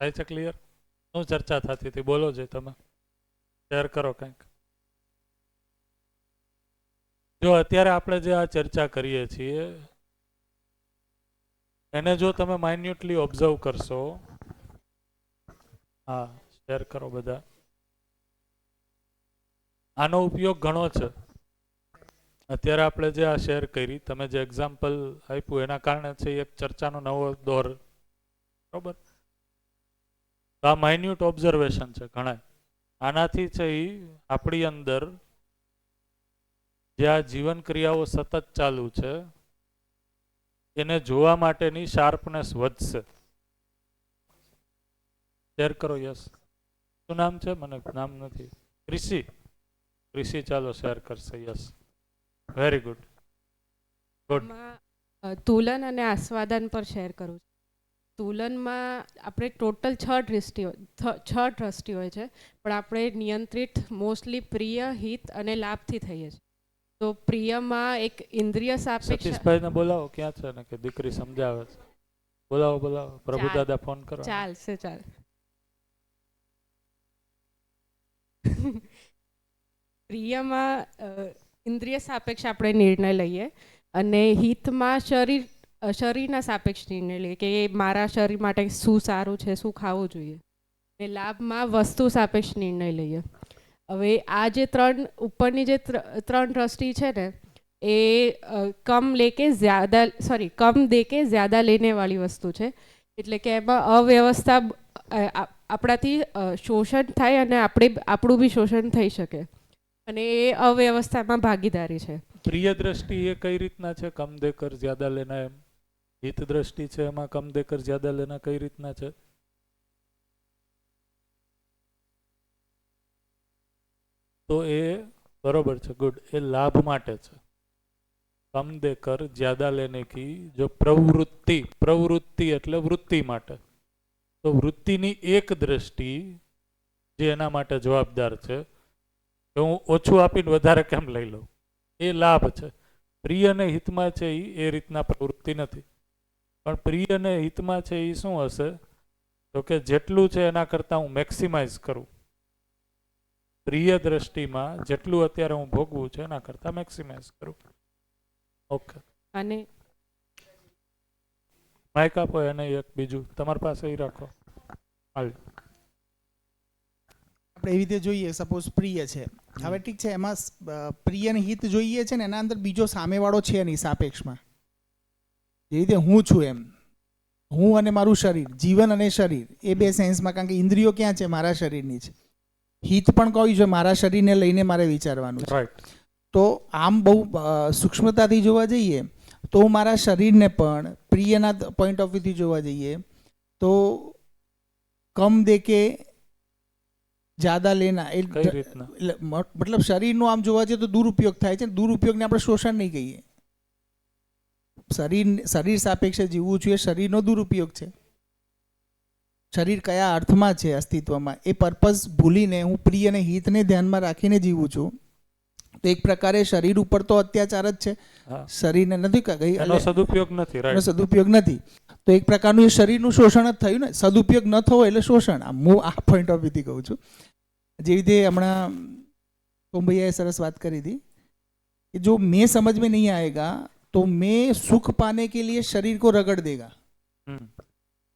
થાય છે ક્લિયર? શું ચર્ચા થતી હતી? બોલો જે તમે શેર કરો કંઈક. જો અત્યારે આપણે જે આ ચર્ચા કરીએ છીએ એને જો તમે માઇન્યુટલી ઓબ્ઝર્વ કરશો, હા શેર કરો બધા. આનો ઉપયોગ ઘણો છે. અત્યારે આપણે જે આ શેર કરી, તમે જે એક્ઝામ્પલ આપ્યું એના કારણે છે એક ચર્ચાનો નવો દોર, બરોબર? તો આ માઇન્યુટ ઓબ્ઝર્વેશન છે ઘણા. આનાથી છે એ આપણી અંદર જે આ જીવન ક્રિયાઓ સતત ચાલુ છે એને જોવા માટેની શાર્પનેસ વધશે. શેર કરો. યસ, શું નામ છે? મને નામ નથી. ક્રિશી. ક્રિશી ચાલો શેર કરશે. Yes, very good. ગુડ. તુલન અને આસ્વાદન પર શેર કરું છું. તુલનમાં આપણે ટોટલ 6 દ્રષ્ટિ હોય છે, પણ આપણે નિયંત્રિત મોસ્ટલી પ્રિય, હિત અને લાભથી થઈએ છીએ. તો પ્રિયમાં એક ઇન્દ્રિય સાપેક્ષ. સતીશભાઈને બોલાવો, ક્યાં છે ને કે દીકરી સમજાવે છે. બોલાવો બોલાવો, પ્રભુદાદા ફોન કરો. ચાલશે. પ્રિયમાં ઇન્દ્રિય સાપેક્ષ આપણે નિર્ણય લઈએ અને હિતમાં શરીરના સાપેક્ષ નિર્ણય લઈએ કે મારા શરીર માટે શું સારું છે, શું ખાવું જોઈએ. અને લાભમાં વસ્તુ સાપેક્ષ નિર્ણય લઈએ. હવે આ જે ઉપરની જે ત્રણ દ્રષ્ટિ છે ને, એ કમ દે કે જ્યાદા લેને વાળી વસ્તુ છે. એટલે કે એમાં અવ્યવસ્થા આપણાથી શોષણ થાય અને આપણું બી શોષણ થઈ શકે, અને એ અવ્યવસ્થામાં ભાગીદારી છે. પ્રિય દ્રષ્ટિ એ કઈ રીતના છે? કમ દેકર જ્યાદા લેના. એમ હિત દ્રષ્ટિ છે એમાં કમ દેકર જ્યાદા લેના કઈ રીતના છે? તો એ બરોબર છે. ગુડ. એ લાભ માટે છે. કમ દેકર જ્યાદા લેને કી જો પ્રવૃત્તિ એટલે વૃત્તિ માટે. તો વૃત્તિની એક દ્રષ્ટિ જે એના માટે જવાબદાર છે કે હું ઓછું આપીને વધારે કેમ લઈ લઉં, એ લાભ છે. પ્રિય અને હિતમાં છે એ રીતના પ્રવૃત્તિ નથી. પણ પ્રિય અને હિતમાં છે એ શું હશે? તો કે જેટલું છે એના કરતાં હું મેક્સિમાઇઝ કરું. પ્રિય દ્રષ્ટિમાં જેટલું અત્યારે હું ભોગવું છે એના કરતાં મેક્સિમાઇઝ કરું. ઓકે. અને માઇક આપો એને. એક બીજું તમારી પાસે એ રાખો. હાલ આપણે એવી રીતે જોઈએ, સપોઝ પ્રિય છે. હવે ઠીક છે, એમાં પ્રિય અને હિત જોઈએ છે ને, એના અંદર બીજો સામેવાળો છે નહીં સાપેક્ષમાં. જે રીતે હું છું એમ, હું અને મારું શરીર, જીવન અને શરીર, એ બે સેન્સમાં. કારણ કે ઇન્દ્રિયો ક્યાં છે? મારા શરીરની છે. હિત પણ કહ્યું છે, મારા શરીરને લઈને મારે વિચારવાનું છે. તો આમ બહુ સૂક્ષ્મતાથી જોવા જઈએ તો મારા શરીરને પણ પ્રિયના પોઈન્ટ ઓફ વ્યૂથી જોવા જઈએ તો કમ દે કે જ્યાદા લેના, મતલબ શરીરનો આમ જોવા જઈએ તો દુરુપયોગ થાય છે. દુરુપયોગને આપણે શોષણ નહીં કહીએ. શરીર સાપેક્ષે જીવવું જોઈએ, શરીરનો દુરુપયોગ છે. શરીર કયા અર્થમાં છે અસ્તિત્વમાં, એ પર્પઝ ભૂલીને હું પ્રિય અને હિતને ધ્યાનમાં રાખીને જીવું છું. તો એક પ્રકારે શરીર ઉપર તો અત્યાચાર જ છે. શરીરને નથી સદુપયોગ નથી. તો એક પ્રકારનું એ શરીરનું શોષણ જ થયું ને. સદુપયોગ ન થવો એટલે શોષણ. હું આ પોઈન્ટ ઓફ વ્યૂથી કહું છું. જેવી રીતે હમણાં કોમભૈયાએ સરસ વાત કરી હતી કે જો મેં સમજ में नहीं आएगा तो मैं सुख पाने के लिए शरीर को रगड़ देगा.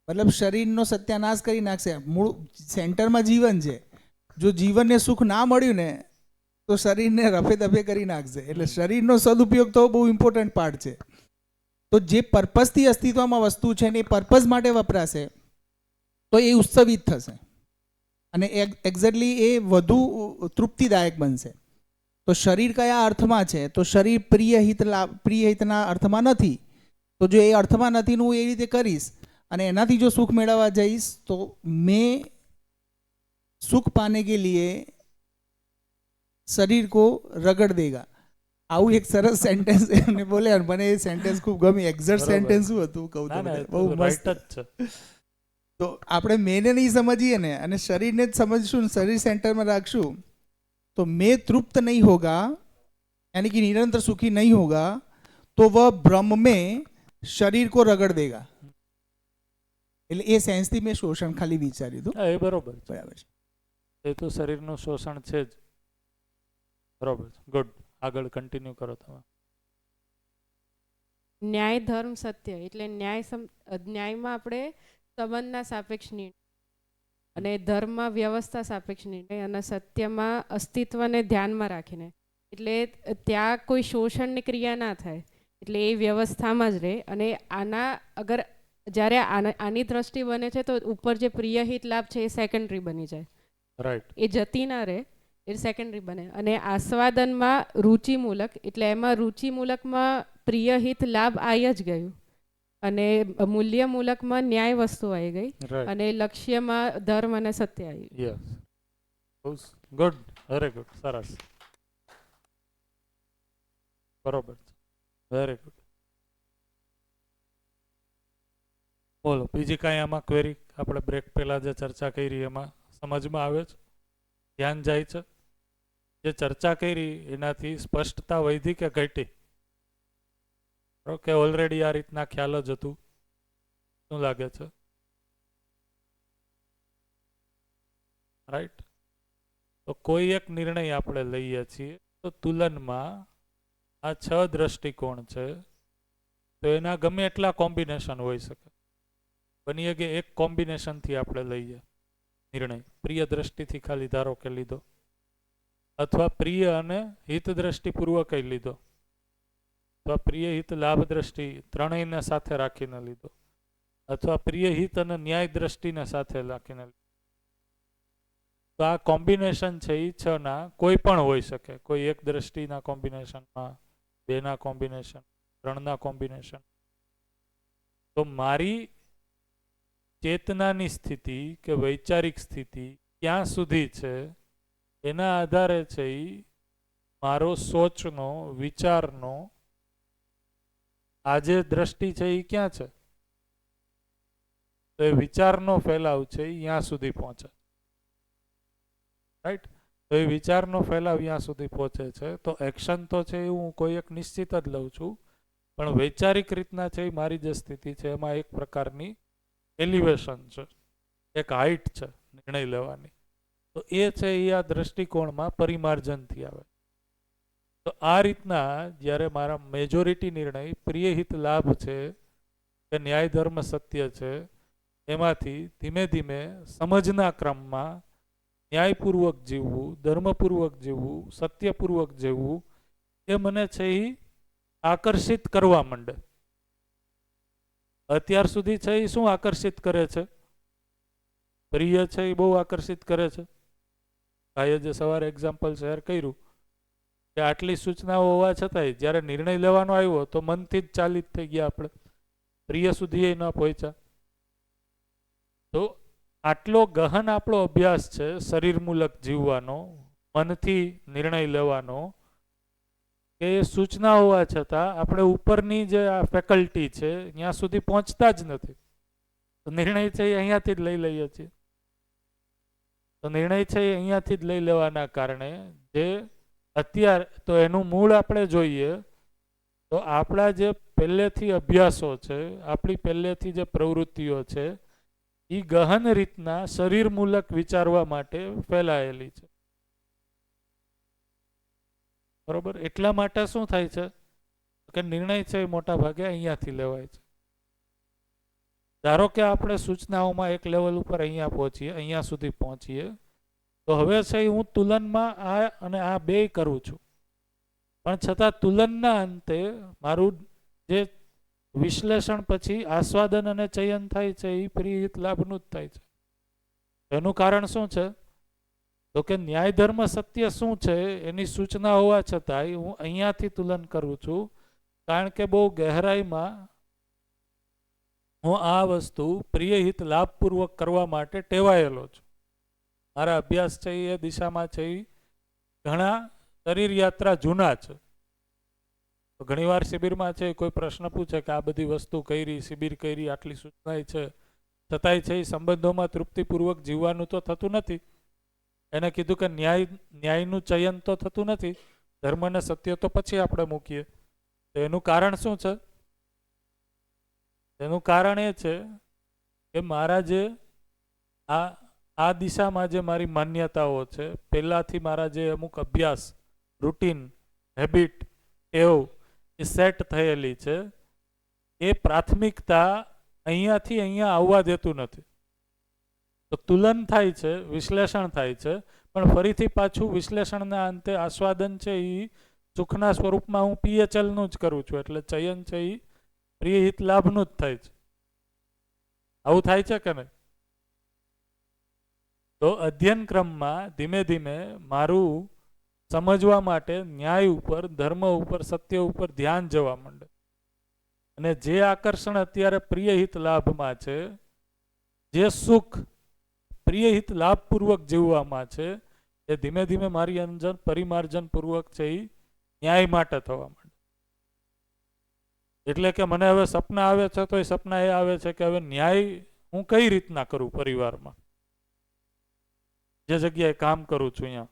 મતલબ શરીરનો સત્યાનાશ કરી નાખશે. મૂળ સેન્ટરમાં જીવન છે. જો જીવનને સુખ ના મળ્યું ને તો શરીરને રફે દફે કરી નાખશે. એટલે શરીરનો સદુપયોગ તો બહુ ઇમ્પોર્ટન્ટ પાર્ટ છે. તો જે પર્પઝથી અસ્તિત્વમાં વસ્તુ છે ને એ પર્પઝ માટે વપરાશે તો એ ઉત્સવિત થશે અને એક્ઝેક્ટલી એ વધુ તૃપ્તિદાયક બનશે. તો શરીર કયા અર્થમાં છે? તો શરીર પ્રિય હિતના અર્થમાં નથી. તો જો એ અર્થમાં નથી હું એ રીતે કરીશ અને એનાથી જો સુખ મેળવવા જઈશ તો મેં સુખ પાને કે लिए શરીર को रगड़ देगा. આવું એક સરસ સેન્ટેન્સ એમને બોલે. મને એ સેન્ટેન્સ ખૂબ ગમી. એક્ઝેક્ટ સેન્ટેન્સ શું હતું કહું તો બહુ મસ્ત છે. તો આપણે મેને નહીં સમજીએ ને અને શરીરને જ સમજશું, શરીર સેન્ટરમાં રાખશું તો मैं तृप्त नहीं होगा यानी कि निरंतर सुखी नहीं होगा तो वह ब्रह्म में शरीर को रगड़ देगा. એટલે એ સેન્સથી મેં શોષણ ખાલી વિચાર્યું હતું. હા, એ બરોબર છે. બરાબર છે. એ તો શરીરનું શોષણ છે જ. બરોબર છે. ગુડ. આગળ કન્ટિન્યુ કરો તમે. ન્યાય ધર્મ સત્ય એટલે ન્યાયમાં આપણે સંબંધના સાપેક્ષ નિર્ણય અને ધર્મમાં વ્યવસ્થા સાપેક્ષ નિર્ણય અને સત્યમાં અસ્તિત્વને ધ્યાનમાં રાખીને એટલે ત્યાં કોઈ શોષણની ક્રિયા ના થાય એટલે એ વ્યવસ્થામાં જ રહે. અને આના અગર જ્યારે આની દ્રષ્ટિ બને છે તો ઉપર જે પ્રિય હિત લાભ છે એ સેકન્ડરી બની જાય. રાઈટ. એ જતી ના રહે, એ સેકન્ડરી બને. અને આસ્વાદનમાં રુચિમૂલક એટલે એમાં રુચિમૂલકમાં પ્રિય હિત લાભ આવી જ ગયું અને મૂલ્યમૂલકમાં ન્યાય વસ્તુ આવી ગઈ રાઈટ. અને લક્ષ્યમાં ધર્મ અને સત્ય આવી ગયું. યસ. ગુડ. Very good. સરસ. બરોબર છે. Very good. બોલો બીજી કાંઈ આમાં ક્વેરી? આપણે બ્રેક પહેલા જે ચર્ચા કરી એમાં સમજમાં આવે છે? ધ્યાન જાય છે? જે ચર્ચા કરી એનાથી સ્પષ્ટતા વધી કે ઘટી? કે ઓલરેડી આ રીતના ખ્યાલ જ હતું? શું લાગે છે? રાઈટ. તો કોઈ એક નિર્ણય આપણે લઈએ છીએ તો તુલનમાં આ 6 દ્રષ્ટિકોણ છે તો એના ગમે એટલા કોમ્બિનેશન હોઈ શકે. બનીએ કે એક કોમ્બિનેશનથી આપણે લઈએ નિર્ણય, પ્રિય દ્રષ્ટિથી ખાલી ધારો કે લીધો અથવા પ્રિય અને હિત દ્રષ્ટિપૂર્વક લીધો અથવા પ્રિય હિત લાભ દ્રષ્ટિ ત્રણેયને સાથે રાખીને લીધો અથવા પ્રિય હિત અને ન્યાય દ્રષ્ટિને સાથે રાખીને લીધો. તો આ કોમ્બિનેશન છે એ 6 ના કોઈ પણ હોઈ શકે. કોઈ એક દ્રષ્ટિના કોમ્બિનેશનમાં, 2 ના કોમ્બિનેશન, 3 ના કોમ્બિનેશન. તો મારી ચેતનાની સ્થિતિ કે વૈચારિક સ્થિતિ ક્યાં સુધી છે એના આધારે છે એ મારો સોચનો, વિચારનો આ જે દ્રષ્ટિ છે એ ક્યાં છે? તો એ વિચારનો ફેલાવ છે એ ત્યાં સુધી પહોંચે. રાઈટ. તો એ વિચારનો ફેલાવ ત્યાં સુધી પહોંચે છે તો એક્શન તો છે એ હું કોઈ એક નિશ્ચિત જ લઉં છું, પણ વૈચારિક રીતના છે એ મારી જે સ્થિતિ છે એમાં એક પ્રકારની એલિવેશન છે, એક હાઇટ છે નિર્ણય લેવાની. તો એ છે એ આ દ્રષ્ટિકોણમાં પરિમાર્જનથી આવે. તો આ રીતના જ્યારે મારા મેજોરિટી નિર્ણય પ્રિય હિત લાભ છે કે ન્યાય ધર્મ સત્ય છે એમાંથી ધીમે ધીમે સમજના ક્રમમાં ન્યાયપૂર્વક જીવવું, ધર્મપૂર્વક જીવવું, સત્યપૂર્વક જીવવું એ મને છે એ આકર્ષિત કરવા માંડે. અત્યાર સુધી છે એ શું આકર્ષિત કરે છે? પ્રિય છે એ બહુ આકર્ષિત કરે છે. ભાઈએ જે સવારે એક્ઝામ્પલ શેર કર્યું કે આટલી સૂચનાઓ હોવા છતાંય જ્યારે નિર્ણય લેવાનો આવ્યો તો મનથી જ ચાલિત થઈ ગયા આપણે, પ્રિય સુધી ન પહોંચ્યા. તો આટલો ગહન આપણો અભ્યાસ છે શરીરમૂલક જીવવાનો, મનથી નિર્ણય લેવાનો, કે એ સૂચના હોવા છતાં આપણે ઉપરની જે આ ફેકલ્ટી છે ત્યાં સુધી પહોંચતા જ નથી. તો નિર્ણય છે એ અહીંયાથી જ લઈ લઈએ છીએ. તો નિર્ણય છે એ અહીંયાથી જ લઈ લેવાના કારણે જે અત્યારે તો એનું મૂળ આપણે જોઈએ તો આપણા જે પહેલેથી અભ્યાસો છે, આપણી પહેલેથી જે પ્રવૃત્તિઓ છે એ ગહન રીતના શરીરમૂલક વિચારવા માટે ફેલાયેલી છે. બરોબર. એટલા માટે શું થાય છે કે નિર્ણય છે એ મોટા ભાગે અહીંયાથી લેવાય છે. ધારો કે આપણે સૂચનાઓમાં એક લેવલ ઉપર અહીંયા પહોંચીએ, અહીંયા સુધી પહોંચીએ તો હવે છે હું તુલનમાં આ અને આ બે કરું છું, પણ છતાં તુલનના અંતે મારું જે વિશ્લેષણ પછી આસ્વાદન અને ચયન થાય છે એ પ્રિય હિત લાભનું જ થાય છે. એનું કારણ શું છે? તો કે ન્યાય ધર્મ સત્ય શું છે એની સૂચના હોવા છતાંય હું અહીંયાથી તુલન કરું છું, કારણ કે બહુ ગહેરાઈમાં હું આ વસ્તુ પ્રિય હિત લાભપૂર્વક કરવા માટે ટેવાયેલો છું. મારા અભ્યાસ છે એ દિશામાં છે એ ઘણા શરીર યાત્રા જૂના છે. તો ઘણીવાર શિબિરમાં છે કોઈ પ્રશ્ન પૂછે કે આ બધી વસ્તુ કરી, શિબિર કરી, આટલી સૂચનાય છે છતાંય છે એ સંબંધોમાં તૃપ્તિપૂર્વક જીવવાનું તો થતું નથી. એને કીધું કે ન્યાયનું ચયન તો થતું નથી, ધર્મ અને સત્ય તો પછી આપણે મૂકીએ. તો એનું કારણ શું છે? એનું કારણ એ છે કે મારા જે આ દિશામાં જે મારી માન્યતાઓ છે, પહેલાંથી મારા જે અમુક અભ્યાસ, રૂટીન, હેબિટ, ટેવ એ સેટ થયેલી છે, એ પ્રાથમિકતા અહીંયાથી અહીંયા આવવા દેતું નથી. તો તુલન થાય છે, વિશ્લેષણ થાય છે, પણ ફરીથી પાછું વિશ્લેષણના અંતે આસ્વાદન છે એ સુખના સ્વરૂપમાં હું PHLનું જ કરું છું. એટલે ચયન છે એ પ્રિય હિત લાભનું જ થાય છે. આવું થાય છે કે નહીં? તો અધ્યયન ક્રમમાં ધીમે ધીમે મારું સમજવા માટે ન્યાય ઉપર, ધર્મ ઉપર, સત્ય ઉપર ધ્યાન જવા માંડે. અને જે આકર્ષણ અત્યારે પ્રિય હિત લાભમાં છે, જે સુખ પ્રિય હિત લાભપૂર્વક જીવવામાં છે, એ ધીમે ધીમે મારી અંદર પરિમાર્જન પૂર્વક છે એ ન્યાય માટે થવા માંડે. એટલે કે મને હવે સપના આવે છે, તો એ સપના એ આવે છે કે હવે ન્યાય હું કઈ રીતના કરું પરિવારમાં, જે જગ્યાએ કામ કરું છું અહીંયા,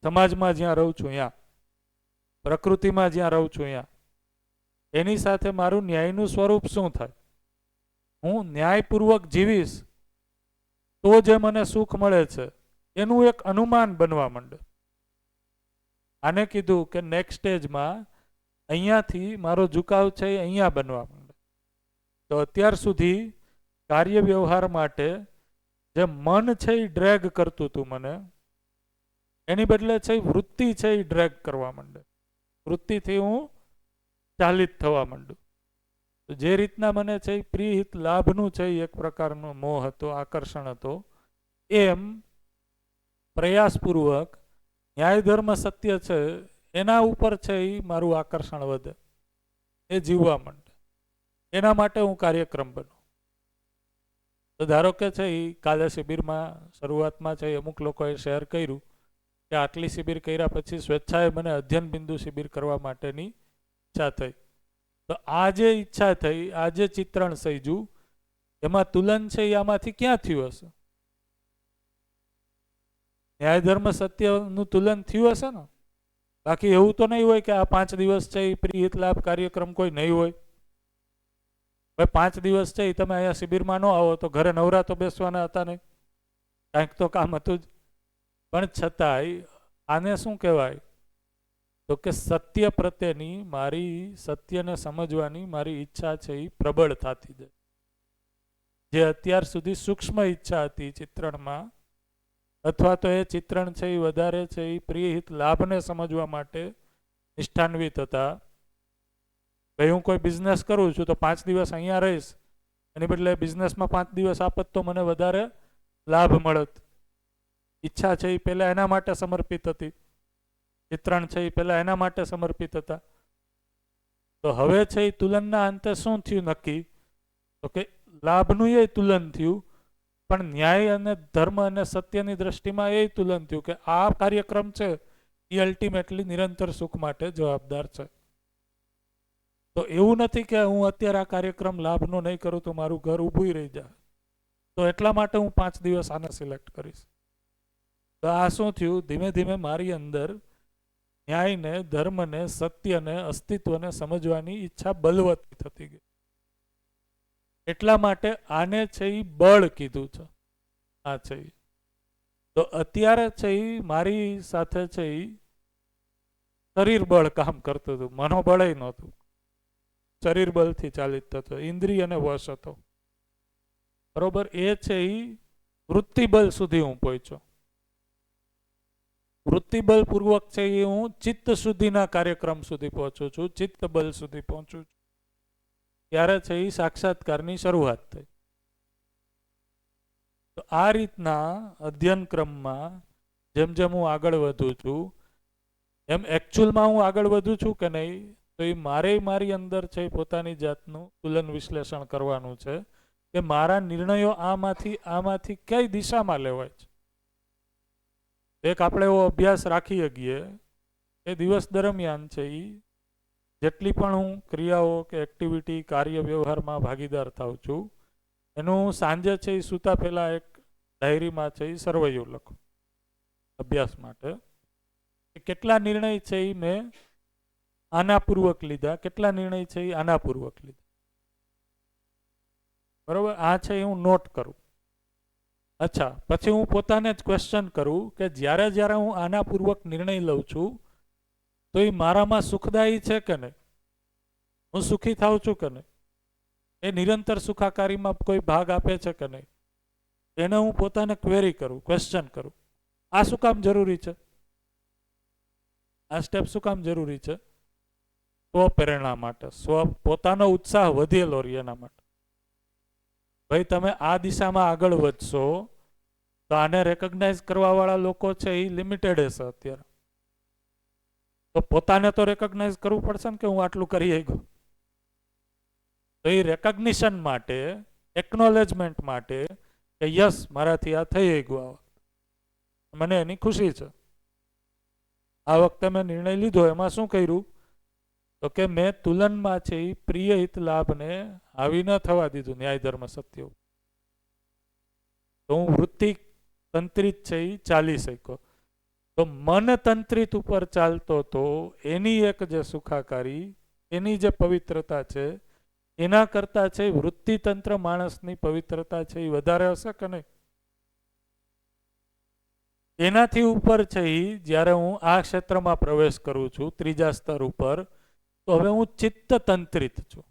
સમાજમાં જ્યાં રહું છું અહીંયા, પ્રકૃતિમાં જ્યાં રહું છું અહીંયા, એની સાથે મારું ન્યાયનું સ્વરૂપ શું થાય? હું ન્યાયપૂર્વક જીવીશ તો જે મને સુખ મળે છે એનું એક અનુમાન બનવા માંડે. આને કીધું કે નેક્સ્ટ સ્ટેજમાં અહીંયાથી મારો ઝુકાવ છે એ અહીંયા બનવા માંડે. તો અત્યાર સુધી કાર્ય વ્યવહાર માટે જે મન છે એ ડ્રેગ કરતું હતું મને, એની બદલે છે વૃત્તિ છે એ ડ્રેગ કરવા માંડે. વૃત્તિથી હું ચાલિત થવા માંડું. તો જે રીતના મને છે પ્રિય હિત લાભનું છે એક પ્રકારનો મોહ હતો, આકર્ષણ હતો, એમ પ્રયાસપૂર્વક ન્યાય ધર્મ સત્ય છે એના ઉપર છે એ મારું આકર્ષણ વધે, એ જીવવા માંડે. એના માટે હું કાર્યક્રમ બનું. તો ધારો કે છે એ કાલે શિબિરમાં શરૂઆતમાં છે અમુક લોકોએ શેર કર્યું કે આટલી શિબિર કર્યા પછી સ્વેચ્છાએ મને અધ્યયન બિંદુ શિબિર કરવા માટેની ઈચ્છા થઈ. તો આ જે ઈચ્છા થઈ, આ જે ચિત્રણ સર્જ્યું, એમાં તુલન છે એ આમાંથી ક્યાં થયું હશે? ન્યાય ધર્મ સત્યનું તુલન થયું હશે ને? બાકી એવું તો નહીં હોય કે આ 5 દિવસ છે એ પ્રિય હિત લાભ કાર્યક્રમ કોઈ નહીં હોય. ભાઈ 5 દિવસ છે એ તમે અહીંયા શિબિરમાં ન આવો તો ઘરે નવરા તો બેસવાના હતા નહીં, કાંઈક તો કામ હતું જ. પણ છતાંય આને શું કહેવાય? તો કે સત્ય પ્રત્યેની મારી, સત્યને સમજવાની મારી ઈચ્છા છે એ પ્રબળ થતી જાય. જે અત્યાર સુધી સૂક્ષ્મ ઈચ્છા હતી ચિત્રણમાં, અથવા તો એ ચિત્રણ છે એ વધારે છે એ પ્રિય હિત લાભને સમજવા માટે નિષ્ઠાન્વિત હતા. ભાઈ હું કોઈ બિઝનેસ કરું છું તો 5 દિવસ અહીંયા રહીશ, એની બદલે બિઝનેસમાં 5 દિવસ આપત તો મને વધારે લાભ મળત. ઈચ્છા છે એ પહેલાં એના માટે સમર્પિત હતી, ચિત્રણ છે એ પહેલાં એના માટે સમર્પિત હતા. તો હવે છે એ તુલનના અંતે શું થયું નક્કી? તો કે લાભનું એ તુલન થયું, પણ ન્યાય અને ધર્મ અને સત્યની દ્રષ્ટિમાં એ તુલન થયું કે આ કાર્યક્રમ છે એ અલ્ટિમેટલી નિરંતર સુખ માટે જવાબદાર છે. તો એવું નથી કે હું અત્યારે આ કાર્યક્રમ લાભનો નહીં કરું તો મારું ઘર ઊભું રહી જાય, તો એટલા માટે હું 5 દિવસ આને સિલેક્ટ કરીશ. તો આ શું થયું? ધીમે ધીમે મારી અંદર ન્યાયને, ધર્મને, સત્યને, અસ્તિત્વને સમજવાની ઈચ્છા બલવત્તી થતી ગઈ. એટલા માટે આને છે એ બળ કીધું છે. આ છે તો અત્યારે છે એ મારી સાથે છે એ શરીર બળ કામ કરતું હતું, મનોબળ નહોતું. શરીર બળથી ચાલિત થતો, ઇન્દ્રિય અને વશ હતો. બરોબર? એ છે એ વૃત્તિબળ સુધી હું પહોંચ્યો. વૃત્તિબળ પૂર્વક છે એ હું ચિત્ત સુધીના કાર્યક્રમ સુધી પહોંચું છું, ચિત્ત બળ સુધી પહોંચું છું. ત્યારે છે એ સાક્ષાત્કારની શરૂઆત થઈ. તો આ રીતના અધ્યયન ક્રમમાં જેમ જેમ હું આગળ વધું છું, એમ એકચ્યુઅલમાં હું આગળ વધું છું કે નહીં, તો એ મારી અંદર છે પોતાની જાતનું તુલન વિશ્લેષણ કરવાનું છે કે મારા નિર્ણયો આમાંથી કઈ દિશામાં લેવાય છે. એક આપણે એવો અભ્યાસ રાખી શકીએ એ દિવસ દરમિયાન છે એ જેટલી પણ હું ક્રિયાઓ કે એક્ટિવિટી, કાર્ય વ્યવહારમાં ભાગીદાર થાઉં છું, એનું સાંજે છે એ સૂતા પહેલાં એક ડાયરીમાં છે એ સરવૈયું લખું અભ્યાસ માટે. કેટલા નિર્ણય છે એ મેં આનાપૂર્વક લીધા, કેટલા નિર્ણય છે એ આનાપૂર્વક લીધા. બરોબર, આ છે એ હું નોટ કરું. અચ્છા, પછી હું પોતાને જ ક્વેશ્ચન કરું કે જ્યારે જ્યારે હું આનાપૂર્વક નિર્ણય લઉં છું તો એ મારામાં સુખદાયી છે કે નહીં, હું સુખી થાઉં છું કે નહીં, એ નિરંતર સુખાકારીમાં કોઈ ભાગ આપે છે કે નહીં, એને હું પોતાને ક્વેરી કરું, ક્વેશ્ચન કરું. આ શું કામ જરૂરી છે? આ સ્ટેપ શું કામ જરૂરી છે? સ્વપ્રેરણા માટે, પોતાનો ઉત્સાહ વધેલો રહે એના માટે. ભાઈ તમે આ દિશામાં આગળ વધશો તો આને રેકગ્નાઇઝ કરવા વાળા લોકો છે એ લિમિટેડ હશે અત્યારે. તો પોતાને તો રેકગ્નાઇઝ કરવું પડશે ને કે હું આટલું કરી ગયો. તો એ રેકગ્નિશન માટે, એકનોલેજમેન્ટ માટે કે યસ મારાથી આ થઈ ગયું, મને એની ખુશી છે. આ વખતે મેં નિર્ણય લીધો, એમાં શું કર્યું તો કે મેં તુલનમાં છે એ પ્રિય હિત લાભને હાવી ન થવા દીધું ન્યાય ધર્મ સત્ય. તો હું વૃત્તિ તંત્રિત છે એ ચાલી શક્યો. તો મન તંત્રિત ઉપર ચાલતો તો એની એક જે સુખાકારી, એની જે પવિત્રતા છે એના કરતાં છે વૃત્તિ તંત્ર માણસની પવિત્રતા છે એ વધારે હશે કે નહીં? એનાથી ઉપર છે એ જ્યારે હું આ ક્ષેત્રમાં પ્રવેશ કરું છું ત્રીજા સ્તર ઉપર, તો હવે હું ચિત્ત તંત્રિત છું.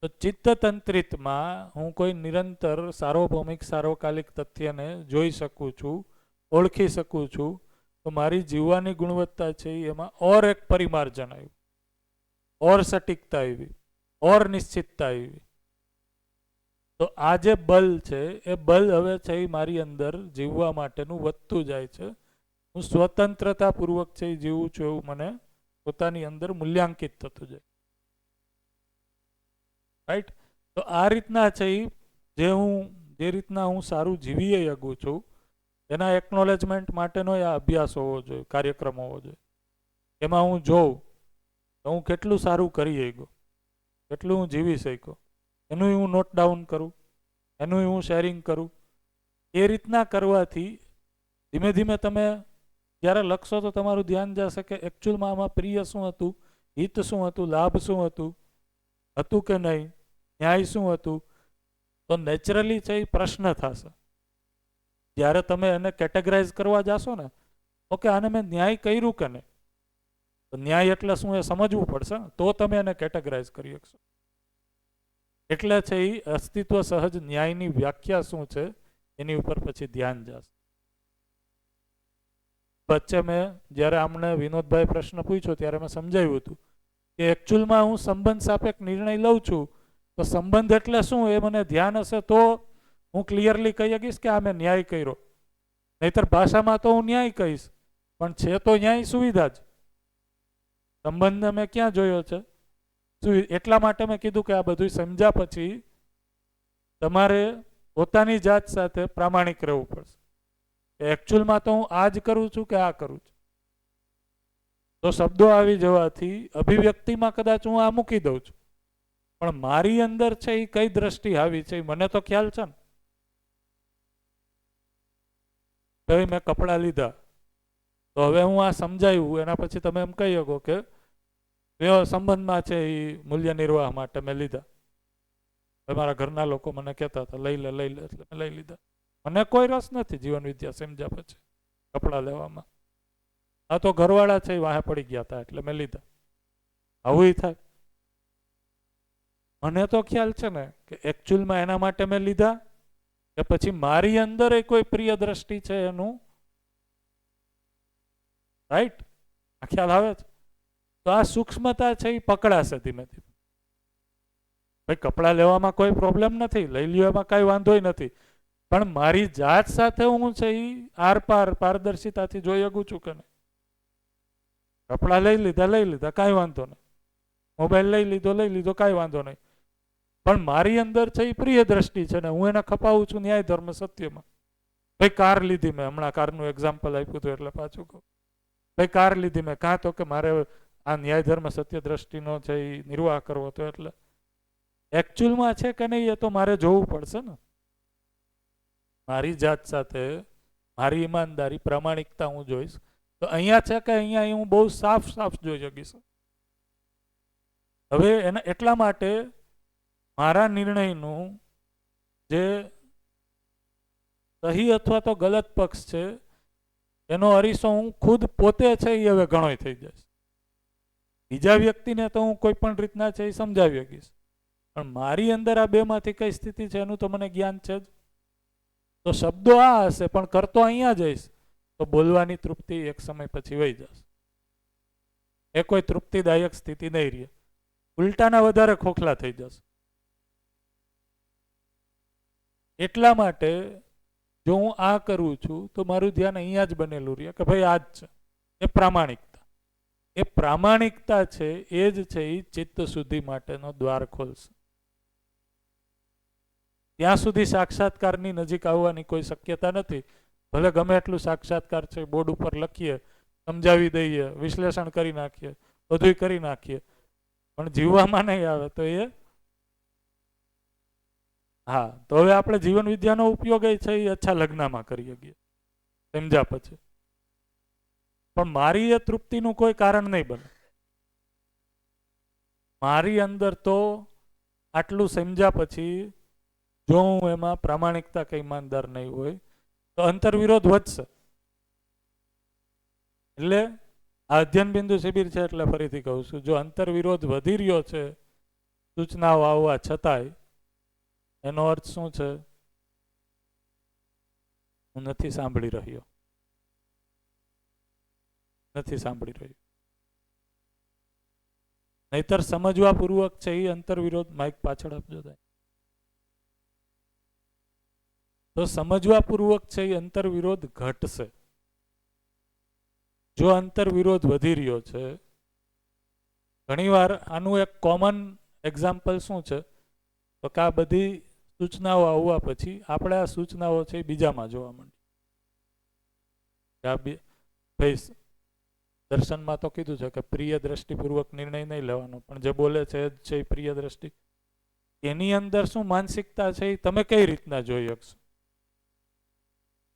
તો ચિત્ત તંત્રિતમાં હું કોઈ નિરંતર સાર્વભૌમિક સાર્વકાલિક તથ્યને જોઈ શકું છું, ઓળખી શકું છું. તો મારી જીવવાની ગુણવત્તા છે એમાં ઓર એક પરિમાર્જન આવ્યું, ઓર સટીકતા આવી, ઓર નિશ્ચિતતા આવી. તો આ જે બલ છે એ બલ હવે છે એ મારી અંદર જીવવા માટેનું વધતું જાય છે. હું સ્વતંત્રતાપૂર્વક છે એ જીવું છું એવું મને પોતાની અંદર મૂલ્યાંકિત થતું જાય. રાઈટ? તો આ રીતના છે જે રીતના હું સારું જીવી શકું છું એના એકનોલેજમેન્ટ માટેનો આ અભ્યાસ હોવો જોઈએ, કાર્યક્રમ હોવો જોઈએ. એમાં હું જોઉં તો હું કેટલું સારું કરી શક્યો, કેટલું હું જીવી શક્યો, એનું હું નોટ ડાઉન કરું, એનું હું શેરિંગ કરું. એ રીતના કરવાથી ધીમે ધીમે તમે જ્યારે લખશો તો તમારું ધ્યાન જશે કે એકચ્યુઅલમાં આમાં પ્રિય શું હતું, હિત શું હતું, લાભ શું હતું કે નહીં, ન્યાય શું હતું. તો નેચરલી છે એ પ્રશ્ન થશે જ્યારે તમે એને કેટેગરાઇઝ કરવા જાશો ને. ઓકે, આને મેં ન્યાય કર્યું કે નહીં, તો ન્યાય એટલે શું એ સમજવું પડશે ને, તો તમે એને કેટેગરાઇઝ કરી શકશો. એટલે છે એ અસ્તિત્વ સહજ ન્યાયની વ્યાખ્યા શું છે એની ઉપર પછી ધ્યાન જશે. વચ્ચે મેં જ્યારે આમને વિનોદભાઈ પ્રશ્ન પૂછ્યો ત્યારે મેં સમજાવ્યું હતું કે એકચ્યુઅલમાં હું સંબંધ સાપેક્ષ નિર્ણય લઉં છું તો સંબંધ એટલે શું એ મને ધ્યાન હશે તો હું ક્લિયરલી કહી શકીશ કે આ મેં ન્યાય કર્યો. નહીતર ભાષામાં તો હું ન્યાય કહીશ, પણ છે તો ન્યાય સુવિધા જ. સંબંધને મેં ક્યાં જોયો છે? એટલા માટે મેં કીધું કે આ બધું સમજ્યા પછી તમારે પોતાની જાત સાથે પ્રામાણિક રહેવું પડશે. એકચ્યુઅલમાં તો હું આ જ કરું છું કે આ કરું છું. તો શબ્દો આવી જવાથી અભિવ્યક્તિમાં કદાચ હું આ મૂકી દઉં છું, પણ મારી અંદર છે એ કઈ દ્રષ્ટિ આવી છે મને તો ખ્યાલ છે ને. હવે મેં કપડાં લીધા તો હવે હું આ સમજાયું, એના પછી તમે એમ કહી શકો કે સંબંધમાં છે એ મૂલ્ય નિર્વાહ માટે મેં લીધા. મારા ઘરના લોકો મને કહેતા હતા લઈ લે એટલે મેં લઈ લીધા. મને કોઈ રસ નથી જીવન વિદ્યા સમજ્યા પછી કપડાં લેવામાં. આ તો ઘરવાળા છે એ વાહે પડી ગયા હતા એટલે મેં લીધા. આવું થાય. મને તો ખ્યાલ છે ને કે એકચ્યુઅલમાં એના માટે મેં લીધા કે પછી મારી અંદર કોઈ પ્રિય દ્રષ્ટિ છે એનું. રાઈટ? આ ખ્યાલ આવે છે? તો આ સૂક્ષ્મતા છે એ પકડાશે ધીમે ધીમે. ભાઈ કપડાં લેવામાં કોઈ પ્રોબ્લેમ નથી, લઈ લ્યો એમાં કાંઈ વાંધોય નથી, પણ મારી જાત સાથે હું છે એ આરપાર પારદર્શિતાથી જોઈ શકું છું કે નહીં. કપડાં લઈ લીધા કાંઈ વાંધો નહીં, મોબાઈલ લઈ લીધો કાંઈ વાંધો નહીં, પણ મારી અંદર છે એ પ્રિય દ્રષ્ટિ છે ને હું એને ખપાવું છું ન્યાય ધર્મ સત્યમાં. ભાઈ કાર લીધી મેં, હમણાં કારનું એક્ઝામ્પલ આપ્યું હતું એટલે પાછું કહું. ભાઈ કાર લીધી મેં, કાં તો કે મારે આ ન્યાય ધર્મ સત્ય દ્રષ્ટિનો છે એ નિર્વાહ કરવો હતો, એટલે એકચ્યુઅલમાં છે કે નહીં એ તો મારે જોવું પડશે ને. મારી જાત સાથે મારી ઈમાનદારી પ્રામાણિકતા હું જોઈશ તો અહીંયા છે કે અહીંયા હું બહુ સાફ જોઈ શકીશ. હવે એના એટલા માટે મારા નિર્ણયનું જે સહી અથવા તો ગલત પક્ષ છે એનો અરીસો હું ખુદ પોતે છે એ હવે ઘણોય થઈ જશે. બીજા વ્યક્તિને તો હું કોઈ પણ રીતના છે એ સમજાવી શકીશ, પણ મારી અંદર આ બેમાંથી કઈ સ્થિતિ છે એનું તો મને જ્ઞાન છે જ. તો શબ્દો આ હશે પણ કરતો અહીંયા જઈશ તો બોલવાની તૃપ્તિ એક સમય પછી વહી જશે. એ કોઈ તૃપ્તિદાયક સ્થિતિ નહીં રહે, ઉલટાના વધારે ખોખલા થઈ જશે. એટલા માટે જો હું આ કરું છું તો મારું ધ્યાન અહીંયા જ બનેલું રહે કે ભાઈ આ જ છે. એ પ્રામાણિકતા, એ પ્રામાણિકતા છે એ જ છે એ ચિત્ત શુદ્ધિ માટેનો દ્વાર ખોલશે. ત્યાં સુધી સાક્ષાત્કારની નજીક આવવાની કોઈ શક્યતા નથી. ભલે ગમે એટલું સાક્ષાત્કાર છે બોર્ડ ઉપર લખીએ, સમજાવી દઈએ, વિશ્લેષણ કરી નાખીએ, બધું કરી નાખીએ, પણ જીવવામાં નહીં આવે તો એ હા. તો હવે આપણે જીવન વિદ્યાનો ઉપયોગ એ છે એ અચ્છા લગ્નમાં કરી શકીએ સમજ્યા પછી, પણ મારી એ તૃપ્તિનું કોઈ કારણ નહીં બને. મારી અંદર તો આટલું સમજ્યા પછી જો હું એમાં પ્રામાણિકતા કે ઈમાનદાર નહીં હોય તો અંતરવિરોધ વધશે. એટલે આ અધ્યયન બિંદુ શિબિર છે એટલે ફરીથી કહું છું, જો અંતરવિરોધ વધી રહ્યો છે સૂચનાઓ આવવા છતાંય, એનો અર્થ શું છે? હું નથી સાંભળી રહ્યો, નથી સાંભળી રહ્યો. નહીતર સમજવા પૂર્વક છે એ અંતરવિરોધ, માઇક પાછળ આપજો થાય, તો સમજવા પૂર્વક છે એ અંતરવિરોધ ઘટશે. જો અંતરવિરોધ વધી રહ્યો છે, ઘણીવાર આનું એક કોમન એક્ઝામ્પલ શું છે તો કે આ બધી સૂચનાઓ આવવા પછી આપણે આ સૂચનાઓ છે એ બીજામાં જોવા માંડી. ભાઈ દર્શનમાં તો કીધું છે કે પ્રિય દ્રષ્ટિપૂર્વક નિર્ણય નહીં લેવાનો, પણ જે બોલે છે એ જ છે એ પ્રિય દ્રષ્ટિ. એની અંદર શું માનસિકતા છે એ તમે કઈ રીતના જોઈ શકશો?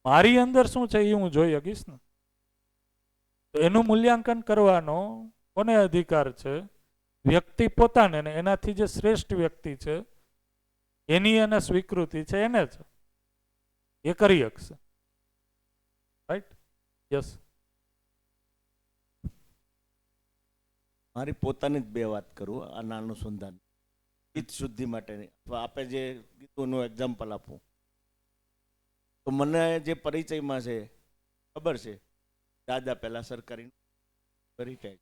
મારી અંદર શું છે એ હું જોઈ શકીશ ને. તો એનું મૂલ્યાંકન કરવાનો કોને અધિકાર છે? વ્યક્તિ પોતાને, ને એનાથી જે શ્રેષ્ઠ વ્યક્તિ છે એની એને સ્વીકૃતિ છે એને છે, એ કરી શકશે. રાઈટ? યસ. મારી પોતાની જ બે વાત કરું આના અનુસંધાન ચિત્ત શુદ્ધિ માટેની, અથવા આપે જે કીધુંનું એક્ઝામ્પલ આપું તો મને જે પરિચયમાં છે ખબર છે, દાદા પહેલાં સરકારી રિટાયર,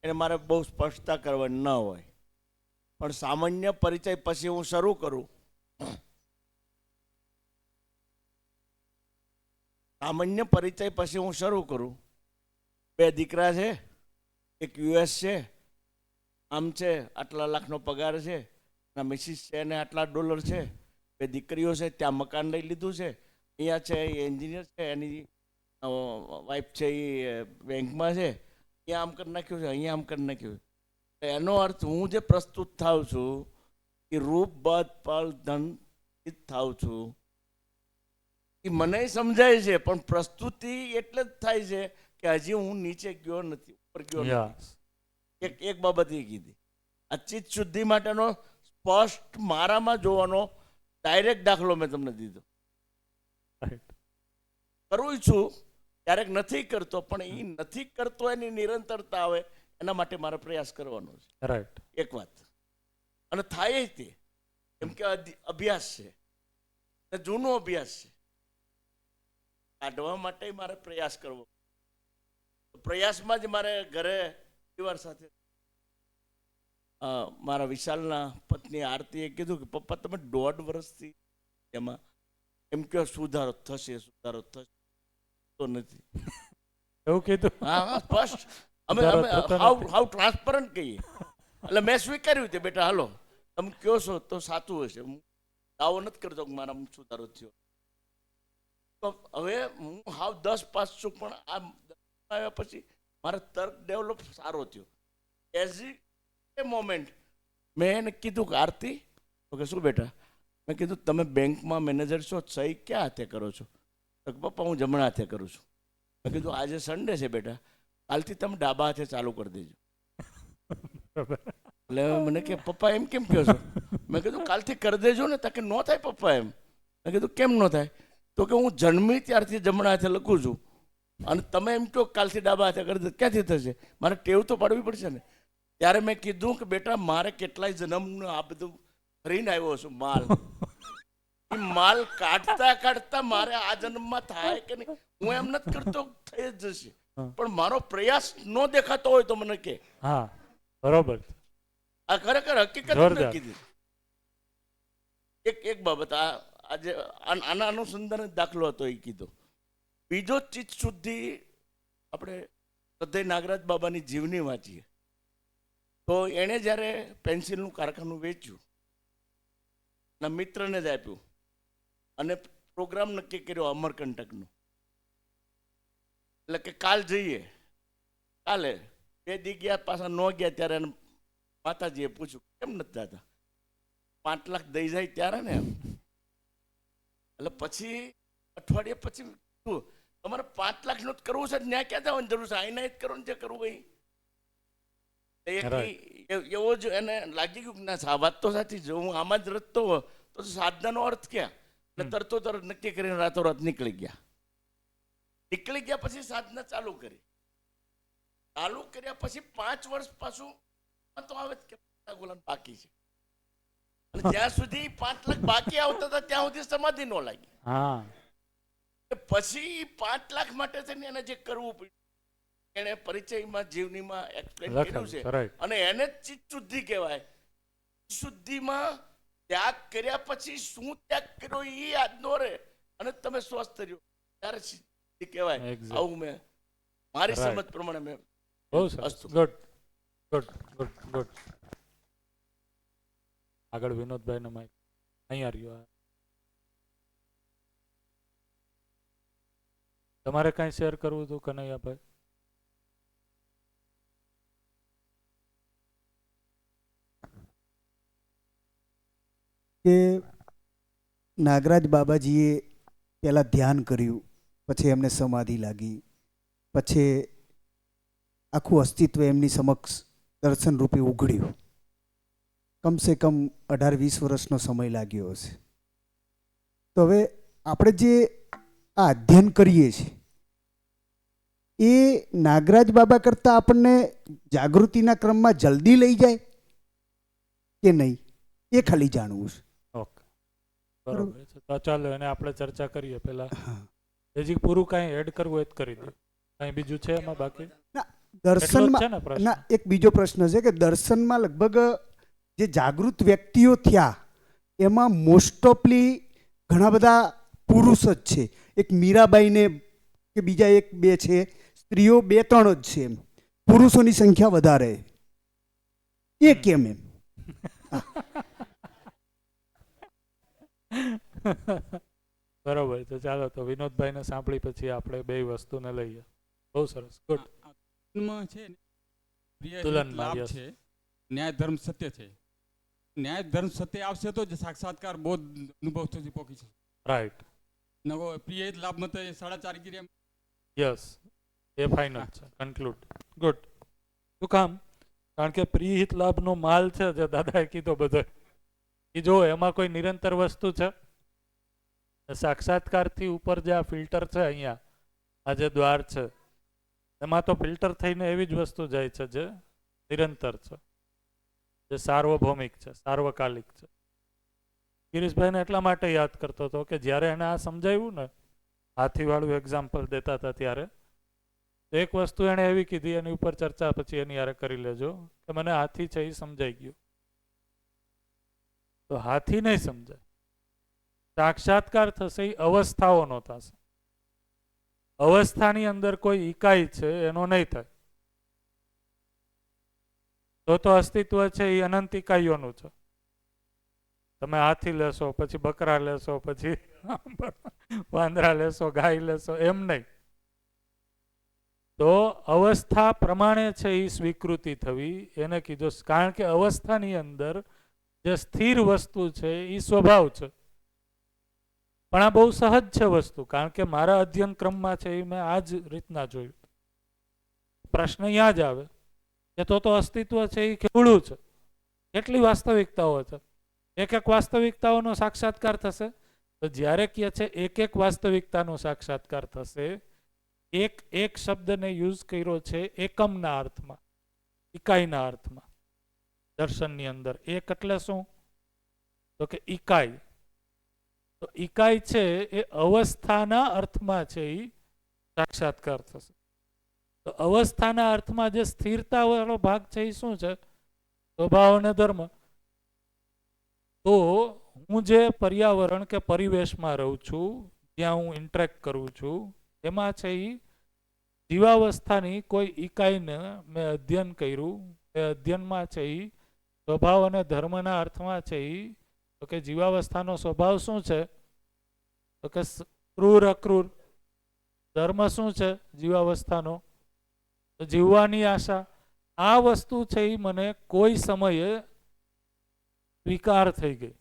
એને મારે બહુ સ્પષ્ટતા કરવાની ન હોય, પણ સામાન્ય પરિચય પછી હું શરૂ કરું, સામાન્ય પરિચય પછી હું શરૂ કરું. બે દીકરા છે, એક યુએસ છે, આમ છે, આટલા લાખનો પગાર છે, ના મિસિસ છે અને આટલા ડોલર છે, બે દીકરીઓ છે, ત્યાં મકાન લઈ લીધું છે, અહીંયા છે એ એન્જિનિયર છે, એની વાઈફ છે એ બેંકમાં છે, અહીંયા આમ કરી નાખ્યું છે, અહીંયા આમ કરી નાખ્યું. એનો અર્થ હું જે પ્રસ્તુત થાઉં છું એ રૂપ બધ પલ ધન થાઉં છું એ મને સમજાય છે, પણ પ્રસ્તુતિ એટલે જ થાય છે કે હજી હું નીચે ગયો નથી, ઉપર ગયો નથી. એક બાબત એ કીધી, આ ચિત્ત શુદ્ધિ માટેનો સ્પષ્ટ મારામાં જોવાનો ડાયરેક્ટ દાખલો મેં તમને દીધો. કરું છું ક્યારેક નથી કરતો, પણ એ નથી કરતો એની નિરંતરતા આવે એના માટે મારે પ્રયાસ કરવાનો છે. રાઈટ. એક વાત, અને થાય તે કેમ કે અભ્યાસ છે, જૂનો અભ્યાસ છે, કાઢવા માટે મારે પ્રયાસ કરવો. પ્રયાસમાં જ મારે ઘરે પરિવાર સાથે મારા વિશાલના પત્ની આરતીએ કીધું કે પપ્પા તમે 1.5 વર્ષથી એમાં એમ કે સુધારો થશે તો નથી એવું કીધું. હા સ્પષ્ટ અમે હાઉ ટ્રાન્સપરન્ટ કહીએ. એટલે મેં સ્વીકાર્યું તે બેટા હાલો તમે કહો છો તો સાચું હશે, હું દાવો નથી કરતો કે મારા સુધારો થયો. તો હવે હું હાવ 10 પાસ છું, પણ આ આવ્યા પછી મારે તર્ક ડેવલપ સારો થયો. એઝ એ મોમેન્ટ મેં એને કીધું કે આરતી તો કે શું બેટા, મેં કીધું તમે બેંકમાં મેનેજર છો, સહી ક્યાં હાથે કરો છો? તો પપ્પા હું જમણા હાથે કરું છું. મેં કીધું આજે સન્ડે છે બેટા, કાલથી તમે ડાબા હાથે ચાલુ કરી દેજો. એટલે મને કે પપ્પા એમ કેમ કહો છો? મેં કીધું કાલથી કરી દેજો ને. તાકે ન થાય પપ્પા એમ. મેં કીધું કેમ ન થાય? તો કે હું જન્મી ત્યારથી જમણા હાથે લખું છું અને તમે એમ કહો કાલથી ડાબા હાથે કરી દે, ક્યાંથી થશે? મારે ટેવ તો પાડવી પડશે ને. ત્યારે મેં કીધું કે બેટા મારે કેટલાય જન્મનું આ બધું ફરીને આવ્યો છું માલ. એ માલ કાઢતા કાઢતા મારે આ જન્મમાં થાય કે નહીં હું એમ નથી કરતો, થઈ જ જશે. પણ મારો પ્રયાસ ન દેખાતો હોય તો મને કે. હા બરોબર છે. આ ખરેખર હકીકત જોરદાર. મેં કીધી. એક બાબત આજે આના અનુસંધાન દાખલો હતો એ કીધો. બીજો ચિત્ત શુદ્ધિ આપણે સદય નાગરાજ બાબાની જીવની વાંચીએ તો એણે જ્યારે પેન્સિલનું કારખાનું વેચ્યું ના મિત્રને જ આપ્યું અને પ્રોગ્રામ નક્કી કર્યો અમરકંટકનો. એટલે કે કાલ જઈએ. કાલે 2 દી ગયા, પાછા ન ગયા. ત્યારે એને માતાજીએ પૂછ્યું કેમ નથી જતા? 5 લાખ દઈ જાય ત્યારે ને એમ. એટલે પછી અઠવાડિયે પછી શું તમારે 5 લાખનું જ કરવું છે, ત્યાં ક્યાં જવાની જરૂર છે? આઈના જ કરો ને જે કરવું હોય. એવો જ એને લાગી ગયું કે ના આ વાત તો સાચી છે, હું આમાં જ રચતો હો તો સાધનાનો અર્થ ક્યાં? એટલે તરતો તરત નક્કી કરીને રાતોરાત નીકળી ગયા. નીકળી ગયા પછી સાધના ચાલુ કરી. ચાલુ કર્યા પછી 5 વર્ષ પાછું તો આવે કે ગુલામ બાકી છે. અને જ્યાં સુધી 5 લાખ બાકી આવતા હતા ત્યાં સુધી સમાધિ ન લાગી. હા પછી 5 લાખ માટે થઈને એને જે કરવું પડ્યું એને પરિચયમાં જીવનીમાં એક્સપ્લેન કર્યું છે. રાઈટ. અને એને જ ચિત્ત શુદ્ધિ કહેવાય. શુદ્ધિમાં ત્યાગ કર્યા પછી શું ત્યાગ કર્યો એ યાદ ન રહે અને તમે સ્વસ્થ રહ્યો ત્યારે સિદ્ધિ કહેવાય. Exactly. આવું મેં મારી Right. સમજ પ્રમાણે મેં બહુ સરસ. Good good good good. આગળ વિનોદભાઈ નો માઇક અહીંયા રહ્યો. તમારે કાંઈ શેર કરવું હતું કનૈયાભાઈ? કે નાગરાજ બાબાજીએ પહેલાં ધ્યાન કર્યું, પછી એમને સમાધિ લાગી, પછી આખું અસ્તિત્વ એમની સમક્ષ દર્શન રૂપે ઉઘડ્યું. કમસે કમ 18-20 વર્ષનો સમય લાગ્યો હશે. તો હવે આપણે જે આ અધ્યયન કરીએ છીએ એ નાગરાજ બાબા કરતાં આપણને જાગૃતિના ક્રમમાં જલ્દી લઈ જાય કે નહીં એ ખાલી જાણવું છે. ઓકે બરોબર છે. તો ચાલો એને આપણે ચર્ચા કરીએ. પહેલા હજી પૂરું કાંઈ એડ કરવું હોય તો કરી દો. કાંઈ બીજું છે એમાં બાકી? એટલો જ દર્શનમાં છે ને પ્રશ્ન? ના, એક બીજો પ્રશ્ન છે કે દર્શનમાં લગભગ જે જાગૃત વ્યક્તિઓ થયા એમાં મોસ્ટ ઓફલી ઘણા બધા પુરુષ જ છે. એક મીરાબાઈને કે બીજા 1-2 છે, સ્ત્રીઓ 2-3 જ છે. એમ પુરુષોની સંખ્યા વધારે. એ કેમ એમ? બરોબર છે. ચાલો તો વિનોદભાઈને સાંભળી પછી આપણે બે વસ્તુને લઈએ. બહુ સરસ. ગુડ. માં છે ને પ્રિય તુલનમાં, લાભ yes. છે, ન્યાય ધર્મ સત્ય છે. ન્યાય ધર્મ સત્ય આવશે તો જ સાક્ષાત્કાર બોધ અનુભવ સુધી પહોંચી છે. રાઈટ. નવો પ્રિય લાભ મત 4.5 ગીરી યસ એ ફાઇનલ છે. કન્ક્લુડ. ગુડ. શું કામ? કારણ કે પ્રિહિત લાભનો માલ છે જે દાદાએ કીધો બધો એ જો એમાં કોઈ નિરંતર વસ્તુ છે? સાક્ષાત્કારથી ઉપર જે આ ફિલ્ટર છે અહીંયા આ જે દ્વાર છે એમાં તો ફિલ્ટર થઈને એવી જ વસ્તુ જાય છે જે નિરંતર છે, જે સાર્વભૌમિક છે, સાર્વકાલિક છે. ગિરીશભાઈને એટલા માટે યાદ કરતો હતો કે જ્યારે એને આ સમજાવ્યું ને હાથીવાળું એક્ઝામ્પલ દેતા હતા ત્યારે તો એક વસ્તુ એણે એવી કીધી, એની ઉપર ચર્ચા પછી એની યારે કરી લેજો કે મને હાથી છે એ સમજાઈ ગયું. તો હાથી નહીં સમજાય. સાક્ષાત્કાર થશે એ અવસ્થાઓનો થશે. અવસ્થાની અંદર કોઈ ઇકાઈ છે એનો નહીં થાય. તો અસ્તિત્વ છે એ અનંત ઇકાઈઓનું છે. તમે હાથી લેશો, પછી બકરા લેશો, પછી વાંદરા લેશો, ગાય લેશો, એમ નહીં. તો અવસ્થા પ્રમાણે છે એ સ્વીકૃતિ થવી એને કીધું. કારણ કે અવસ્થાની અંદર જે સ્થિર વસ્તુ છે એ સ્વભાવ છે. પણ આ બહુ સહજ છે વસ્તુ, કારણ કે મારા અધ્યયન ક્રમમાં છે એ મેં આ જ રીતના જોયું. પ્રશ્ન અહીંયા જ આવે કે તો અસ્તિત્વ છે એ કેવડું છે. કેટલી વાસ્તવિકતાઓ છે, એક એક વાસ્તવિકતાઓનો સાક્ષાત્કાર થશે. તો જ્યારે કહે છે એક એક વાસ્તવિકતાનો સાક્ષાત્કાર થશે, એક એક શબ્દને યુઝ કર્યો છે એકમના અર્થમાં, ઇકાઈના અર્થમાં. દર્શનની અંદર એક એટલે શું? તો કે ઇકાઈ. તો ઇકાઈ છે એ અવસ્થાના અર્થમાં છે, એ સાક્ષાત્કાર થશે. તો અવસ્થાના અર્થમાં જે સ્થિરતા વાળો ભાગ છે એ શું છે? સ્વભાવ અને ધર્મ. તો હું જે પર્યાવરણ કે પરિવેશમાં રહું છું, જ્યાં હું ઇન્ટરેક્ટ કરું છું, એમાં છે એ જીવાવસ્થાની કોઈ ઇકાઈને મેં અધ્યયન કર્યું. એ અધ્યયનમાં છે એ સ્વભાવ અને ધર્મના અર્થમાં છે એ તો કે જીવાવસ્થાનો સ્વભાવ શું છે? તો કે ક્રૂર અક્રૂર. ધર્મ શું છે જીવાવસ્થાનો? તો જીવવાની આશા. આ વસ્તુ છે એ મને કોઈ સમયે સ્વીકાર થઈ ગઈ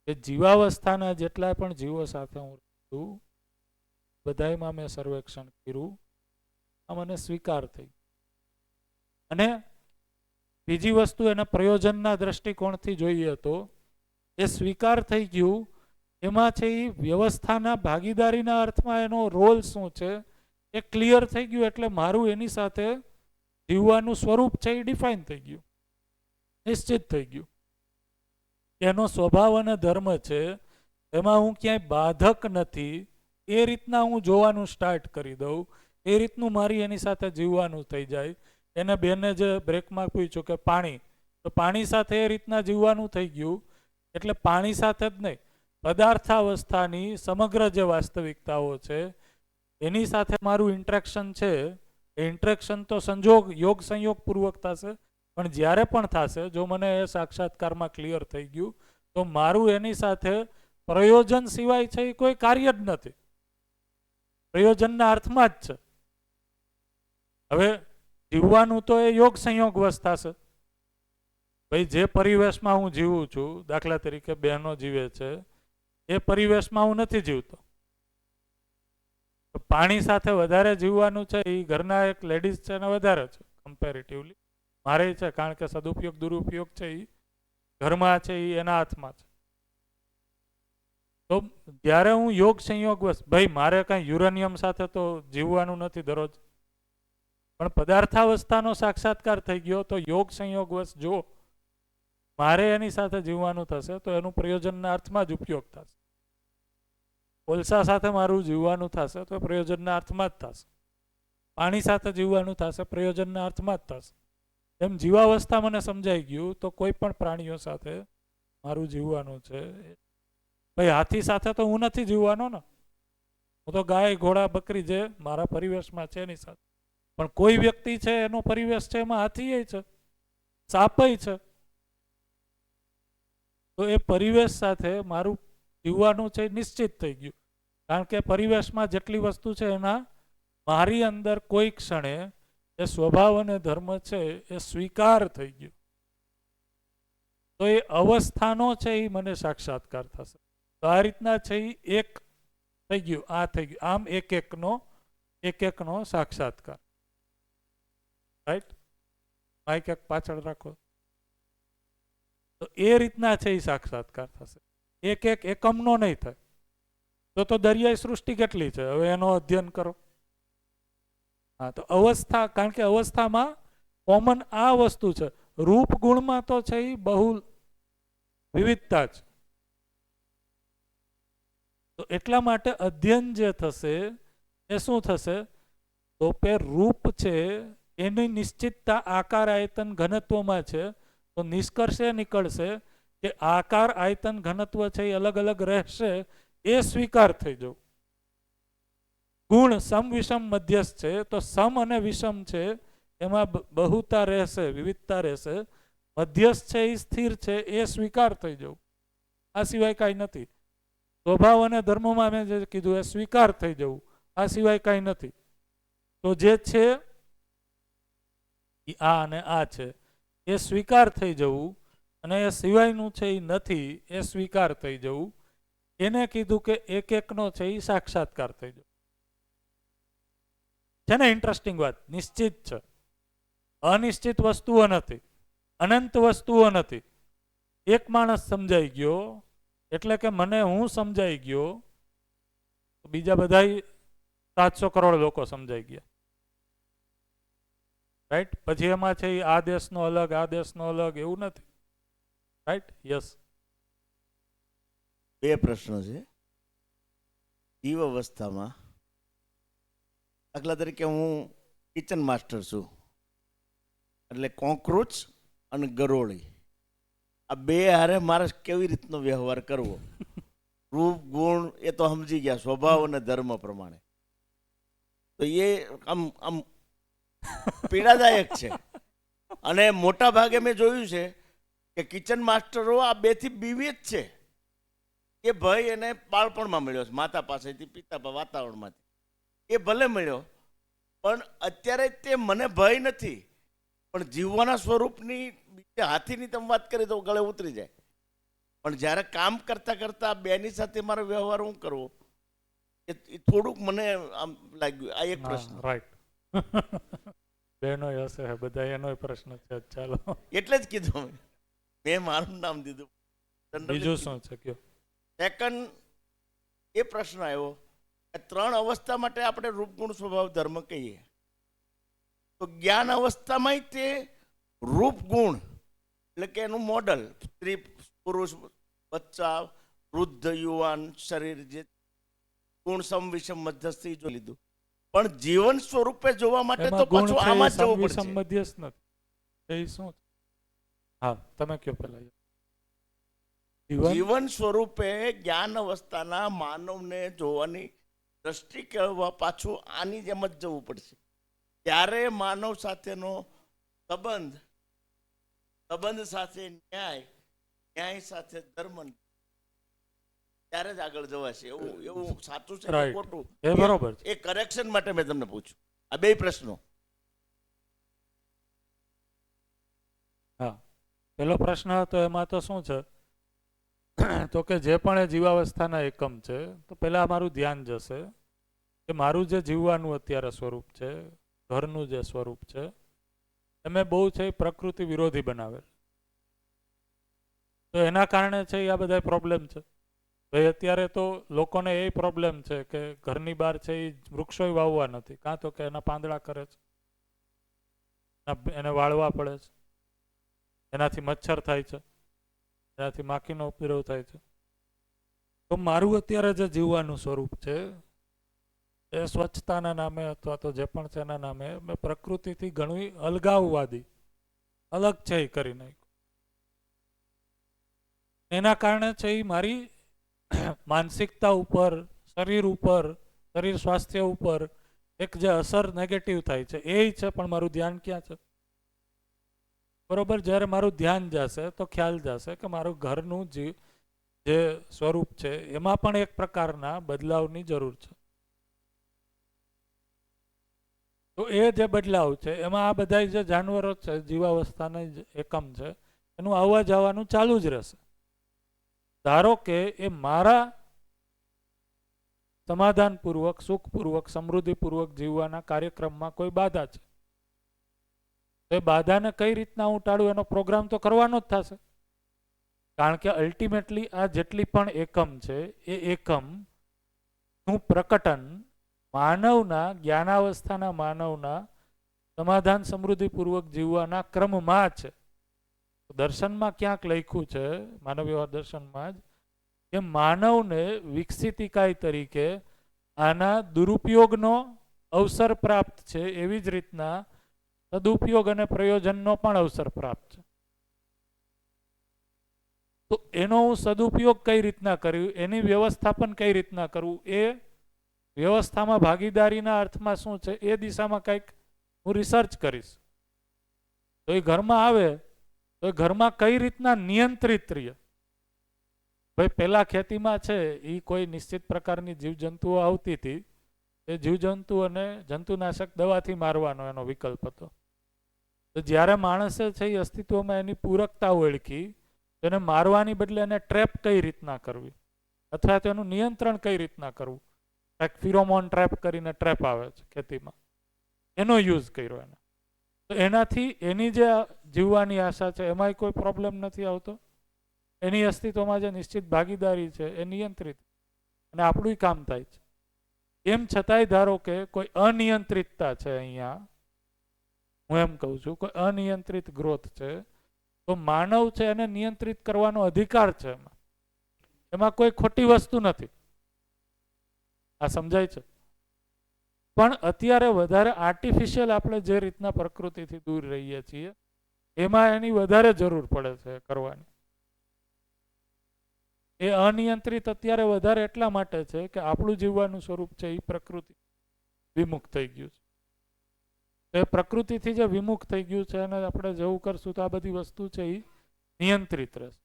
કે જીવાવસ્થાના જેટલા પણ જીવો સાથે હું છું, બધાયમાં મેં સર્વેક્ષણ કર્યું, આ મને સ્વીકાર થઈ. અને બીજી વસ્તુ એના પ્રયોજનના દ્રષ્ટિકોણથી જોઈએ તો એ સ્વીકાર થઈ ગયું, એમાં છે એ વ્યવસ્થાના ભાગીદારીના અર્થમાં એનો રોલ શું છે એ ક્લિયર થઈ ગયું. એટલે મારું એની સાથે જીવવાનું સ્વરૂપ છે એ ડિફાઇન થઈ ગયું, નિશ્ચિત થઈ ગયું. એનો સ્વભાવ અને ધર્મ છે, એમાં હું ક્યાંય બાધક નથી. એ રીતના હું જોવાનું સ્ટાર્ટ કરી દઉં, એ રીતનું મારી એની સાથે જીવવાનું થઈ જાય. એને બેને જે બ્રેકમાં પૂછ્યું કે પાણી, તો પાણી સાથે એ રીતના જીવવાનું થઈ ગયું. એટલે પાણી સાથે જ નહીં, પદાર્થાવસ્થાની સમગ્ર જે વાસ્તવિકતાઓ છે એની સાથે મારું ઇન્ટરેક્શન છે, એ ઇન્ટરેક્શન તો સંજોગ યોગ સંયોગપૂર્વક થશે. પણ જ્યારે પણ થશે, જો મને એ સાક્ષાત્કારમાં ક્લિયર થઈ ગયું, તો મારું એની સાથે પ્રયોજન સિવાય છે એ કોઈ કાર્ય જ નથી, પ્રયોજનના અર્થમાં જ છે. હવે જીવવાનું તો એ યોગ સંયોગ વશ થશે. ભાઈ જે પરિવેશમાં હું જીવું છું, દાખલા તરીકે બહેનો જીવે છે, એ પરિવેશમાં હું નથી જીવતો. પાણી સાથે વધારે જીવવાનું છે એ ઘરના એક લેડીઝ છે ને વધારે છે કમ્પેરેટિવલી. મારે છે, કારણ કે સદુપયોગ દુરુપયોગ છે એ ઘરમાં છે, એ એના હાથમાં છે. તો જ્યારે હું યોગ સંયોગ વશ, ભાઈ મારે કાંઈ યુરેનિયમ સાથે તો જીવવાનું નથી દરરોજ, પણ પદાર્થાવસ્થાનો સાક્ષાત્કાર થઈ ગયો, તો યોગ સંયોગ વશ જો મારે એની સાથે જીવવાનું થશે તો એનું પ્રયોજનના અર્થમાં જ ઉપયોગ થશે. કોલસા સાથે મારું જીવવાનું થશે તો પ્રયોજનના અર્થમાં જ થશે. પાણી સાથે જીવવાનું થશે, પ્રયોજનના અર્થમાં જ થશે. એમ જીવાવસ્થા મને સમજાઈ ગયું, તો કોઈ પણ પ્રાણીઓ સાથે મારું જીવવાનું છે. ભાઈ હાથી સાથે તો હું નથી જીવવાનો ને, હું તો ગાય ઘોડા બકરી જે મારા પરિવેશમાં છે એની સાથે. પણ કોઈ વ્યક્તિ છે એનો પરિવેશ છે એમાં હાથી છે, સાપય છે. તો એ પરિવેશ સાથે મારું જીવવાનું છે નિશ્ચિત થઈ ગયું. કારણ કે પરિવેશમાં જેટલી વસ્તુ છે એના મારી અંદર કોઈ ક્ષણે એ સ્વભાવ અને ધર્મ છે એ સ્વીકાર થઈ ગયો. તો એ અવસ્થાનો છે એ મને સાક્ષાત્કાર થશે. તો આ રીતના છે એ એક થઈ ગયું, આ થઈ ગયું. આમ એક એકનો સાક્ષાત્કાર. રાઈટ? માઇક એક પાછળ રાખો. તો એ રીતના છે એ સાક્ષાત્કાર થશે. એક એક એકમનો નહીં થાય. તો દરિયાઈ સૃષ્ટિ કેટલી છે, હવે એનો અધ્યયન કરો. હા, તો અવસ્થા, કારણ કે અવસ્થામાં કોમન આ વસ્તુ છે. રૂપ ગુણમાં તો છે એ બહુ વિવિધતા છે. તો એટલા માટે અધ્યયન જે થશે એ શું થશે? તો પે રૂપ છે એની નિશ્ચિતતા આકાર આયતન ઘનત્વમાં છે. તો નિષ્કર્ષે નીકળશે કે આકાર આયતન ઘનત્વ છે એ અલગ અલગ રહેશે, એ સ્વીકાર થઈ જવું. ગુણ સમ વિષમ મધ્યસ્થ છે, તો સમ અને વિષમ છે એમાં બહુતા રહેશે, વિવિધતા રહેશે. મધ્યસ્થ છે એ સ્થિર છે, એ સ્વીકાર થઈ જવું. આ સિવાય કાંઈ નથી. સ્વભાવ અને ધર્મમાં મેં જે કીધું એ સ્વીકાર થઈ જવું, આ સિવાય કાંઈ નથી. તો જે છે આ અને આ છે એ સ્વીકાર થઈ જવું, અને એ સિવાયનું છે એ નથી એ સ્વીકાર થઈ જવું. એને કીધું કે એક એકનો છે એ સાક્ષાત્કાર થઈ જવું. છે ને ઇન્ટરેસ્ટિંગ વાત? નિશ્ચિત છે. અનિશ્ચિત વસ્તુઓ નથી, અનંત વસ્તુઓ નથી. એક માણસ સમજાઈ ગયો એટલે કે મને હું સમજાઈ ગયો, બીજા બધા 700 કરોડ લોકો સમજાઈ ગયા. રાઈટ? પછી એમાં છે ઈ આ દેશનો અલગ, આ દેશનો અલગ, એવું નથી. રાઈટ? યસ. 2 પ્રશ્નો છે. જીવ અવસ્થામાં દાખલા તરીકે હું કિચન માસ્ટર છું, એટલે કોકરોચ અને ગરોળી આ 2 હારે મારે કેવી રીતનો વ્યવહાર કરવો? રૂપ ગુણ એ તો સમજી ગયા, સ્વભાવ અને ધર્મ પ્રમાણે. તો એ આમ આમ પીડાદાયક છે. અને મોટા ભાગે મેં જોયું છે કે કિચન માસ્ટરો આ 2 થી બીવે જ છે. એ ભય એને બાળપણમાં મળ્યો છે, માતા પાસેથી, પિતા વાતાવરણમાંથી. એ ભલે મળ્યો, પણ અત્યારે તે મને ભય નથી, પણ જીવવાના સ્વરૂપની બીજા હાથીની તમે વાત કરી તો ગળે ઉતરી જાય. પણ જ્યારે કામ કરતા કરતા 2ની સાથે મારો વ્યવહાર હું કરવો, એ થોડુંક મને આમ લાગ્યું. આ એક પ્રશ્ન. રાઈટ. બેનો હશે, બધા એનો પ્રશ્ન છે. ચાલો, એટલે જ કીધું મેં મારું નામ દીધું. બીજું શું છે કયો? સેકન્ડ એ પ્રશ્ન આવ્યો કે 3 અવસ્થા માટે આપણે રૂપગુણ સ્વભાવ ધર્મ કહીએ, તો જ્ઞાન અવસ્થામાં તે રૂપગુણ એટલે કે એનું મોડલ સ્ત્રી, પુરુષ, બચ્ચા, વૃદ્ધ, યુવાન, શરીર, જે ગુણ સમ વિષમ મધ્યસ્થી જોઈ લીધું. પણ જીવન સ્વરૂપે જોવા માટે તો પાછું આમાં જ જવું પડશે. સંબંધ્ય જ નથી. એ શું? હા, તમે કયો પહેલા. જીવન સ્વરૂપે જ્ઞાન અવસ્થાના માનવને જોવાની દ્રષ્ટિ કહેવા પાછું આની જેમ જ જવું પડશે. ત્યારે માનવ સાથેનો સંબંધ, સંબંધ સાથે ન્યાય, ન્યાય સાથે ધર્મ, ત્યારે જ આગળ જવાશે. એવું સાચું છે કે ખોટું? એ બરોબર છે. એ કરેક્શન માટે મેં તમને પૂછ્યું આ 2 પ્રશ્નો. હા, પેલો પ્રશ્ન હતો એમાં તો શું છે, તો કે જે પણ એ જીવાવસ્થાના એકમ છે, તો પહેલા મારું ધ્યાન જશે કે મારું જે જીવવાનું અત્યારે સ્વરૂપ છે, ઘરનું જે સ્વરૂપ છે, એમે બહુ છે એ પ્રકૃતિ વિરોધી બનાવેલ. તો એના કારણે છે આ બધા પ્રોબ્લેમ છે. ભાઈ અત્યારે તો લોકોને એ પ્રોબ્લેમ છે કે ઘરની બહાર છે એ વૃક્ષો વાવવા નથી, કાં તો કે એના પાંદડા કરે છે, એને વાળવા પડે છે, એનાથી મચ્છર થાય છે, એનાથી માખીનો ઉપદ્રવ થાય છે. તો મારું અત્યારે જે જીવવાનું સ્વરૂપ છે એ સ્વચ્છતાના નામે અથવા તો જે પણ છે એના નામે મેં પ્રકૃતિથી ઘણું અલગાવવાદી, અલગ છે એ કરી નાખ્યું. એના કારણે છે એ મારી માનસિકતા ઉપર, શરીર ઉપર, શરીર સ્વાસ્થ્ય ઉપર એક જે અસર નેગેટિવ થાય છે એ છે. પણ મારું ધ્યાન ક્યાં છે? બરોબર. જ્યારે મારું ધ્યાન જશે તો ખ્યાલ જશે કે મારું ઘરનું જે સ્વરૂપ છે એમાં પણ એક પ્રકારના બદલાવની જરૂર છે. તો એ જે બદલાવ છે એમાં આ બધા જે જાનવરો છે, જીવાવસ્થાના એકમ છે, એનું આવવા જવાનું ચાલુ જ રહેશે. ધારો કે એ મારા સમાધાનપૂર્વક, સુખપૂર્વક, સમૃદ્ધિપૂર્વક જીવવાના કાર્યક્રમમાં કોઈ બાધા છે, તો એ બાધાને કઈ રીતના હું ટાળું એનો પ્રોગ્રામ તો કરવાનો જ થશે. કારણ કે અલ્ટિમેટલી આ જેટલી પણ એકમ છે એ એકમ નું પ્રકટન માનવના, જ્ઞાનાવસ્થાના માનવના સમાધાન સમૃદ્ધિપૂર્વક જીવવાના ક્રમમાં છે. દર્શનમાં ક્યાંક લખ્યું છે, માનવ વ્યવહાર દર્શનમાં જ, કે માનવને વિકસિત ઇકાઈ તરીકે આના દુરુપયોગનો અવસર પ્રાપ્ત છે, એવી જ રીતના સદુપયોગ અને પ્રયોજનનો પણ અવસર પ્રાપ્ત છે. તો એનો હું સદુપયોગ કઈ રીતના કર્યું, એની વ્યવસ્થાપન કઈ રીતના કરવું, એ વ્યવસ્થામાં ભાગીદારીના અર્થમાં શું છે એ દિશામાં કંઈક હું રિસર્ચ કરીશ. તો એ ઘરમાં આવે તો એ ઘરમાં કઈ રીતના નિયંત્રિત રહીએ. ભાઈ પહેલા ખેતીમાં છે એ કોઈ નિશ્ચિત પ્રકારની જીવજંતુઓ આવતી હતી, એ જીવજંતુઓને જંતુનાશક દવાથી મારવાનો એનો વિકલ્પ હતો. તો જ્યારે માણસે છે એ અસ્તિત્વમાં એની પૂરકતા ઓળખી, એને મારવાની બદલે એને ટ્રેપ કઈ રીતના કરવી અથવા તો એનું નિયંત્રણ કઈ રીતના કરવું, એક ફિરોમોન ટ્રેપ કરીને ટ્રેપ આવે છે ખેતીમાં, એનો યુઝ કર્યો એને. તો તો એનાથી એની જે જીવવાની આશા છે એમાંય કોઈ પ્રોબ્લેમ નથી આવતો. એની અસ્તિત્વમાં જે નિશ્ચિત ભાગીદારી છે એ નિયંત્રિત અને આપણું કામ થાય છે. એમ છતાંય ધારો કે કોઈ અનિયંત્રિતતા છે અહીંયા, હું એમ કહું છું કોઈ અનિયંત્રિત ગ્રોથ છે, તો માનવ છે એને નિયંત્રિત કરવાનો અધિકાર છે. એમાં કોઈ ખોટી વસ્તુ નથી. આ સમજાય છે? પણ અત્યારે વધારે આર્ટિફિશિયલ આપણે જે રીતના પ્રકૃતિથી દૂર રહીએ છીએ એમાં એની વધારે જરૂર પડે છે કરવાની. એ અનિયંત્રિત અત્યારે વધારે એટલા માટે છે કે આપણું જીવવાનું સ્વરૂપ છે એ પ્રકૃતિ વિમુખ થઈ ગયું છે. એ પ્રકૃતિથી જે વિમુખ થઈ ગયું છે અને આપણે જેવું કરશું તો આ બધી વસ્તુ છે એ નિયંત્રિત રહેશે.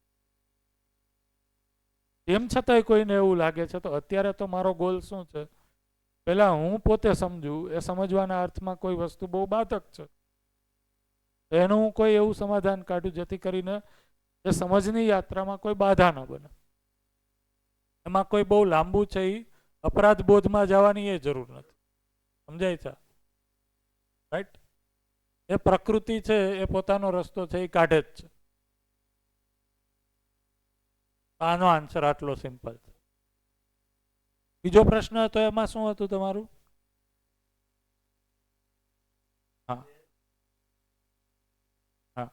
તેમ છતાંય કોઈને એવું લાગે છે તો અત્યારે તો મારો ગોલ શું છે, પહેલા હું પોતે સમજું, એ સમજવાના અર્થમાં કોઈ વસ્તુ બહુ બાધક છે એનું હું કોઈ એવું સમાધાન કાઢું જેથી કરીને એ સમજની યાત્રામાં કોઈ બાધા ન બને. એમાં કોઈ બહુ લાંબુ છે એ અપરાધ બોધમાં જવાની એ જરૂર નથી. સમજાય છે? રાઈટ? એ પ્રકૃતિ છે એ પોતાનો રસ્તો છે એ કાઢે જ છે. આનો આન્સર આટલો સિમ્પલ છે. બીજો પ્રશ્ન હતો એમાં શું હતું તમારું? હા હા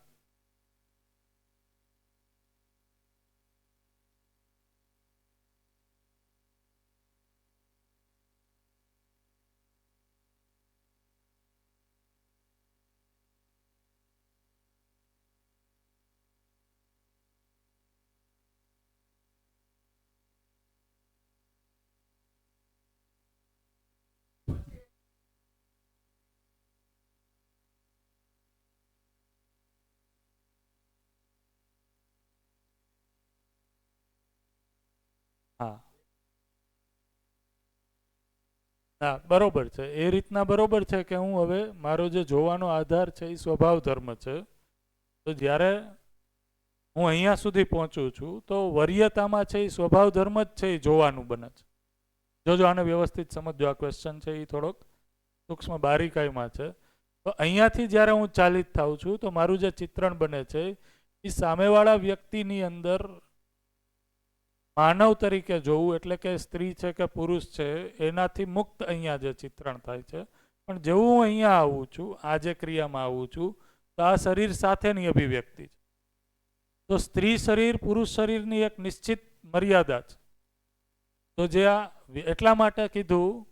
હા હા બરોબર છે. એ રીતના બરોબર છે કે હું હવે મારો જે જોવાનો આધાર છે એ સ્વભાવ ધર્મ છે. તો જ્યારે હું અહીંયા સુધી પહોંચું છું તો વરીયતામાં છે એ સ્વભાવ ધર્મ જ છે એ જોવાનું બને છે. જોજો આને વ્યવસ્થિત સમજો. આ ક્વેશ્ચન છે એ થોડોક સૂક્ષ્મ બારીકાઈમાં છે. તો અહીંયાથી જ્યારે હું ચાલિત થાઉં છું તો મારું જે ચિત્રણ બને છે એ સામેવાળા વ્યક્તિની અંદર માનવ તરીકે જોવું, એટલે કે સ્ત્રી છે કે પુરુષ છે એનાથી મુક્ત અહીંયા જે ચિત્રણ થાય છે. પણ જેવું હું અહીંયા આવું છું, આ જે ક્રિયામાં આવું છું, તો આ શરીર સાથેની અભિવ્યક્તિ છે. તો સ્ત્રી શરીર પુરુષ શરીરની એક નિશ્ચિત મર્યાદા છે. તો જે આ એટલા માટે કીધું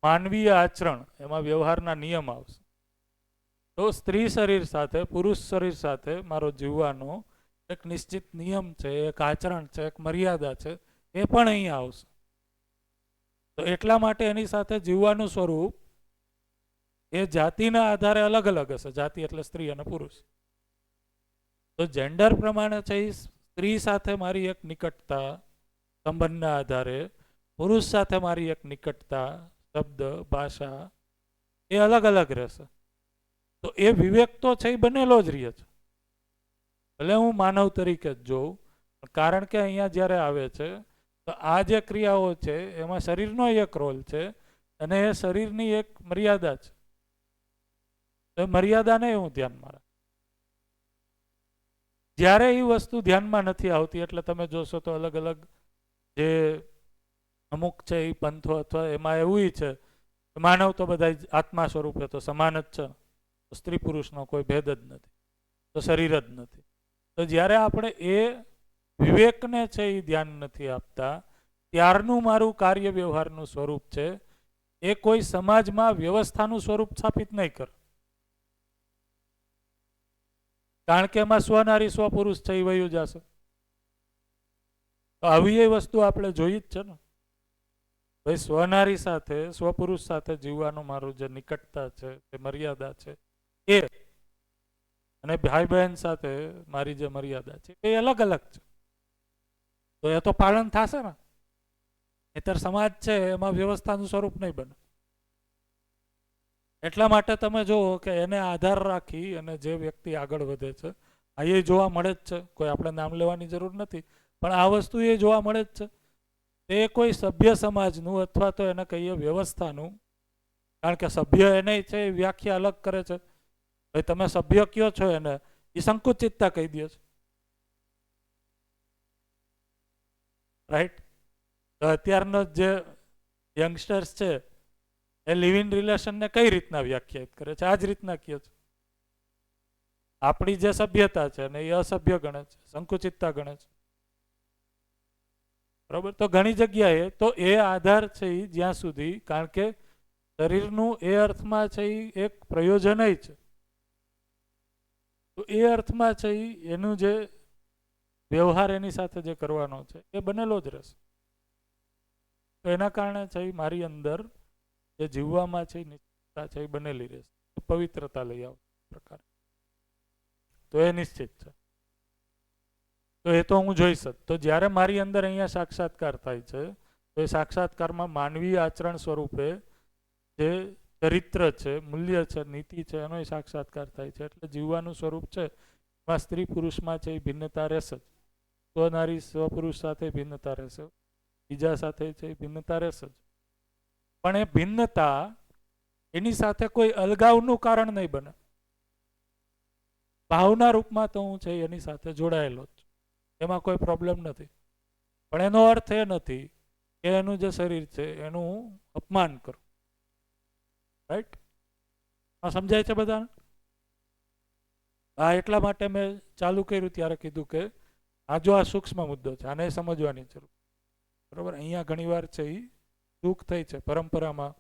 માનવીય આચરણ, એમાં વ્યવહારના નિયમ આવશે. તો સ્ત્રી શરીર સાથે પુરુષ શરીર સાથે મારો જીવવાનો એક નિશ્ચિત નિયમ છે, એક આચરણ છે, એક મર્યાદા છે, એ પણ અહીંયા આવશે. તો એટલા માટે એની સાથે જીવવાનું સ્વરૂપ એ જાતિના આધારે અલગ અલગ હશે. જાતિ એટલે સ્ત્રી અને પુરુષ. તો જેન્ડર પ્રમાણે છે એ સ્ત્રી સાથે મારી એક નિકટતા સંબંધના આધારે, પુરુષ સાથે મારી એક નિકટતા શબ્દ ભાષા એ અલગ અલગ રહેશે. તો એ વિવેક તો છે એ બનેલો જ રહે છે. ભલે હું માનવ તરીકે જ જોઉં, કારણ કે અહીંયા જ્યારે આવે છે તો આ જે ક્રિયાઓ છે એમાં શરીરનો એક રોલ છે અને એ શરીરની એક મર્યાદા છે. તો મર્યાદાને હું ધ્યાનમાં રાખું. જ્યારે એ વસ્તુ ધ્યાનમાં નથી આવતી એટલે તમે જોશો તો અલગ અલગ જે અમુક છે એ પંથો અથવા એમાં એવું છે માનવ તો બધા આત્મા સ્વરૂપે તો સમાન જ છે, સ્ત્રી પુરુષનો કોઈ ભેદ જ નથી, તો શરીર જ નથી. તો જ્યારે આપણે એ વિવેકને છે એ ધ્યાન નથી આપતા ત્યારનું મારું કાર્ય વ્યવહારનું સ્વરૂપ છે એ કોઈ સમાજમાં વ્યવસ્થાનું સ્વરૂપ સ્થાપિત નહીં કરે. કારણ કે એમાં સ્વનારી સ્વપુરુષ છે એ વયું જશે. તો આવી એ વસ્તુ આપણે જોઈ જ છે ને ભાઈ. સ્વનારી સાથે સ્વપુરુષ સાથે જીવવાનું મારું જે નિકટતા છે, જે મર્યાદા છે એ, અને ભાઈ બહેન સાથે મારી જે મર્યાદા છે એ અલગ અલગ છે. તો એ તો પાલન થશે ને. નહીંતર સમાજ છે એમાં વ્યવસ્થાનું સ્વરૂપ નહીં બને. એટલા માટે તમે જુઓ કે એને આધાર રાખી અને જે વ્યક્તિ આગળ વધે છે આ એ જોવા મળે જ છે. કોઈ આપણે નામ લેવાની જરૂર નથી, પણ આ વસ્તુ એ જોવા મળે જ છે. તે કોઈ સભ્ય સમાજનું અથવા તો એને કહીએ વ્યવસ્થાનું, કારણ કે સભ્ય એને છે વ્યાખ્યા અલગ કરે છે. હવે તમે સભ્ય કયો છો એને, એ સંકુચિતતા કહી દે છે, રાઈટ? તો અત્યારનો જે યંગસ્ટર્સ છે એ લિવ ઇન રિલેશનને કઈ રીતના વ્યાખ્યાયિત કરે છે? આ જ રીતના કહે છે. આપણી જે સભ્યતા છે ને એ અસભ્ય ગણે છે, સંકુચિતતા ગણે છે. બરોબર? તો ઘણી જગ્યાએ તો એ આધાર છે એ જ્યાં સુધી, કારણ કે શરીરનું એ અર્થમાં છે એ એક પ્રયોજન છે, તો એ અર્થમાં છે એનું જે વ્યવહાર એની સાથે જે કરવાનો છે એ બનેલો જ રહેશે. તો એના કારણે છે મારી અંદર જે જીવવામાં છે નિશ્ચિતતા છે એ બનેલી રહેશે, પવિત્રતા લઈ આવે પ્રકારે. તો એ નિશ્ચિત છે. તો એ તો હું જોઈશ જ. તો જ્યારે મારી અંદર અહીંયા સાક્ષાત્કાર થાય છે, તો એ સાક્ષાત્કારમાં માનવીય આચરણ સ્વરૂપે જે ચરિત્ર છે, મૂલ્ય છે, નીતિ છે, એનો સાક્ષાત્કાર થાય છે. એટલે જીવવાનું સ્વરૂપ છે એમાં સ્ત્રી પુરુષમાં છે એ ભિન્નતા રહેશે જ. સ્વનારી સ્વપુરુષ સાથે ભિન્નતા રહેશે, બીજા સાથે છે એ ભિન્નતા રહેશે જ. પણ એ ભિન્નતા એની સાથે કોઈ અલગાવનું કારણ નહીં બને. ભાવના રૂપમાં તો હું છે એની સાથે જોડાયેલો જ છું, એમાં કોઈ પ્રોબ્લેમ નથી. પણ એનો અર્થ એ નથી કે એનું જે શરીર છે એનું હું અપમાન કરું. રાઈટ? આ સમજાય છે બધાને? હા, એટલા માટે મેં ચાલુ કર્યું ત્યારે કીધું કે આ જો આ સૂક્ષ્મ મુદ્દો છે, આને સમજવાની જરૂર. બરોબર? અહીંયા ઘણીવાર છે એ ચૂક થઈ છે, પરંપરામાં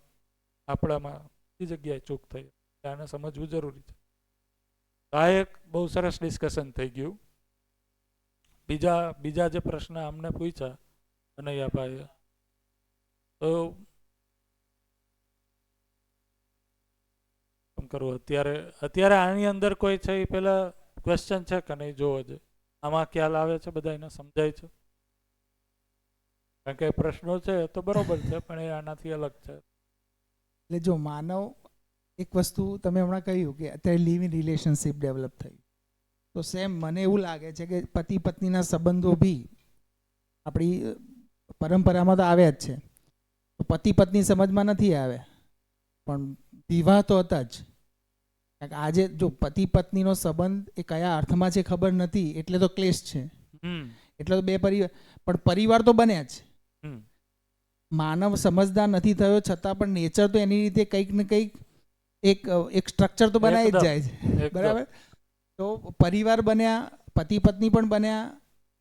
આપણામાં બધી જગ્યાએ ચૂક થઈ, આને સમજવું જરૂરી છે. આ એક બહુ સરસ ડિસ્કશન થઈ ગયું. બીજા જે પ્રશ્ન અમને પૂછ્યા કનૈયાભાઈએ, તો એમ કરવું અત્યારે આની અંદર કોઈ છે એ પેલા ક્વેશ્ચન છે કે નહીં જોવો છે? આમાં ખ્યાલ આવે છે? બધા એને સમજાય છે? કારણ કે પ્રશ્નો છે તો બરોબર છે, પણ એ આનાથી અલગ છે. એટલે જો માનવ, એક વસ્તુ તમે હમણાં કહ્યું કે અત્યારે લિવ ઇન રિલેશનશિપ ડેવલપ થઈ, તો સેમ મને એવું લાગે છે કે પતિ પત્નીના સંબંધો બી આપણી પરંપરામાં તો આવ્યા જ છે. તો પતિ પત્ની સમજમાં નથી આવ્યા, પણ વિવાહ તો હતા જ. કારણ કે આજે જો પતિ પત્નીનો સંબંધ એ કયા અર્થમાં છે ખબર નથી, એટલે તો ક્લેશ છે, એટલે તો બે પરિવાર, પણ પરિવાર તો બન્યા જ. માનવ સમજદાર નથી થયો છતાં પણ નેચર તો એની રીતે કંઈક ને કંઈક એક સ્ટ્રક્ચર તો બનાવી જ જાય છે. બરાબર? તો પરિવાર બન્યા, પતિ પત્ની પણ બન્યા,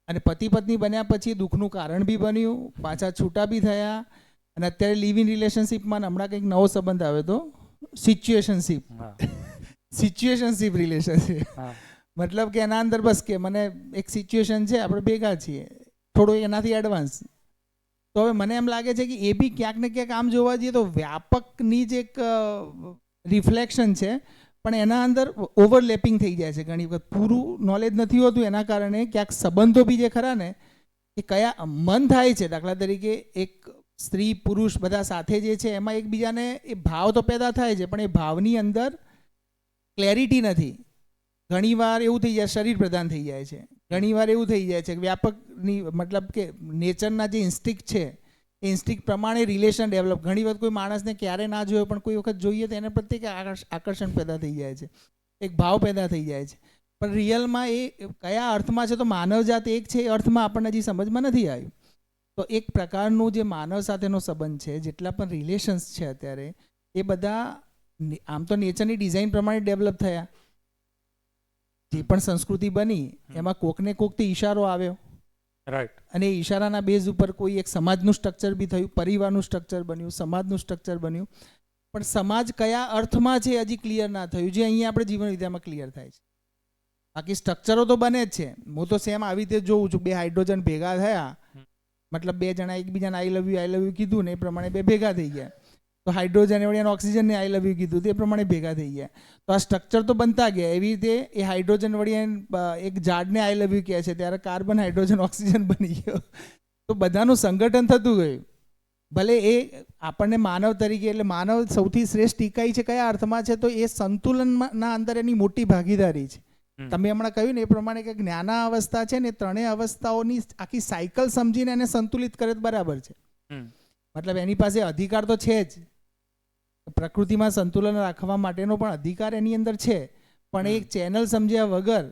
અને પતિ પત્ની બન્યા પછી દુઃખનું કારણ બી બન્યું, પાછા છૂટા બી થયા, અને અત્યારે લિવ ઇન રિલેશનશિપમાં હમણાં કંઈક નવો સંબંધ આવ્યો તો સિચ્યુએશનશિપ. સિચ્યુએશનશિપ રિલેશનશિપ, મતલબ કે એના અંદર બસ કે મને એક સિચ્યુએશન છે, આપણે ભેગા છીએ, થોડું એનાથી એડવાન્સ. તો હવે મને એમ લાગે છે કે એ બી ક્યાંક ને ક્યાંક આમ જોવા જઈએ તો વ્યાપકની જ એક રિફ્લેક્શન છે, પણ એના અંદર ઓવરલેપિંગ થઈ જાય છે ઘણી વખત. પૂરું નોલેજ નથી હોતું, એના કારણે ક્યાંક સંબંધો બી જે ખરા ને એ કયા મન થાય છે. દાખલા તરીકે એક સ્ત્રી પુરુષ બધા સાથે જે છે એમાં એકબીજાને એ ભાવ તો પેદા થાય છે, પણ એ ભાવની અંદર ક્લેરિટી નથી. ઘણીવાર એવું થઈ જાય શરીર પ્રધાન થઈ જાય છે, ઘણીવાર એવું થઈ જાય છે કે વ્યાપકની મતલબ કે નેચરના જે ઇન્સ્ટિક્ટ છે એ ઇન્સ્ટિક્ટ પ્રમાણે રિલેશન ડેવલપ. ઘણી વખત કોઈ માણસને ક્યારે ના જોયો પણ કોઈ વખત જોઈએ તો એને પ્રત્યે આકર્ષણ પેદા થઈ જાય છે, એક ભાવ પેદા થઈ જાય છે. પણ રિયલમાં એ કયા અર્થમાં છે, તો માનવજાત એક છે એ અર્થમાં આપણને હજી સમજમાં નથી આવ્યું. તો એક પ્રકારનું જે માનવ સાથેનો સંબંધ છે, જેટલા પણ રિલેશન્સ છે અત્યારે, એ બધા આમ તો નેચરની ડિઝાઇન પ્રમાણે ડેવલપ થયા. જે પણ સંસ્કૃતિ બની એમાં કોકને કોકથી ઈશારો આવ્યો, રાઈટ, અને એ ઈશારાના બેઝ ઉપર કોઈ એક સમાજનું સ્ટ્રક્ચર બી થયું, પરિવારનું સ્ટ્રક્ચર બન્યું, સમાજનું સ્ટ્રક્ચર બન્યું. પણ સમાજ કયા અર્થમાં છે હજી ક્લિયર ના થયું, જે અહીંયા આપણે જીવન વિદ્યામાં ક્લિયર થાય છે. બાકી સ્ટ્રક્ચરો તો બને જ છે. હું તો સેમ આવી રીતે જોઉં છું, બે હાઇડ્રોજન ભેગા થયા, મતલબ બે જણા એકબીજાને આઈ લવ યુ કીધું ને એ પ્રમાણે બે ભેગા થઈ ગયા. તો હાઇડ્રોજન વળી ઓક્સિજનને આઈ લવ યુ કીધું તે પ્રમાણે ભેગા થઈ ગયા. તો આ સ્ટ્રક્ચર તો બનતા ગયા. એવી રીતે એ હાઇડ્રોજન વળી એક ઝાડને આઈ લવ યુ કહે છે, ત્યારે કાર્બન હાઇડ્રોજન ઓક્સિજન બની ગયો. તો બધાનું સંગઠન થતું ગયું. ભલે એ આપણને માનવ તરીકે, એટલે માનવ સૌથી શ્રેષ્ઠ ઇકાઈ છે કયા અર્થમાં છે, તો એ સંતુલનના અંદર એની મોટી ભાગીદારી છે. તમે હમણાં કહ્યું ને એ પ્રમાણે કે જ્ઞાના અવસ્થા છે ને, ત્રણેય અવસ્થાઓની આખી સાયકલ સમજીને એને સંતુલિત કરે બરાબર છે. મતલબ એની પાસે અધિકાર તો છે જ, પ્રકૃતિમાં સંતુલન રાખવા માટેનો પણ અધિકાર એની અંદર છે, પણ એક ચેનલ સમજ્યા વગર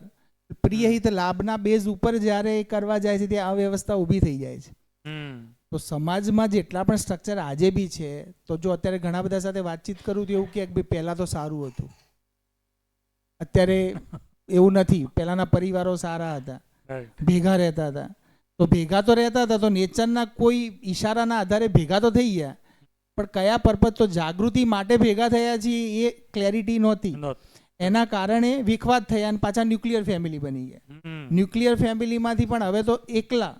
પ્રિય હિત લાભના બેઝ ઉપર જ્યારે એ કરવા જાય છે ત્યાં અવ્યવસ્થા ઊભી થઈ જાય છે. તો સમાજમાં જેટલા પણ સ્ટ્રક્ચર આજે બી છે, તો જો અત્યારે ઘણા બધા સાથે વાતચીત કરું તો એવું કે ભાઈ પહેલાં તો સારું હતું, અત્યારે એવું નથી. પહેલાંના પરિવારો સારા હતા, રાઈટ. ભેગા રહેતા હતા. તો ભેગા તો રહેતા હતા, તો નેચરના કોઈ ઈશારાના આધારે ભેગા તો થઈ ગયા, પણ કયા પર્પઝ, તો જાગૃતિ માટે ભેગા થયા છીએ એ ક્લેરિટી નહોતી. એના કારણે વિખવાદ થયા અને પાછા ન્યુક્લિયર ફેમિલી બની ગયા. ન્યુક્લિયર ફેમિલીમાંથી પણ હવે તો એકલા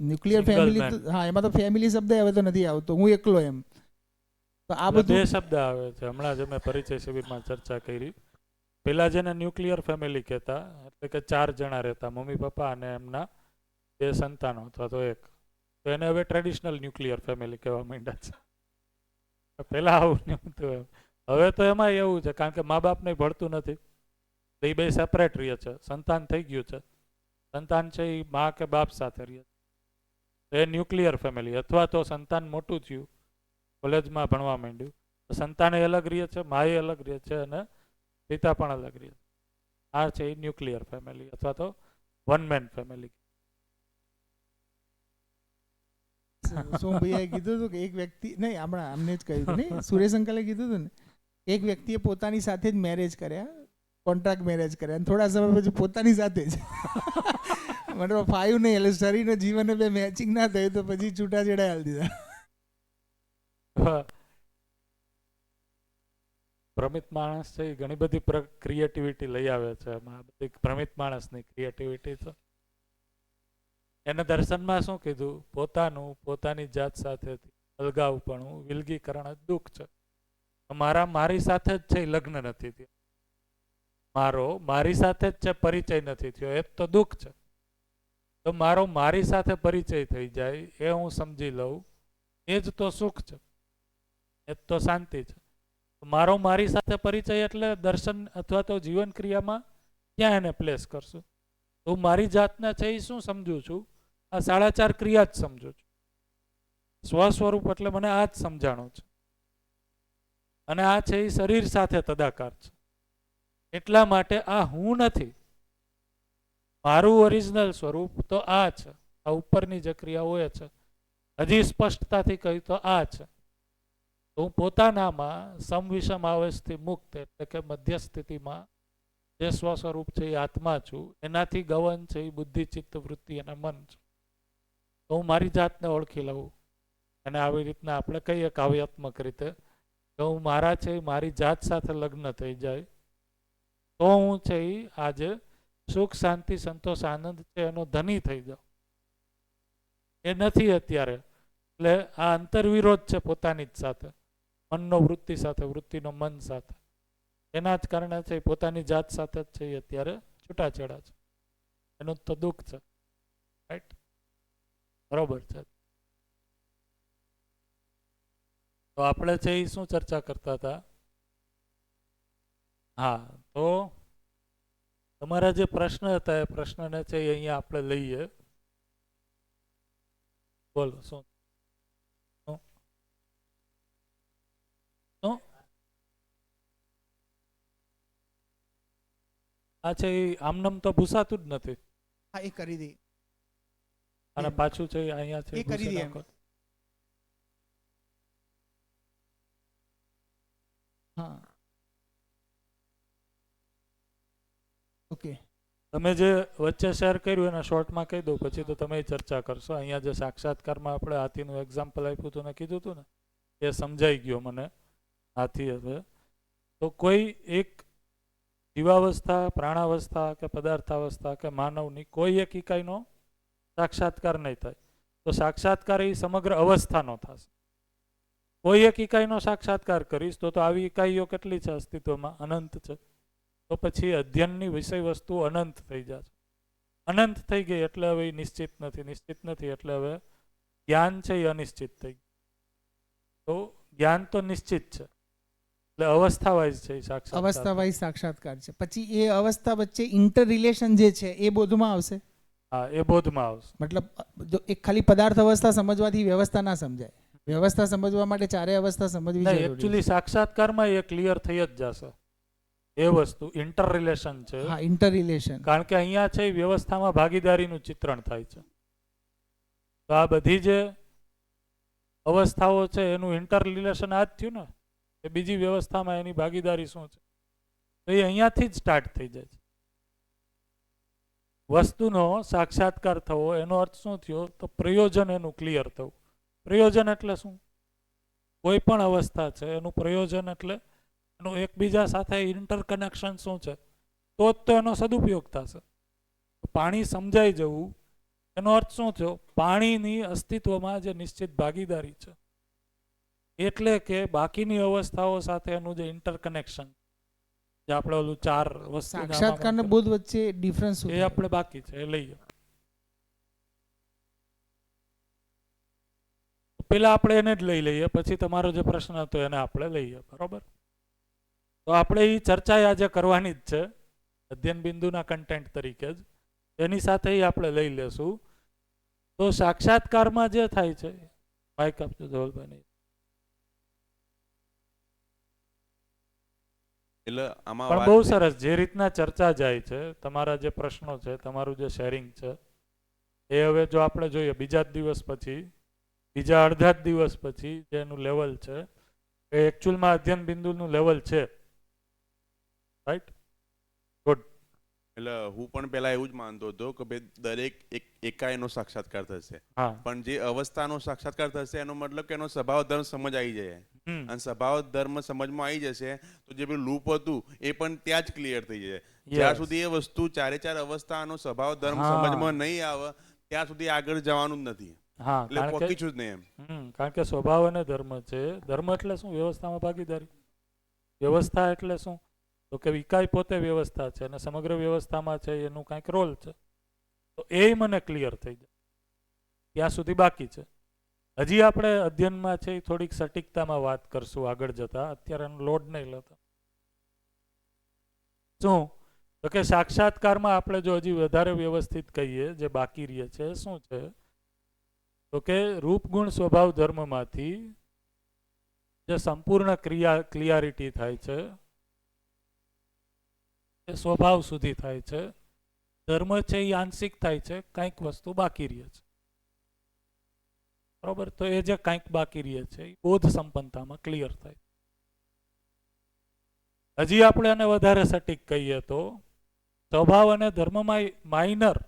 ન્યુક્લિયર Single ફેમિલી, man. હા, એમાં તો ફેમિલી શબ્દ હવે તો નથી આવતો, હું એકલો એમ. તો આ બે બધું શબ્દ આવે છે. હમણાં જ અમે પરિચય શિબિરમાં ચર્ચા કરી. પેલા જેને ન્યુક્લિયર ફેમિલી કહેતા, એટલે કે 4 જણા રહેતા, મમ્મી પપ્પા અને એમના 2 સંતાનો અથવા તો 1, તો એને હવે ટ્રેડિશનલ ન્યુક્લિયર ફેમિલી કહેવા માંડ્યા છે. પેલા આવું નહોતું. હવે તો એમાં એવું છે, કારણ કે મા બાપને ભળતું નથી, તો એ બે સેપરેટ રહે છે. સંતાન થઈ ગયું છે, સંતાન છે એ મા કે બાપ સાથે રહે છે, તો એ ન્યુક્લિયર ફેમિલી. અથવા તો સંતાન મોટું થયું, કોલેજમાં ભણવા માંડ્યું, તો સંતાને અલગ રહે છે, માએ અલગ રહે છે અને પિતા પણ અલગ રહે છે. આ છે એ ન્યુક્લિયર ફેમિલી અથવા તો વન મેન ફેમિલી. સોમભૈયાએ કીધું હતું કે એક વ્યક્તિ, નહીં, હમણાં અમને જ કહ્યું હતું, નહીં, સુરેશ અંકલે કીધું હતું ને, એક વ્યક્તિએ પોતાની સાથે જ મેરેજ કર્યા, કોન્ટ્રાક્ટ મેરેજ કર્યા, અને થોડા સમય પછી પોતાની સાથે જ મતલબ 5 નહીં, એટલે શરીરને જીવનને બે મેચિંગ ના થયું તો પછી છૂટાછેડા હાલ દીધા. ભ્રમિત માણસ છે એ ઘણી બધી ક્રિએટિવિટી લઈ આવે છે. એમાં બધી ભ્રમિત માણસની ક્રિએટિવિટી છે. એને દર્શનમાં શું કીધું? પોતાનું, પોતાની જાત સાથે અલગાવપણું, વિલગીકરણ જ દુઃખ છે. મારી સાથે જ છે એ લગ્ન નથી થયું, મારી સાથે જ છે પરિચય નથી થયો, એ તો દુઃખ છે. તો મારી સાથે પરિચય થઈ જાય, એ હું સમજી લઉં, એ જ તો સુખ છે, એ જ તો શાંતિ છે. મારી સાથે પરિચય એટલે દર્શન અથવા તો જીવન ક્રિયામાં ક્યાં એને પ્લેસ કરશું? તો હું મારી જાતને છે એ શું સમજુ છું? આ 4.5 ક્રિયા જ સમજુ છું. સ્વ સ્વરૂપ એટલે મને આ જ સમજાણું છે, અને આ છે એ શરીર સાથે તદાકાર છે. એટલા માટે આ હું નથી. મારું ઓરિજિનલ સ્વરૂપ તો આ છે. આ ઉપરની જે ક્રિયાઓ એ છે, હજી સ્પષ્ટતાથી કહી તો આ છે. તો હું પોતાનામાં સમવિષમ આવેશથી મુક્ત, એટલે કે મધ્ય સ્થિતિમાં જે સ્વ સ્વરૂપ છે એ આત્મા છું. એનાથી ગવન છે એ બુદ્ધિ, ચિત્ત, વૃત્તિ અને મન છે. તો હું મારી જાતને ઓળખી લઉં, અને આવી રીતના આપણે કહીએ કાવ્યાત્મક રીતે કે હું મારા છે મારી જાત સાથે લગ્ન થઈ જાય, તો હું છે એ આજે સુખ, શાંતિ, સંતોષ, આનંદ છે એનો ધની થઈ જાઉં. એ નથી અત્યારે. એટલે આ અંતરવિરોધ છે પોતાની જ સાથે, મનનો વૃત્તિ સાથે, વૃત્તિનો મન સાથે. એના જ કારણે છે પોતાની જાત સાથે જ છે એ અત્યારે છૂટાછેડા છે. એનું તો દુઃખ છે. રાઈટ? બરોબર છે. તો આપણે છે એ શું ચર્ચા કરતા હતા? હા, તો તમારા જે પ્રશ્ન હતા એ પ્રશ્નને છે એ અહીંયા આપણે લઈએ. બોલો, શું? આ છે એ આમનામ તો ભૂસાતું જ નથી. હા, એ કરી દઈએ. અને પાછું છે અહીંયા છે એ કરી દઈએ. હા, ઓકે. તમે જે વચ્ચે શેર કર્યું એના શોર્ટમાં કહી દઉં, પછી તો તમે ચર્ચા કરશો. અહીંયા જે સાક્ષાત્કારમાં આપણે હાથીનું એક્ઝામ્પલ આપ્યું હતું ને કીધું હતું ને, એ સમજાઈ ગયો મને. હાથી હવે તો કોઈ એક જીવાવસ્થા, પ્રાણાવસ્થા કે પદાર્થાવસ્થા કે માનવની કોઈ એક ઇકાઈનો સાક્ષાત્કાર નહીં થાય. તો સાક્ષાત્કાર એ સમગ્ર અવસ્થાનો થશે. કોઈ એક ઇકાઈનો સાક્ષાત્કાર કરીશ તો આવી ઇકાઈઓ કેટલી છે અસ્તિત્વમાં? અનંત છે. તો પછી અધ્યયનની વિષય વસ્તુ અનંત થઈ જશે. અનંત થઈ ગઈ એટલે હવે નિશ્ચિત નથી, નિશ્ચિત નથી એટલે હવે જ્ઞાન છે એ અનિશ્ચિત થઈ ગયું. તો જ્ઞાન તો નિશ્ચિત છે, એટલે અવસ્થા વાઇઝ છે સાક્ષાત્કાર. અવસ્થા વાઇઝ સાક્ષાત્કાર છે. પછી એ અવસ્થા વચ્ચે ઇન્ટર રિલેશન જે છે એ બોધમાં આવશે. હા, એ બોધમાં આવશે. મતલબ જો એક ખાલી પદાર્થ અવસ્થા સમજવાથી વ્યવસ્થા ના સમજાય. વ્યવસ્થા સમજવા માટે ચારે અવસ્થા સમજવી જરૂરી છે. એકચ્યુઅલી સાક્ષાત્કારમાં એ ક્લિયર થઈ જ જશે. એ વસ્તુ ઇન્ટર રિલેશન છે. હા, ઇન્ટર રિલેશન. કારણ કે અહીંયા છે એ વ્યવસ્થામાં ભાગીદારીનું ચિત્રણ થાય છે. તો આ બધી જે અવસ્થાઓ છે એનું ઇન્ટર રિલેશન આ જ થયું ને, કે બીજી વ્યવસ્થામાં એની ભાગીદારી શું છે, તો એ અહીંયાથી જ સ્ટાર્ટ થઈ જાય છે. વસ્તુનો સાક્ષાત્કાર થવો એનો અર્થ શું થયો, તો પ્રયોજન એનું ક્લિયર થવું. પ્રયોજન એટલે શું? કોઈ પણ અવસ્થા છે એનું પ્રયોજન એટલે એનું એકબીજા સાથે ઇન્ટરકનેક્શન શું છે, તો જ તો એનો સદુપયોગ થશે. પાણી સમજાઈ જવું એનો અર્થ શું થયો? પાણીની અસ્તિત્વમાં જે નિશ્ચિત ભાગીદારી છે, એટલે કે બાકીની અવસ્થાઓ સાથે એનું જે ઇન્ટરકનેક્શન, જે આપણે ઓલું 4 વસ્તુ સાક્ષાત્કાર અને બોધ વચ્ચે ડિફરન્સ શું એ છે? આપણે બાકી છે એ લઈએ. પેલા આપણે એને જ લઈ લઈએ, પછી તમારો જે પ્રશ્ન હતો એને આપણે લઈએ. બરોબર? તો આપણે એ ચર્ચા આજે કરવાની જ છે, અધ્યયન બિંદુના કન્ટેન્ટ તરીકે જ. એની સાથે આપણે લઈ લેશું. તો સાક્ષાત્કારમાં જે થાય છે, માઇક આપજો ધવલભાઈ. એટલે આમાં પણ વાત બહુ સરસ જે રીતના ચર્ચા જાય છે, તમારા જે પ્રશ્નો છે, તમારું જે શેરિંગ છે, એ હવે જો આપણે જોઈએ બીજા જ દિવસ પછી, બીજા અડધા જ દિવસ પછી જે એનું લેવલ છે એ એકચ્યુઅલમાં અધ્યયન બિંદુનું લેવલ છે. રાઈટ? ગુડ. એટલે હું પણ પહેલા એવું જ માનતો હતો કે ભાઈ દરેક એકાએનો સાક્ષાત્કાર થશે, હા. પણ જે અવસ્થાનો સાક્ષાત્કાર થશે એનો મતલબ કે એનો સ્વભાવ ધર્મ સમજ આવી જાય, હમ. અને સ્વભાવ ધર્મ સમજમાં આવી જશે તો જે પેલું લૂપ હતું એ પણ ત્યાં જ ક્લિયર થઈ જાય. Yes. જ્યાં સુધી એ વસ્તુ ચારે ચાર અવસ્થાનો સ્વભાવ ધર્મ હા. સમજમાં નહીં આવે ત્યાં સુધી આગળ જવાનું જ નથી, હા, એટલે કારણ કે પહોંચીશું જ નહીં એમ. કારણ કે સ્વભાવ અને ધર્મ છે. ધર્મ એટલે શું? વ્યવસ્થામાં ભાગીદારી. વ્યવસ્થા એટલે શું? તો કે ઇકાઈ પોતે વ્યવસ્થા છે અને સમગ્ર વ્યવસ્થામાં છે એનું કાંઈક રોલ છે. તો એ મને ક્લિયર થઈ જાય, ત્યાં સુધી બાકી છે. હજી આપણે અધ્યયનમાં છે એ થોડીક સટીકતામાં વાત કરશું આગળ જતા, અત્યારે એનો લોડ નહીં લેતા. શું? તો કે સાક્ષાત્કારમાં આપણે જો હજી વધારે વ્યવસ્થિત કહીએ, જે બાકી રહે છે શું છે, તો કે રૂપ ગુણ સ્વભાવ ધર્મમાંથી જે સંપૂર્ણ ક્લિયરિટી થાય છે એ સ્વભાવ સુધી થાય છે. ધર્મ છે એ આંશિક થાય છે, કંઈક વસ્તુ બાકી રહે છે. બરોબર? તો એ જે કંઈક બાકી રહે છે એ બોધ સંપન્નતામાં ક્લિયર થાય. હજી આપણે એને વધારે સટીક કહીએ તો સ્વભાવ અને ધર્મમાં માઇનર,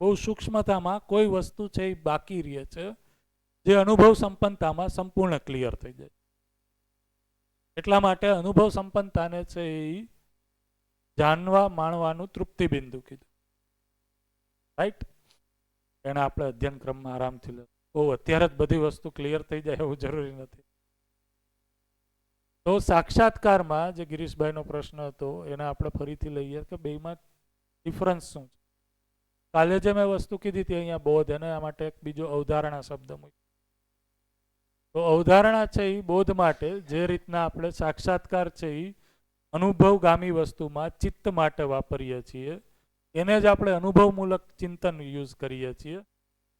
બહુ સૂક્ષ્મતામાં કોઈ વસ્તુ છે એ બાકી રહે છે, જે અનુભવ સંપન્નતામાં સંપૂર્ણ ક્લિયર થઈ જાય. એટલા માટે અનુભવ સંપન્નતાને છે એ જાણવા માણવાનું તૃપ્તિ બિંદુ કીધું. રાઈટ? એને આપણે અધ્યયન ક્રમમાં આરામથી લે. બહુ અત્યારે જ બધી વસ્તુ ક્લિયર થઈ જાય એવું જરૂરી નથી. તો સાક્ષાત્કારમાં જે ગિરીશભાઈનો પ્રશ્ન હતો એને આપણે ફરીથી લઈએ કે બેમાં ડિફરન્સ શું છે. કાલે જે મેં વસ્તુ કીધી હતી અહીંયા બોધ, એને આ માટે એક બીજો અવધારણા શબ્દ મૂક્યો. તો અવધારણા છે એ બોધ માટે જે રીતના આપણે સાક્ષાત્કાર છે એ અનુભવગામી વસ્તુમાં ચિત્ત માટે વાપરીએ છીએ, એને જ આપણે અનુભવમૂલક ચિંતન યુઝ કરીએ છીએ.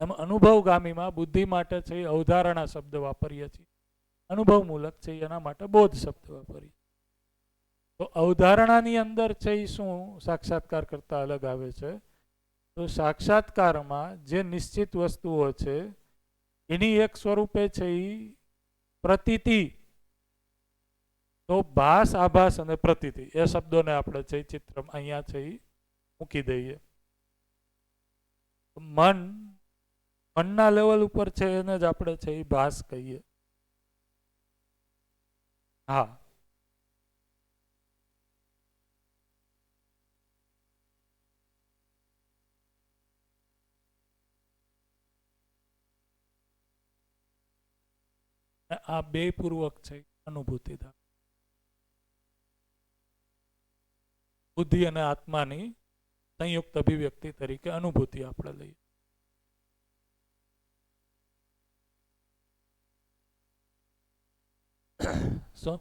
એમ અનુભવગામીમાં બુદ્ધિ માટે છે એ અવધારણા શબ્દ વાપરીએ છીએ, અનુભવમૂલક છે એના માટે બોધ શબ્દ વાપરીએ. તો અવધારણાની અંદર છે એ શું સાક્ષાત્કાર કરતા અલગ આવે છે, તો સાક્ષાત્કારમાં જે નિશ્ચિત વસ્તુઓ છે એની એક સ્વરૂપે છે એ પ્રતીતિ. તો ભાસ, આભાસ અને પ્રતીતિ એ શબ્દોને આપણે છે ચિત્ર અહીંયા છે એ મૂકી દઈએ. મનના લેવલ ઉપર છે એને જ આપણે છે એ ભાસ કહીએ. હા, આ બે પૂર્વક છે અનુભૂતિ થાય. બુદ્ધિ અને આત્માની સંયુક્ત અભિવ્યક્તિ તરીકે અનુભૂતિ આપણે લઈએ. શું?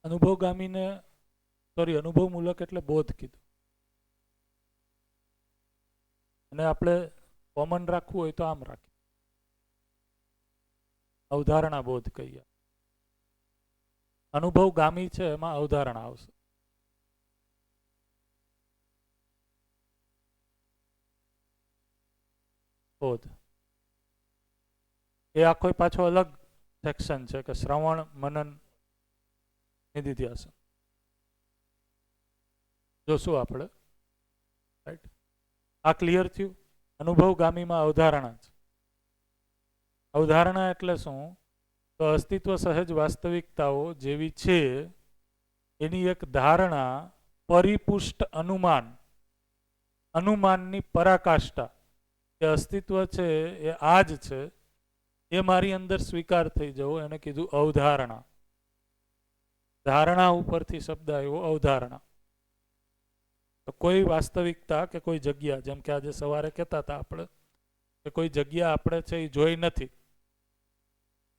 અનુભવગામીને અનુભવમૂલક એટલે બોધ કીધું. અને આપણે કોમન રાખવું હોય તો આમ રાખીએ. અવધારણા બોધ કહીએ. અનુભવગામી છે એમાં અવધારણા આવશે. બોધ એ આખો પાછો અલગ સેક્શન છે કે શ્રવણ મનન નિધિધ્યાસન જોશું આપણે. રાઈટ, આ ક્લિયર થયું. અનુભવગામીમાં અવધારણા છે. અવધારણા એટલે શું? તો અસ્તિત્વ સહજ વાસ્તવિકતાઓ જેવી છે એની એક ધારણા, પરિપુષ્ટ અનુમાન, અનુમાનની પરાકાષ્ઠા કે અસ્તિત્વ છે એ આ જ છે એ મારી અંદર સ્વીકાર થઈ જવો, એને કીધું અવધારણા. ધારણા ઉપરથી શબ્દ આવ્યો અવધારણા. તો કોઈ વાસ્તવિકતા કે કોઈ જગ્યા, જેમ કે આજે સવારે કહેતા હતા આપણે કે કોઈ જગ્યા આપણે છે એ જોઈ નથી,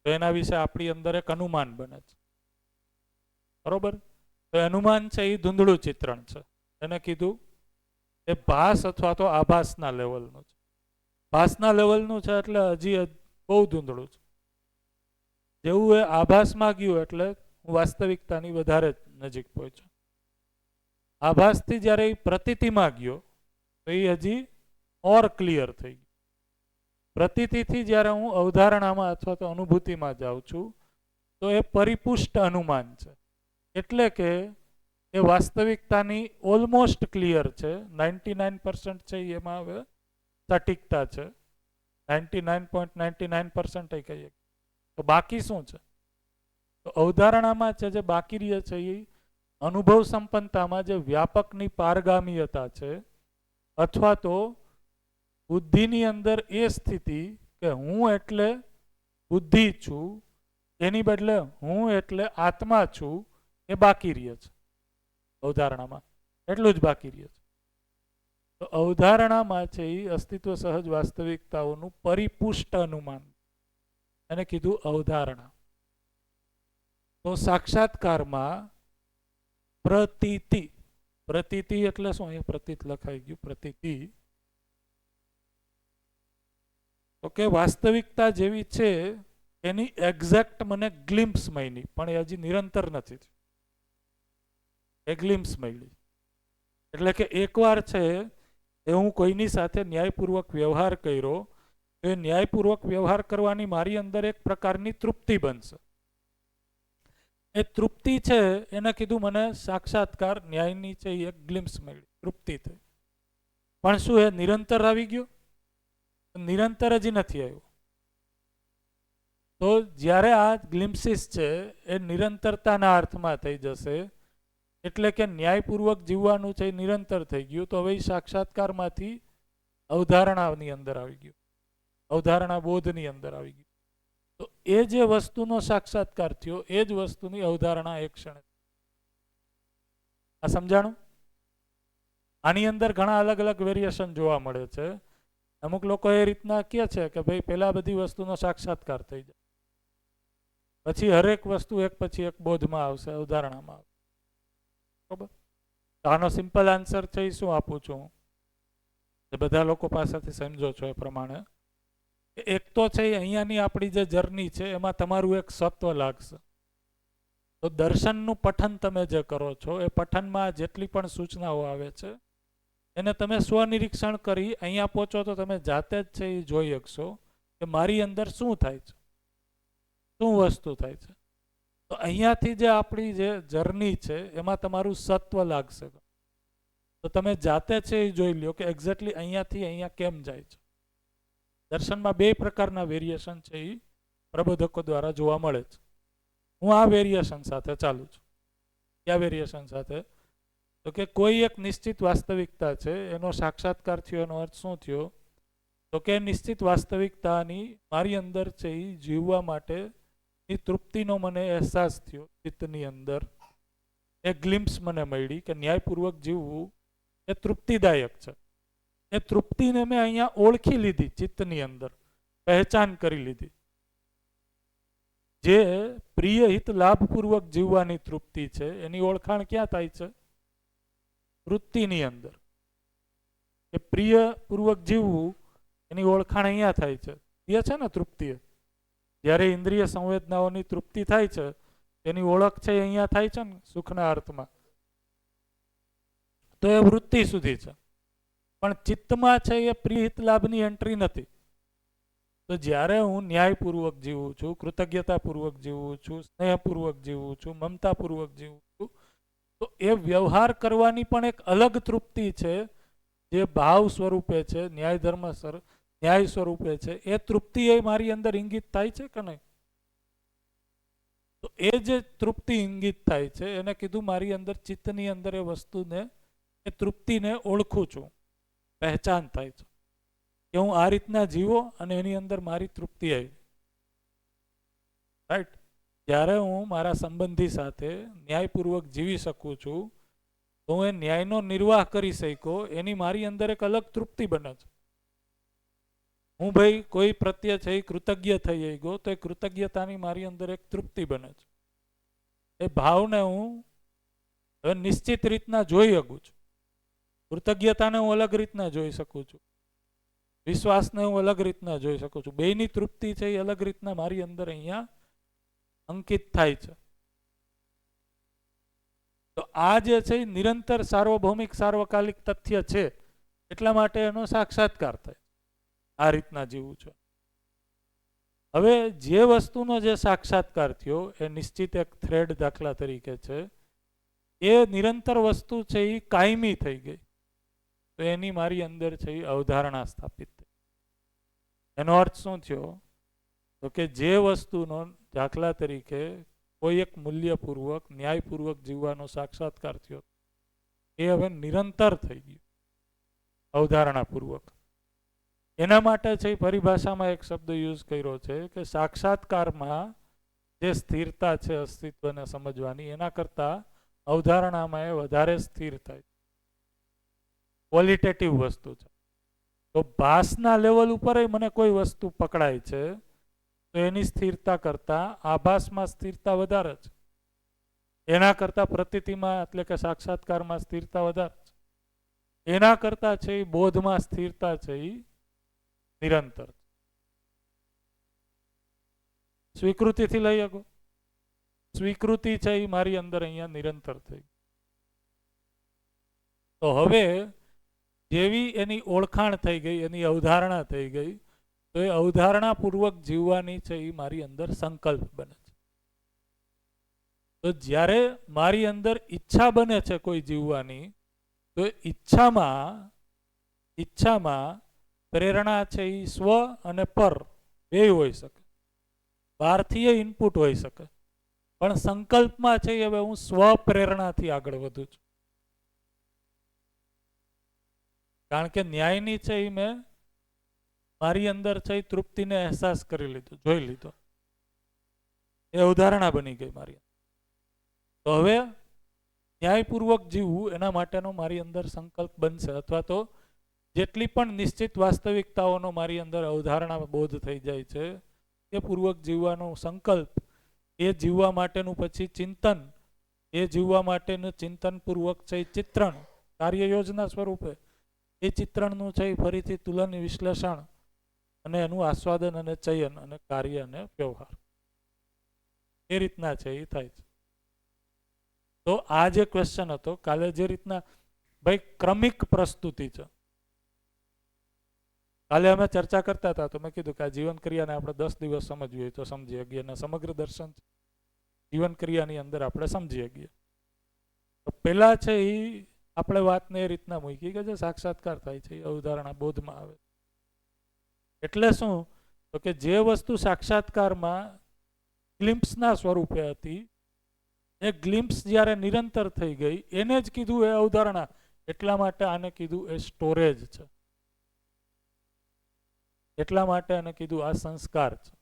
તો એના વિશે આપણી અંદર એક અનુમાન બને છે. બરોબર? તો અનુમાન છે એ ધૂંધળું ચિત્રણ છે. એને કીધું એ ભાસ અથવા તો આભાસના લેવલનું છે. ભાસના લેવલનું છે એટલે હજી બહુ ધૂંધળું છે. જેવું એ આભાસમાં ગયું એટલે હું વાસ્તવિકતાની વધારે નજીક પહોંચ્યો. આભાસથી જ્યારે એ પ્રતીતિમાં ગયો તો એ હજી ઓર ક્લિયર થઈ ગયું. પ્રતીતિથી જ્યારે હું અવધારણામાં અથવા તો અનુભૂતિમાં જાઉં છું તો એ પરિપુષ્ટ અનુમાન છે. એટલે કે એ વાસ્તવિકતાની ઓલમોસ્ટ ક્લિયર છે. 99% છે એમાં હવે સટીકતા છે. 99.99% કહીએ. તો બાકી શું છે? તો અવધારણામાં છે જે બાકી રહે છે એ અનુભવ સંપન્નતામાં જે વ્યાપકની પારગામીયતા છે, અથવા તો બુદ્ધિની અંદર એ સ્થિતિ કે હું એટલે બુદ્ધિ છું, એની બદલે હું એટલે આત્મા છું, એ બાકી રહે છે અવધારણામાં. એટલું જ બાકી રહે છે. તો અવધારણામાં છે એ અસ્તિત્વ સહજ વાસ્તવિકતાઓનું પરિપુષ્ટ અનુમાન, એને કીધું અવધારણા. તો સાક્ષાત્કારમાં પ્રતીતિ, પ્રતીતિ એટલે શું? અહીંયા પ્રતીત લખાઈ ગયું, પ્રતીતિ. તો કે વાસ્તવિકતા જેવી છે એની એક્ઝેક્ટ મને ગ્લિમ્પ્સ મળી, પણ એ હજી નિરંતર નથી. એ ગ્લિમ્પ્સ મળી એટલે કે એકવાર છે એ હું કોઈની સાથે ન્યાયપૂર્વક વ્યવહાર કર્યો, તો એ ન્યાયપૂર્વક વ્યવહાર કરવાની મારી અંદર એક પ્રકારની તૃપ્તિ બનશે. એ તૃપ્તિ છે એને કીધું મને સાક્ષાત્કાર ન્યાયની છે એક ગ્લિમ્સ મળી, તૃપ્તિ થઈ. પણ શું એ નિરંતર આવી ગયો? નિરંતર હજી નથી આવ્યું. તો જ્યારે આ ગ્લિમ્સિસ છે એ નિરંતરતાના અર્થમાં થઈ જશે, એટલે કે ન્યાયપૂર્વક જીવવાનું છે એ નિરંતર થઈ ગયું, તો હવે સાક્ષાત્કારમાંથી અવધારણાની અંદર આવી ગયું, અવધારણા બોધની અંદર આવી ગયું. તો એ જે વસ્તુનો સાક્ષાત્કાર થયો એ જ વસ્તુની અવધારણા એક ક્ષણે. આ સમજાણું? આની અંદર ઘણા અલગ અલગ વેરિએશન જોવા મળે છે. અમુક લોકો એ રીતના કહે છે કે ભાઈ પહેલા બધી વસ્તુનો સાક્ષાત્કાર થઈ જાય, પછી હરેક વસ્તુ એક પછી એક બોધમાં આવશે, અવધારણામાં આવશે. બરાબર? તો આનો સિમ્પલ આન્સર છે એ શું આપું છું, એ બધા લોકો પાસેથી સમજો છો એ પ્રમાણે. એક તો છે અહીંયાની આપણી જે જર્ની છે એમાં તમારું એક સત્વ લાગશે. તો દર્શનનું પઠન તમે જે કરો છો એ પઠનમાં જેટલી પણ સૂચનાઓ આવે છે એને તમે સ્વનિરીક્ષણ કરી અહીંયા પહોંચો તો તમે જાતે જ છે એ જોઈ શકશો કે મારી અંદર શું થાય છે, શું વસ્તુ થાય છે. તો અહીંયાથી જે આપણી જે જર્ની છે એમાં તમારું સત્વ લાગશે. તો તમે જાતે છે એ જોઈ લો કે એક્ઝેક્ટલી અહીંયાથી અહીંયા કેમ જાય છે. દર્શનમાં બે પ્રકારના વેરિએશન છે એ પ્રબોધકો દ્વારા જોવા મળે છે. હું આ વેરિએશન સાથે ચાલુ છું. કયા વેરિએશન સાથે? તો કે કોઈ એક નિશ્ચિત વાસ્તવિકતા છે એનો સાક્ષાત્કાર થયો, એનો અર્થ શું થયો? તો કે નિશ્ચિત વાસ્તવિકતાની મારી અંદર છે એ જીવવા માટે એ તૃપ્તિનો મને અહેસાસ થયો ચિત્તની અંદર. એ ગ્લિમ્પ્સ મને મળી કે ન્યાયપૂર્વક જીવવું એ તૃપ્તિદાયક છે. એ તૃપ્તિને મેં અહીંયા ઓળખી લીધી, ચિત્તની અંદર પહેચાન કરી લીધી. જે પ્રિય હિત લાભપૂર્વક જીવવાની તૃપ્તિ છે એની ઓળખાણ ક્યાં થાય છે? વૃત્તિની અંદર. એ પ્રિય પૂર્વક જીવવું એની ઓળખાણ અહીંયા થાય છે. એ છે ને તૃપ્તિ. જ્યારે ઇન્દ્રિય સંવેદનાઓની તૃપ્તિ થાય છે એની ઓળખ છે એ અહીંયા થાય છે ને સુખના અર્થમાં, તો એ વૃત્તિ સુધી છે. પણ ચિત્તમાં છે એ પ્રિયહિત લાભની એન્ટ્રી નથી. તો જ્યારે હું ન્યાયપૂર્વક જીવું છું, કૃતજ્ઞતાપૂર્વક જીવું છું, સ્નેહપૂર્વક જીવું છું, મમતાપૂર્વક જીવું છું, તો એ વ્યવહાર કરવાની પણ એક અલગ તૃપ્તિ છે જે ભાવ સ્વરૂપે છે, ન્યાય સ્વરૂપે છે. એ તૃપ્તિ એ મારી અંદર ઇંગિત થાય છે કે નહીં? તો એ જે તૃપ્તિ ઇંગિત થાય છે એને કીધું મારી અંદર ચિત્તની અંદર એ વસ્તુને, એ તૃપ્તિને ઓળખું છું, પહેચાન થાય છે કે હું આ રીતના જીવો અને એની અંદર મારી તૃપ્તિ આવી. રાઈટ? જ્યારે હું મારા સંબંધી સાથે ન્યાયપૂર્વક જીવી શકું છું તો હું એ ન્યાયનો નિર્વાહ કરી શક્યો, એની મારી અંદર એક અલગ તૃપ્તિ બને છે. હું ભાઈ કોઈ પ્રત્યે છે એ કૃતજ્ઞ થઈ ગયો તો એ કૃતજ્ઞતાની મારી અંદર એક તૃપ્તિ બને છે. એ ભાવને હું હવે નિશ્ચિત રીતના જોઈ શકું છું. કૃતજ્ઞતાને હું અલગ રીતના જોઈ શકું છું, વિશ્વાસને હું અલગ રીતના જોઈ શકું છું. બેયની તૃપ્તિ છે એ અલગ રીતના મારી અંદર અહીંયા અંકિત થાય છે. તો આ જે છે એ નિરંતર સાર્વભૌમિક સાર્વકાલિક તથ્ય છે, એટલા માટે એનો સાક્ષાત્કાર થાય. આ રીતના જીવું છું. હવે જે વસ્તુનો જે સાક્ષાત્કાર થયો એ નિશ્ચિત એક થ્રેડ દાખલા તરીકે છે, એ નિરંતર વસ્તુ છે એ કાયમી થઈ ગઈ, તો એની મારી અંદર છે એ અવધારણા સ્થાપિત થઈ. એનો અર્થ શું થયો? તો કે જે વસ્તુનો દાખલા તરીકે કોઈ એક મૂલ્યપૂર્વક ન્યાયપૂર્વક જીવવાનો સાક્ષાત્કાર થયો એ હવે નિરંતર થઈ ગયું અવધારણાપૂર્વક. એના માટે છે એ પરિભાષામાં એક શબ્દ યુઝ કર્યો છે કે સાક્ષાત્કારમાં જે સ્થિરતા છે અસ્તિત્વને સમજવાની, એના કરતાં અવધારણામાં એ વધારે સ્થિર થાય, ક્વોલિટેટિવ વસ્તુ છે. તો ભાસના લેવલ ઉપર મને કોઈ વસ્તુ પકડાય છે તો એની સ્થિરતા કરતાં આભાસમાં સ્થિરતા વધારે છે, એના કરતાં પ્રતીતિમાં એટલે કે સાક્ષાત્કારમાં સ્થિરતા વધારે છે, એના કરતાં છે એ બોધમાં સ્થિરતા છે એ નિરંતર. સ્વીકૃતિથી લઈ શકો, સ્વીકૃતિ છે એ મારી અંદર અહીંયા નિરંતર થઈ. તો હવે જેવી એની ઓળખાણ થઈ ગઈ, એની અવધારણા થઈ ગઈ, તો એ અવધારણાપૂર્વક જીવવાની છે એ મારી અંદર સંકલ્પ બને છે. તો જ્યારે મારી અંદર ઈચ્છા બને છે કોઈ જીવવાની, તો ઈચ્છામાં પ્રેરણા છે એ સ્વ અને પર બે હોઈ શકે, બહારથી એ ઇનપુટ હોઈ શકે, પણ સંકલ્પમાં છે હવે હું સ્વ પ્રેરણાથી આગળ વધું છું. કારણ કે ન્યાયની છે એ મેં મારી અંદર છે એ તૃપ્તિને અહેસાસ કરી લીધો, જોઈ લીધો, એ ઉદાહરણા બની ગઈ મારી. તો હવે ન્યાયપૂર્વક જીવવું એના માટેનો મારી અંદર સંકલ્પ બનશે, અથવા તો જેટલી પણ નિશ્ચિત વાસ્તવિકતાઓનો મારી અંદર અવધારણા બોધ થઈ જાય છે એ પૂર્વક જીવવાનો સંકલ્પ, એ જીવવા માટેનું પછી ચિંતન, એ જીવવા માટેનું ચિંતનપૂર્વક છે ચિત્રણ કાર્ય યોજના સ્વરૂપે, એ ચિત્રણનું છે ફરીથી તુલન વિશ્લેષણ અને એનું આસ્વાદન અને ચયન અને કાર્ય અને વ્યવહાર, એ રીતના છે એ થાય છે. તો આ જે ક્વેશ્ચન હતો કાલે, જે રીતના ભાઈ ક્રમિક પ્રસ્તુતિ છે, કાલે અમે ચર્ચા કરતા હતા તો મેં કીધું કે આ જીવન ક્રિયાને આપણે 10 દિવસ સમજવી હોય તો સમજી શકીએ, અને સમગ્ર દર્શન જીવન ક્રિયાની અંદર આપણે સમજી શકીએ. તો પહેલા છે એ આપણે વાતને એ રીતના મૂકી કે જે સાક્ષાત્કાર થાય છે એ અવધારણા બોધમાં આવે. એટલે શું? તો કે જે વસ્તુ સાક્ષાત્કારમાં ગ્લિમ્પ્સના સ્વરૂપે હતી, એ ગ્લિમ્પ્સ જ્યારે નિરંતર થઈ ગઈ એને જ કીધું એ અવધારણા. એટલા માટે આને કીધું એ સ્ટોરેજ છે, એટલા માટે આને કીધું આ સંસ્કાર છે.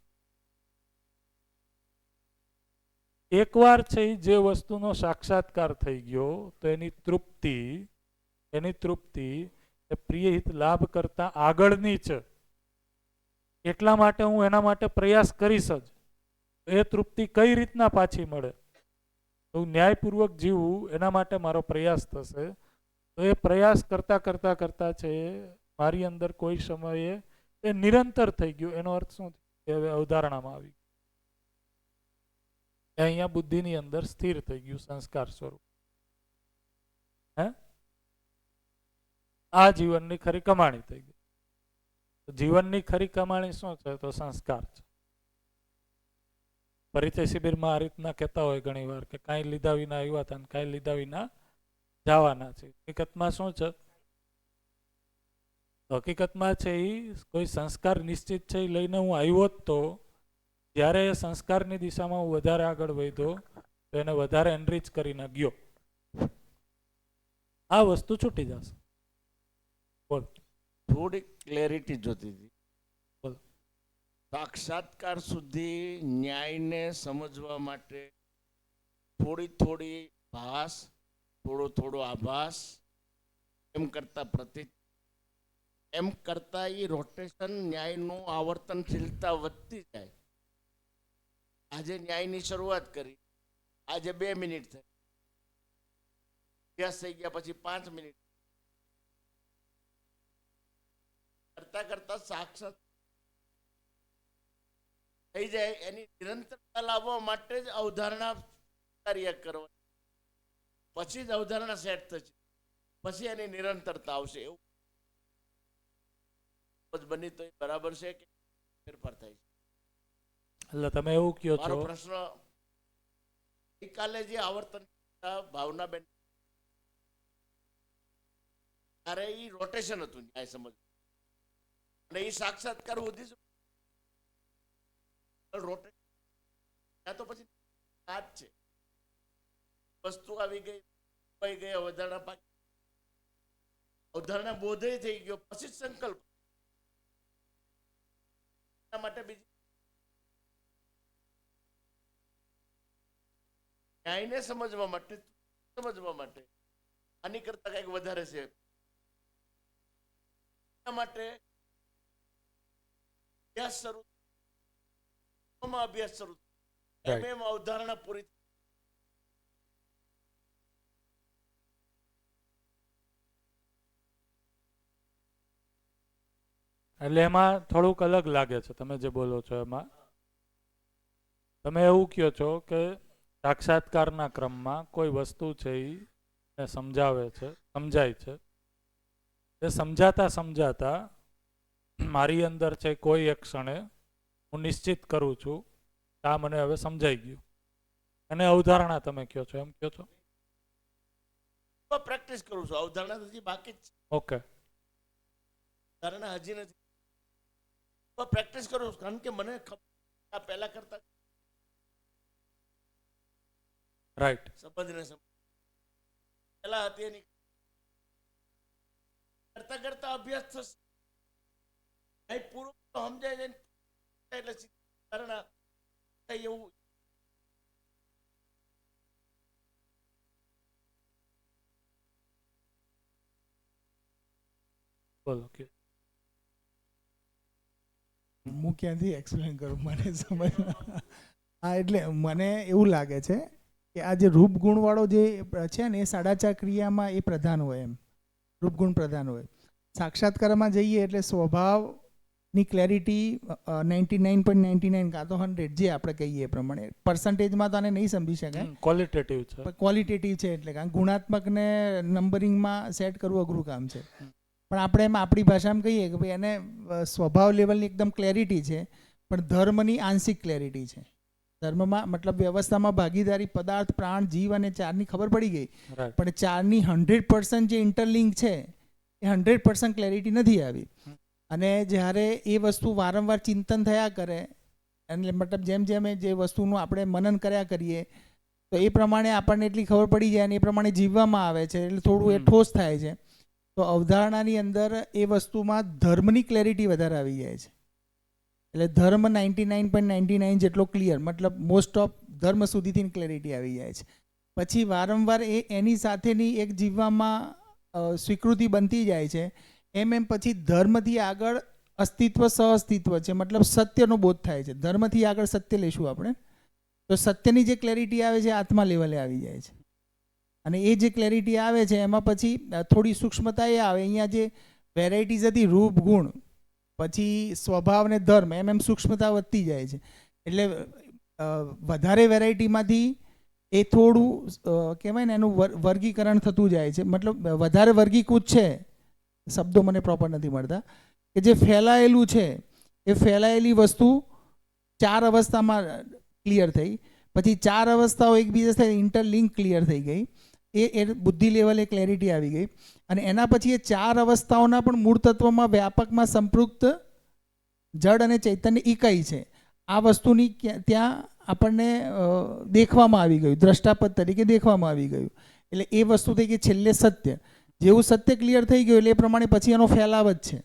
એકવાર છે જે વસ્તુનો સાક્ષાત્કાર થઈ ગયો તો એની તૃપ્તિ એ પ્રિયહિત લાભ કરતા આગળની છે. એટલા માટે હું એના માટે પ્રયાસ કરીશ જ. એ તૃપ્તિ કઈ રીતના પાછી મળે, તો ન્યાયપૂર્વક જીવવું એના માટે મારો પ્રયાસ થશે. તો એ પ્રયાસ કરતા કરતા કરતા છે મારી અંદર કોઈ સમયે એ નિરંતર થઈ ગયું. એનો અર્થ શું? કે હવે અવધારણામાં આવી ગયું. એ અહીંયા બુદ્ધિની અંદર સ્થિર થઈ ગયું સંસ્કાર સ્વરૂપ. હે આ જીવનની ખરી કમાણી થઈ ગઈ. જીવનની ખરી કમાણી શું છે? તો સંસ્કાર છે. પરિચય શિબિરમાં આ રીતના કહેતા હોય ઘણી વાર કે કાંઈ લીધા વિના આવ્યા હતા ને કાંઈ લીધા વિના જવાના છે. હકીકતમાં શું છે? હકીકતમાં છે એ કોઈ સંસ્કાર નિશ્ચિત છે એ લઈને હું આવ્યો જ તો જ્યારે એ સંસ્કારની દિશામાં હું વધારે આગળ વધ્યો તો એને વધારે એનરીચ કરીને ગયો. આ વસ્તુ છૂટી જશે. બોલ. થોડી ક્લેરિટી જોતી હતી. બોલો. સાક્ષાત્કાર સુધી ન્યાયને સમજવા માટે થોડી ભાસ, થોડો આભાસ, એમ કરતા પ્રતીક, એમ કરતા એ રોટેશન ન્યાયનું આવર્તનશીલતા વધતી જાય. આજે ન્યાયની શરૂઆત કરી, આજે 2 મિનિટ થઈ, અભ્યાસ થઈ ગયા પછી 5 મિનિટ કરતા સાક્ષાત થઈ જાય. એની નિરંતરતા લાવવા માટે જ અવધારણા કાર્ય કરવા, પછી જ અવધારણા સેટ થશે, પછી એની નિરંતરતા આવશે. એવું બની તો બરાબર છે કે ફેરફાર થાય છે? એટલે તમે એવું કહો મારો છો પ્રશ્ન, ગઈકાલે જે આવર્તન ભાવનાબેન, ત્યારે એ રોટેશન હતું ન્યાય સમજ, અને એ સાક્ષાત્કાર સુધી રોટેશન, ત્યાં તો પછી આ જ છે. વસ્તુ આવી ગઈ, અવધારણા પાકી, અવધારણા બોધે થઈ ગયો, પછી જ સંકલ્પ માટે બીજી ન્યાયને સમજવા માટે આની કરતા કઈક વધારે છે. એના માટે અભ્યાસ શરૂ એમ અવધારણા પૂરી. એટલે એમાં થોડુંક અલગ લાગે છે તમે જે બોલો છો એમાં. તમે એવું કહો છો કે સાક્ષાત્કારના ક્રમમાં કોઈ વસ્તુ છે એ સમજાય છે. એ સમજાતા મારી અંદર છે કોઈ એક ક્ષણે હું નિશ્ચિત કરું છું કે આ મને હવે સમજાઈ ગયું, અને અવધારણા તમે કહો છો, એમ કહો છો? પ્રેક્ટિસ કરું છું, અવધારણા હજી બાકી જ છે. ઓકે, અવધારણા હજી નથી, પ્રેક્ટિસ કરું છું. કારણ કે મને ખબર પહેલા કરતા રાઈટ સંબંધને પહેલા હતી એની કરતા અભ્યાસ થશે, પૂરું સમજાય જાય એટલે ધારણા એવું. બોલો કે હું ક્યાંથી એક્સપ્લેન કરું, મને સમજ. હા, એટલે મને એવું લાગે છે કે આ જે રૂપગુણવાળો જે છે ને એ 4.5 ક્રિયામાં એ પ્રધાન હોય, એમ રૂપગુણ પ્રધાન હોય. સાક્ષાત્કારમાં જઈએ એટલે સ્વભાવની ક્લેરિટી 99.99 કાં તો 100, જે આપણે કહીએ એ પ્રમાણે. પર્સન્ટેજમાં તો આને નહીં સમજી શકાય, ક્વોલિટેટિવ છે. ક્વોલિટેટિવ છે, એટલે કારણ ગુણાત્મકને નંબરિંગમાં સેટ કરવું અઘરું કામ છે. પણ આપણે એમ આપણી ભાષામાં કહીએ કે ભાઈ એને સ્વભાવ લેવલની એકદમ ક્લેરિટી છે, પણ ધર્મની આંશિક ક્લેરિટી છે. ધર્મમાં મતલબ વ્યવસ્થામાં ભાગીદારી, પદાર્થ, પ્રાણ, જીવ અને 4ની ખબર પડી ગઈ, પણ 4ની 100% જે ઇન્ટરલિંક છે એ 100% ક્લેરિટી નથી આવી. અને જ્યારે એ વસ્તુ વારંવાર ચિંતન થયા કરે, એટલે મતલબ જેમ જેમ જે વસ્તુનું આપણે મનન કર્યા કરીએ તો એ પ્રમાણે આપણને એટલી ખબર પડી જાય અને એ પ્રમાણે જીવવામાં આવે છે, એટલે થોડું એ ઠોસ થાય છે. તો અવધારણાની અંદર એ વસ્તુમાં ધર્મની ક્લેરિટી વધારે આવી જાય છે. એટલે ધર્મ 99.99 જેટલો ક્લિયર, મતલબ મોસ્ટ ઓફ ધર્મ સુધીથી ક્લેરિટી આવી જાય છે. પછી વારંવાર એની સાથેની એક જીવવામાં સ્વીકૃતિ બનતી જાય છે. એમ પછી ધર્મથી આગળ અસ્તિત્વ, સહઅસ્તિત્વ છે, મતલબ સત્યનો બોધ થાય છે. ધર્મથી આગળ સત્ય લઈશું આપણે, તો સત્યની જે ક્લેરિટી આવે છે આત્મા લેવલે આવી જાય છે. અને એ જે ક્લેરિટી આવે છે એમાં પછી થોડી સૂક્ષ્મતા એ આવે. અહીંયા જે વેરાયટીઝ હતી, રૂપ, ગુણ, પછી સ્વભાવ ને ધર્મ, એમ સૂક્ષ્મતા વધતી જાય છે. એટલે વધારે વેરાયટીમાંથી એ થોડું કહેવાય ને એનું વર્ગીકરણ થતું જાય છે. મતલબ વધારે વર્ગીકૃત છે, શબ્દો મને પ્રોપર નથી મળતા, કે જે ફેલાયેલું છે એ ફેલાયેલી વસ્તુ 4 અવસ્થામાં ક્લિયર થઈ, પછી 4 અવસ્થાઓ એકબીજા સાથે ઇન્ટરલિંક ક્લિયર થઈ ગઈ, એ બુદ્ધિ લેવલે ક્લેરિટી આવી ગઈ, અને એના પછી એ 4 અવસ્થાઓના પણ મૂળ તત્વમાં વ્યાપકમાં સંપૃક્ત જડ અને ચૈતન્ય ઇકાઈ છે. આ વસ્તુની ત્યાં આપણને દેખવામાં આવી ગયું, દ્રષ્ટાપદ તરીકે દેખવામાં આવી ગયું. એટલે એ વસ્તુ થઈ કે છેલ્લે સત્ય, જેવું સત્ય ક્લિયર થઈ ગયું એટલે એ પ્રમાણે પછી એનો ફેલાવ જ છે.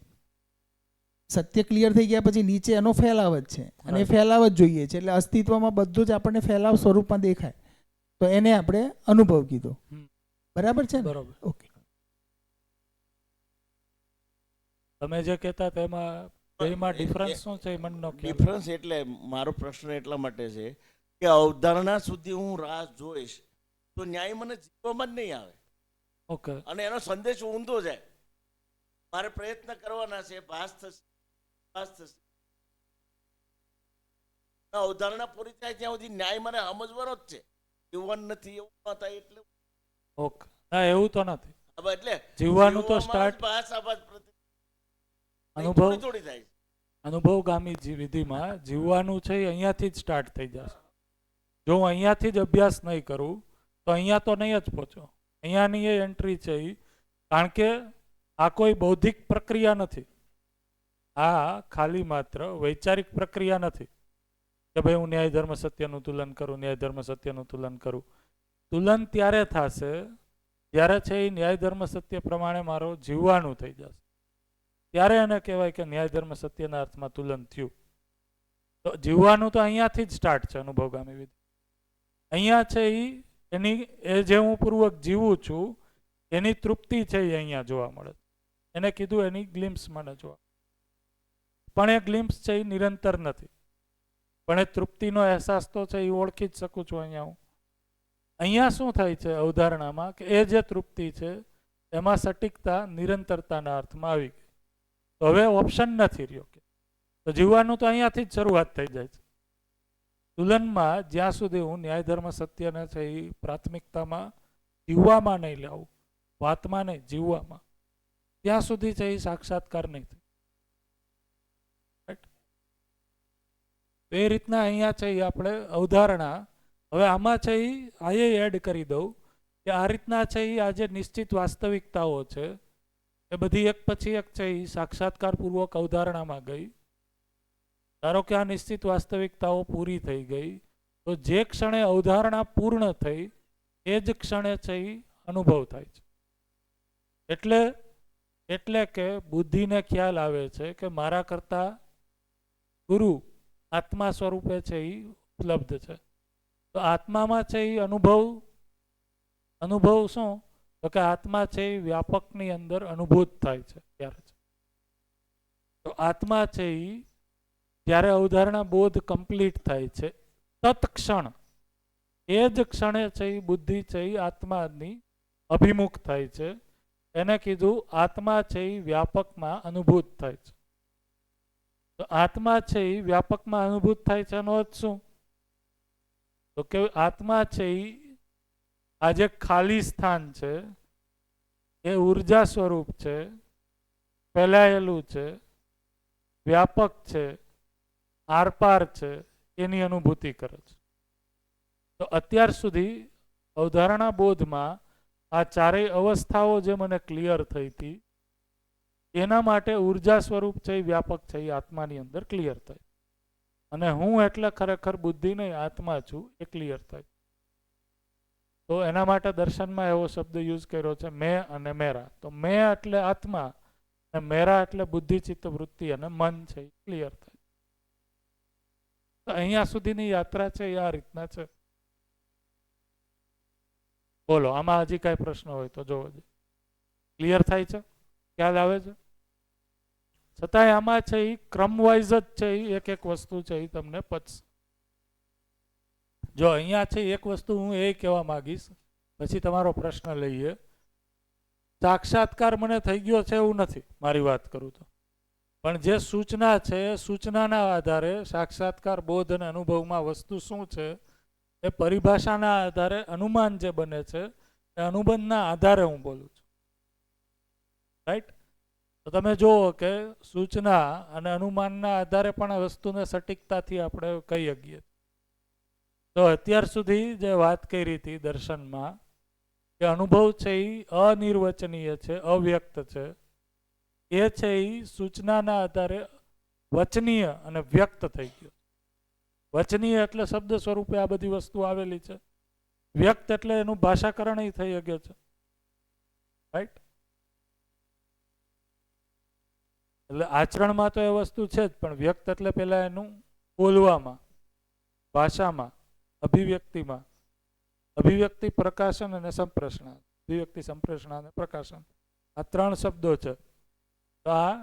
સત્ય ક્લિયર થઈ ગયા પછી નીચે એનો ફેલાવ જ છે, અને એ ફેલાવ જ જોઈએ છે. એટલે અસ્તિત્વમાં બધું જ આપણને ફેલાવ સ્વરૂપમાં દેખાય, તો એને આપણે અનુભવ કીધો. બરાબર છે ને? બરોબર. ઓકે. તમે જે કહેતા તેમાં બેમાં ડિફરન્સ શું છે એ મને નો ખ્યાલ. ડિફરન્સ એટલે મારો પ્રશ્ન એટલા માટે છે કે અવધારણા સુધી હું રાહ જોઈશ તો ન્યાય મને જીવવામાં જ નહીં આવે, ઓકે, અને એનો સંદેશ ઊંધો જાય. મારે પ્રયત્ન કરવાના છે, ભાસ થશે, ભાસ થશે. અવધારણા પૂરી થાય ત્યાં સુધી ન્યાય મને સમજવાનો જ છે. જીવન નથી એવું ન થાય એટલે ઓકે. ના, એવું તો નથી. હવે એટલે જીવવાનું તો જીવવામાં સ્ટાર્ટ જ ભાસ આભાસ પ્રતિ અનુભવ થોડી થોડી થાય છે. અનુભવગામી વિધિમાં જીવવાનું છે એ અહીંયાથી જ સ્ટાર્ટ થઈ જશે. જો હું અહીંયાથી જ અભ્યાસ નહીં કરું તો અહીંયા તો નહીં જ પહોંચો. અહીંયાની એ એન્ટ્રી છે એ, કારણ કે આ કોઈ બૌદ્ધિક પ્રક્રિયા નથી, આ ખાલી માત્ર વૈચારિક પ્રક્રિયા નથી કે ભાઈ હું ન્યાય ધર્મ સત્યનું તુલન કરું, ન્યાય ધર્મ સત્યનું તુલન કરું. તુલન ત્યારે થશે જ્યારે છે એ ન્યાય ધર્મ સત્ય પ્રમાણે મારો જીવવાનું થઈ જશે, ત્યારે એને કહેવાય કે ન્યાય ધર્મ સત્યના અર્થમાં તુલન થયું. તો જીવવાનું તો અહીંયાથી જ સ્ટાર્ટ છે અનુભવગામી વિધિ. અહીંયા છે એ જે હું પૂર્વક જીવું છું એની તૃપ્તિ છે એ અહીંયા જોવા મળે. એને કીધું એની ગ્લિમ્સ મને જોવા, પણ એ ગ્લિમ્સ છે એ નિરંતર નથી, પણ એ તૃપ્તિનો અહેસાસ તો છે એ ઓળખી જ શકું છું અહીંયા હું. અહીંયા શું થાય છે અવધારણામાં કે એ જે તૃપ્તિ છે એમાં સટીકતા નિરંતરતાના અર્થમાં આવી ગઈ. તો હવે ઓપ્શન નથી રહ્યો કે તો જીવવાનું તો અહીંયાથી જ શરૂઆત થઈ જાય છે. તુલનમાં જ્યાં સુધી હું ન્યાય ધર્મ સત્યને છે એ પ્રાથમિકતામાં જીવવામાં નહીં લાવું, વાતમાં નહીં જીવવામાં, ત્યાં સુધી છે એ સાક્ષાત્કાર નહીં થાય. એ રીતના અહીંયા છે એ આપણે અવધારણા, હવે આમાં છે એ આયે એડ કરી દઉં કે આ રીતના છે એ આ જે નિશ્ચિત વાસ્તવિકતાઓ છે એ બધી એક પછી એક છે એ સાક્ષાત્કારપૂર્વક અવધારણામાં ગઈ. ધારો કે આ નિશ્ચિત વાસ્તવિકતાઓ પૂરી થઈ ગઈ તો જે ક્ષણે અવધારણા પૂર્ણ થઈ એ જ ક્ષણે છે એ અનુભવ થાય છે. એટલે કે બુદ્ધિને ખ્યાલ આવે છે કે મારા કરતા ગુરુ આત્મા સ્વરૂપે છે એ ઉપલબ્ધ છે. તો આત્મામાં છે એ અનુભવ શું? તો કે આત્મા છે એ વ્યાપકની અંદર અનુભૂત થાય છે ત્યારે છે. તો આત્મા છે એ જ્યારે અવધારણા બોધ કમ્પ્લીટ થાય છે તત્ક્ષણ એ જ ક્ષણે છે એ બુદ્ધિ છે એ આત્માની અભિમુખ થાય છે. એને કીધું આત્મા છે એ વ્યાપકમાં અનુભૂત થાય છે. તો આત્મા છે એ વ્યાપકમાં અનુભૂત થાય છે એનો અર્થ શું? તો કે આત્મા છે એ આ જે ખાલી સ્થાન છે એ ઉર્જા સ્વરૂપ છે, ફેલાયેલું છે, વ્યાપક છે, આરપાર છે, એની અનુભૂતિ કરે છે. તો અત્યાર સુધી અવધારણા બોધમાં આ ચારેય અવસ્થાઓ જે મને ક્લિયર થઈ હતી એના માટે ઉર્જા સ્વરૂપ છે એ વ્યાપક છે એ આત્માની અંદર ક્લિયર થાય, અને હું એટલે ખરેખર બુદ્ધિ નહીં આત્મા છું એ ક્લિયર થાય. તો એના માટે દર્શનમાં એવો શબ્દ યુઝ કર્યો છે મેં અને મેરા. તો મેં એટલે આત્મા અને મેરા એટલે બુદ્ધિ, ચિત્ત, વૃત્તિ અને મન છે એ ક્લિયર થાય. તો અહીંયા સુધીની યાત્રા છે એ આ રીતના છે. બોલો, આમાં હજી કાંઈ પ્રશ્ન હોય તો જોવો. ક્લિયર થાય છે? ખ્યાલ આવે છે? છતાંય આમાં છે એ ક્રમવાઇઝ જ છે એ એક વસ્તુ છે એ તમને પચશે. જો અહીંયા છે એક વસ્તુ હું એ કહેવા માંગીશ, પછી તમારો પ્રશ્ન લઈએ. સાક્ષાત્કાર મને થઈ ગયો છે એવું નથી, મારી વાત કરું તો, પણ જે સૂચના છે એ સૂચનાના આધારે સાક્ષાત્કાર બોધ અને અનુભવમાં વસ્તુ શું છે એ પરિભાષાના આધારે અનુમાન જે બને છે એ અનુબંધના આધારે હું બોલું છું. રાઈટ? તો તમે જુઓ કે સૂચના અને અનુમાનના આધારે પણ આ વસ્તુને સટીકતાથી આપણે કહી શકીએ. તો અત્યાર સુધી જે વાત કરી હતી દર્શનમાં કે અનુભવ છે એ અનિર્વચનીય છે, અવ્યક્ત છે, એ છે એ સૂચનાના આધારે વચનીય અને વ્યક્ત થઈ ગયો. વચનીય એટલે શબ્દ સ્વરૂપે આ બધી વસ્તુ આવેલી છે, વ્યક્ત એટલે એનું ભાષાકરણ થઈ શકે છે. રાઈટ? એટલે આચરણમાં તો એ વસ્તુ છે જ, પણ વ્યક્ત એટલે પેલા એનું બોલવામાં, ભાષામાં, અભિવ્યક્તિમાં, અભિવ્યક્તિ, પ્રકાશન અને સંપ્રેષણ. અભિવ્યક્તિ, સંપ્રેષણ અને પ્રકાશન, આ 3 શબ્દો છે. તો આ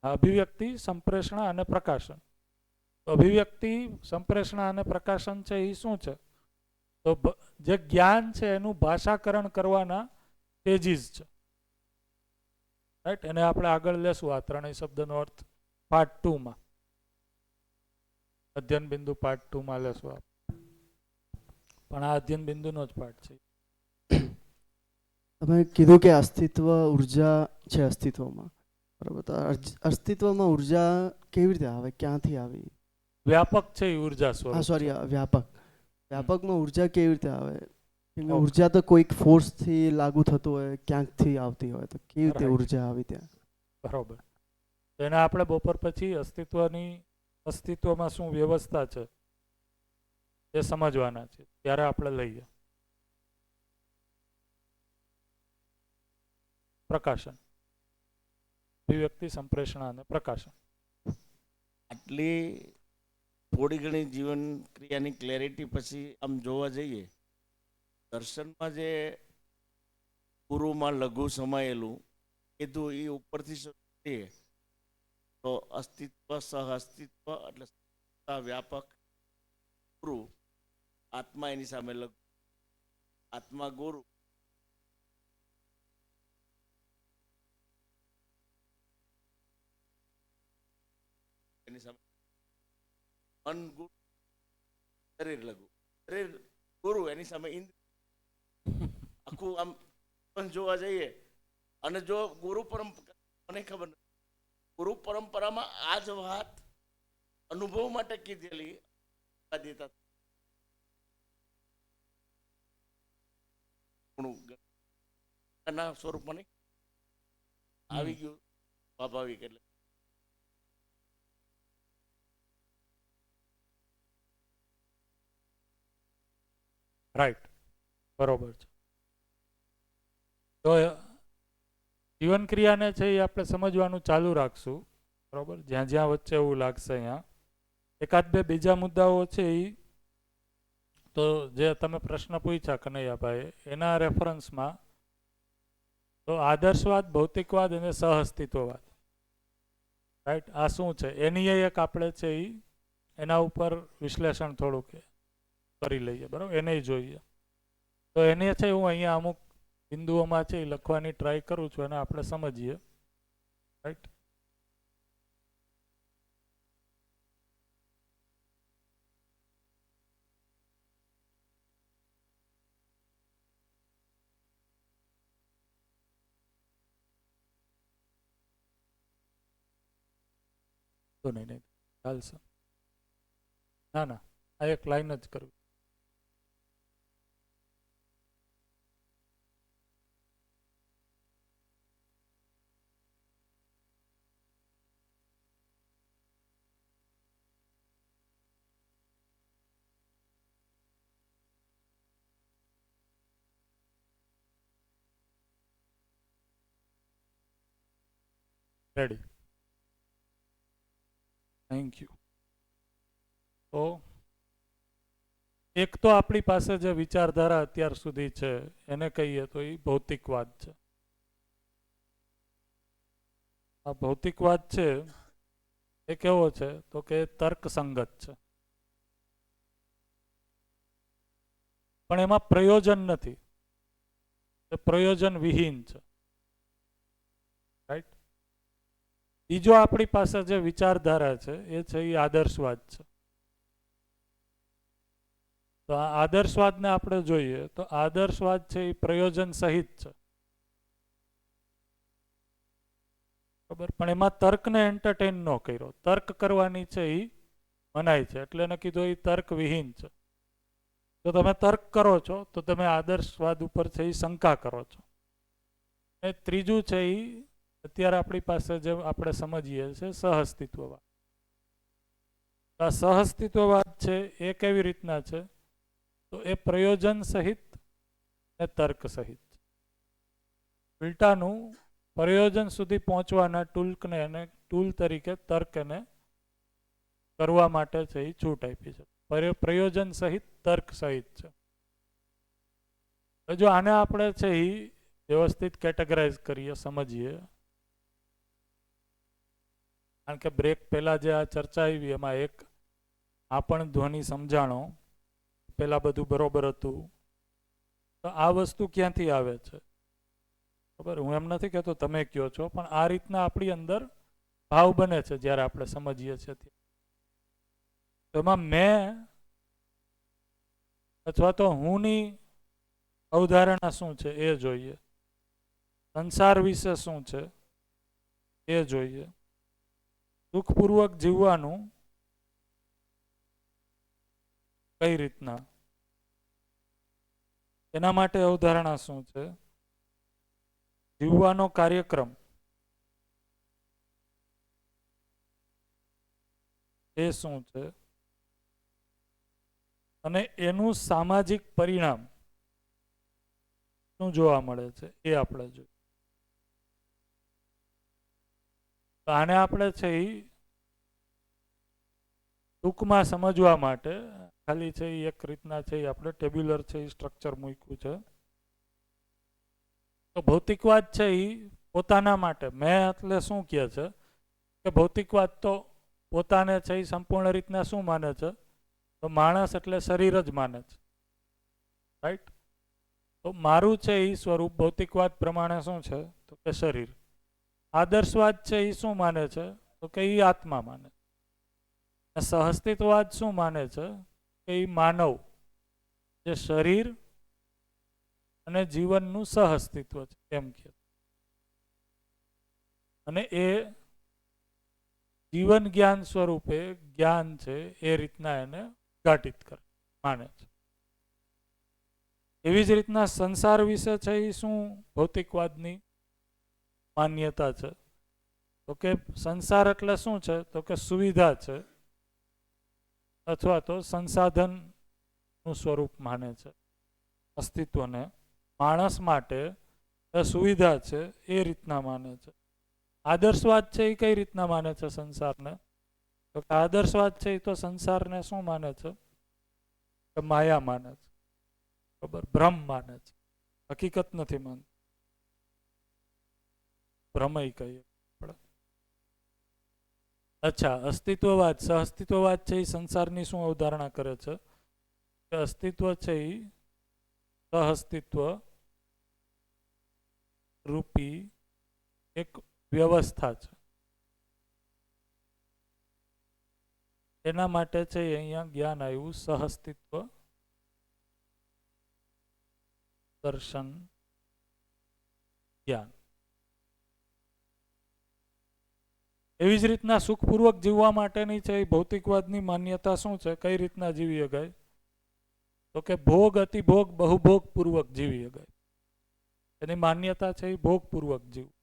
અભિવ્યક્તિ, સંપ્રેષણ અને પ્રકાશન. તો અભિવ્યક્તિ, સંપ્રેષણ અને પ્રકાશન છે એ શું છે? તો જે જ્ઞાન છે એનું ભાષાકરણ કરવાના સ્ટેજીસ છે. રાઈટ? એને આપણે આગળ લેશું આ 3 શબ્દનો અર્થ પાર્ટ 2 માં, અધ્યયન બિંદુ પાર્ટ 2 માં લેશું આપણે. પણ આ અધ્યયન બિંદુનો જ પાઠ છે. તમે કીધું કે અસ્તિત્વ ઉર્જા છે અસ્તિત્વમાં, બરાબર? તો અસ્તિત્વમાં ઉર્જા કેવી રીતે આવે, ક્યાંથી આવી? વ્યાપક છે એ ઉર્જા સ્વરૂપ. હા, સોરી, વ્યાપકમાં ઉર્જા કેવી રીતે આવે? કેમ કે ઉર્જા તો કોઈક ફોર્સથી લાગુ થતું હોય, ક્યાંકથી આવતી હોય, તો કેવી રીતે ઉર્જા આવી ત્યાં? બરોબર. તો એને આપણે બપોર પછી અસ્તિત્વમાં શું વ્યવસ્થા છે એ સમજવાના છે, ત્યારે આપણે લઈએ. પ્રકાશન, અભિવ્યક્તિ, સંપ્રેષણ અને પ્રકાશન. આટલી થોડી ઘણી જીવન ક્રિયાની ક્લેરિટી પછી આમ જોવા જઈએ, દર્શનમાં જે ગુરુમાં લઘુ સમાયેલું કીધું એ ઉપરથી શરૂ તો અસ્તિત્વ, સહ અસ્તિત્વ એટલે વ્યાપક, ગુરુ, આત્મા એની સામે લઘુ, આત્મા ગુરુ, એની સામે મન ગુરુ, શરીર લઘુ, શરીર ગુરુ, એની સામે ઇન્દ્ર. આખું આમ પણ જોવા જઈએ. અને જો ગુરુ પરંપરા, મને ખબર નથી, ગુરુ પરંપરામાં આ જ વાત અનુભવ માટે કીધેલી સ્વરૂપમાં નહીં આવી ગયું સ્વાભાવિક. એટલે રાઈટ, બરોબર છે. તો જીવન ક્રિયાને છે એ આપણે સમજવાનું ચાલુ રાખશું. બરોબર? જ્યાં જ્યાં વચ્ચે એવું લાગશે અહીંયા એકાદ બે બીજા મુદ્દાઓ છે એ તો જે તમે પ્રશ્ન પૂછ્યા કનૈયાભાઈ, એના રેફરન્સમાં તો આદર્શવાદ, ભૌતિકવાદ અને સહઅસ્તિત્વવાદ, રાઈટ, આ શું છે એની એક આપણે છે એ એના ઉપર વિશ્લેષણ થોડુંક કરી લઈએ. બરાબર? એને જોઈએ. તો એને છે હું અહીંયા અમુક બિંદુઓમાં છે એ લખવાની ટ્રાય કરું છું અને આપણે સમજીએ. રાઈટ? તો નહીં ચાલશે. ના ના, આ એક લાઈન જ કરવી. Ready, thank you. તો એક તો આપણી પાસે જે વિચારધારા અત્યાર સુધી છે એને કહીએ તો એ ભૌતિકવાદ છે. આ ભૌતિકવાદ છે એ કેવો છે તો કે તર્કસંગત છે, પણ એમાં પ્રયોજન નથી, એ પ્રયોજન વિહીન છે. રાઈટ? બીજો આપણી પાસે જે વિચારધારા છે એ છે એ આદર્શવાદ છે. તો આ આદર્શવાદને આપણે જોઈએ તો આદર્શવાદ છે એ પ્રયોજન સહિત છે, બરાબર. પણ એમાં તર્કને એન્ટરટેન ન કર્યો. તર્ક કરવાની છે એ મનાય છે, એટલે એને કીધું એ તર્ક વિહીન છે. જો તમે તર્ક કરો છો તો તમે આદર્શવાદ ઉપર છે એ શંકા કરો છો. અને ત્રીજું છે એ અત્યારે આપણી પાસે જે આપણે સમજીએ છીએ સહઅસ્તિત્વવાદ. આ સહઅસ્તિત્વવાદ છે એ કેવી રીતના છે, તો એ પ્રયોજન સહિત ને તર્ક સહિત. ઉલટાનું પ્રયોજન સુધી પહોંચવાના ટૂલ તરીકે તર્કને કરવા માટે છે એ છૂટ આપી છે. પ્રયોજન સહિત તર્ક સહિત છે. જો આને આપણે છે એ વ્યવસ્થિત કેટેગરાઇઝ કરીએ, સમજીએ, કારણ કે બ્રેક પહેલા જે આ ચર્ચા આવી એમાં એક આ પણ ધ્વનિ સમજાણો, પહેલા બધું બરોબર હતું. તો આ વસ્તુ ક્યાંથી આવે છે ખબર? હું એમ નથી કહેતો તમે કહો છો, પણ આ રીતના આપણી અંદર ભાવ બને છે જ્યારે આપણે સમજીએ છીએ. તો એમાં મેં અથવા તો હુંની અવધારણા શું છે એ જોઈએ, સંસાર વિશે શું છે એ જોઈએ, સુખપૂર્વક જીવવાનું કઈ રીતના, એના માટે અવધારણા શું છે, જીવવાનો કાર્યક્રમ એ શું છે, અને એનું સામાજિક પરિણામ શું જોવા મળે છે એ આપણે જોઈએ. તો આને આપણે છે એ ટૂંકમાં સમજવા માટે ખાલી છે એ એક રીતના છે એ આપણે ટેબ્યુલર છે એ સ્ટ્રક્ચર મૂક્યું છે. તો ભૌતિકવાદ છે એ પોતાના માટે મેં એટલે શું કહે છે કે ભૌતિકવાદ તો પોતાને છે એ સંપૂર્ણ રીતના શું માને છે, તો માણસ એટલે શરીર જ માને છે, રાઈટ. તો મારું છે એ સ્વરૂપ ભૌતિકવાદ પ્રમાણે શું છે, તો કે શરીર. આદર્શવાદ છે એ શું માને છે, તો કે એ આત્મા માને. સહઅસ્તિત્વવાદ શું માને છે કે એ માનવ જે શરીર અને જીવનનું સહઅસ્તિત્વ છે એમ કે, અને એ જીવન જ્ઞાન સ્વરૂપે જ્ઞાન છે એ રીતના એને ઉદ્ઘાટિત કરે માને છે. એવી જ રીતના સંસાર વિશે છે એ શું ભૌતિકવાદની માન્યતા છે, તો કે સંસાર એટલે શું છે, તો કે સુવિધા છે અથવા તો સંસાધનનું સ્વરૂપ માને છે અસ્તિત્વને. માણસ માટે સુવિધા છે એ રીતના માને છે. આદર્શવાદ છે એ કઈ રીતના માને છે સંસારને, તો કે આદર્શવાદ છે એ તો સંસારને શું માને છે, કે માયા માને છે, બરાબર, ભ્રમ માને છે, હકીકત નથી માનતો, ભ્રમય કહીએ. અચ્છા, અસ્તિત્વવાદ સહઅસ્તિત્વવાદ છે એ સંસારની શું અવધારણા કરે છે, કે અસ્તિત્વ છે એ સહઅસ્તિત્વ રૂપી એક વ્યવસ્થા છે. એના માટે છે અહીંયા જ્ઞાન આવ્યું સહઅસ્તિત્વ દર્શન જ્ઞાન. એવી જ રીતના સુખપૂર્વક જીવવા માટેની છે એ ભૌતિકવાદની માન્યતા શું છે, કઈ રીતના જીવી શકાય, તો કે ભોગ અતિભોગ બહુભોગ પૂર્વક જીવી શકાય. એની માન્યતા છે એ ભોગપૂર્વક જીવવું.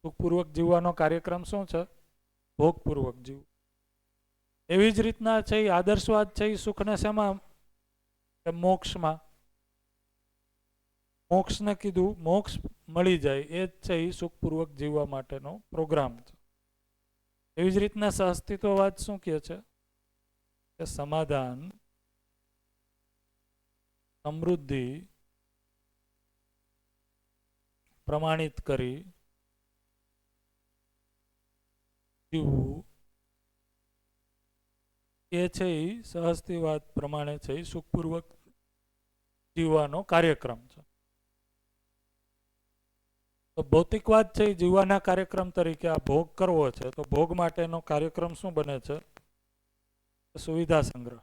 સુખપૂર્વક જીવવાનો કાર્યક્રમ શું છે, ભોગપૂર્વક જીવવું. એવી જ રીતના છે એ આદર્શવાદ છે એ સુખને શેમાં, કે મોક્ષમાં. મોક્ષને કીધું મોક્ષ મળી જાય એ જ છે એ સુખપૂર્વક જીવવા માટેનો પ્રોગ્રામ છે. એવી જ રીતના સહઅસ્તિત્વવાદ શું કહે છે, કે સમાધાન, સમૃદ્ધિ પ્રમાણિત કરી જીવવું એ છે એ સહઅસ્તિત્વવાદ પ્રમાણે છે એ સુખપૂર્વક જીવવાનો કાર્યક્રમ છે. તો ભૌતિકવાદ છે એ જીવવાના કાર્યક્રમ તરીકે આ ભોગ કરવો છે, તો ભોગ માટેનો કાર્યક્રમ શું બને છે? સુવિધા સંગ્રહ.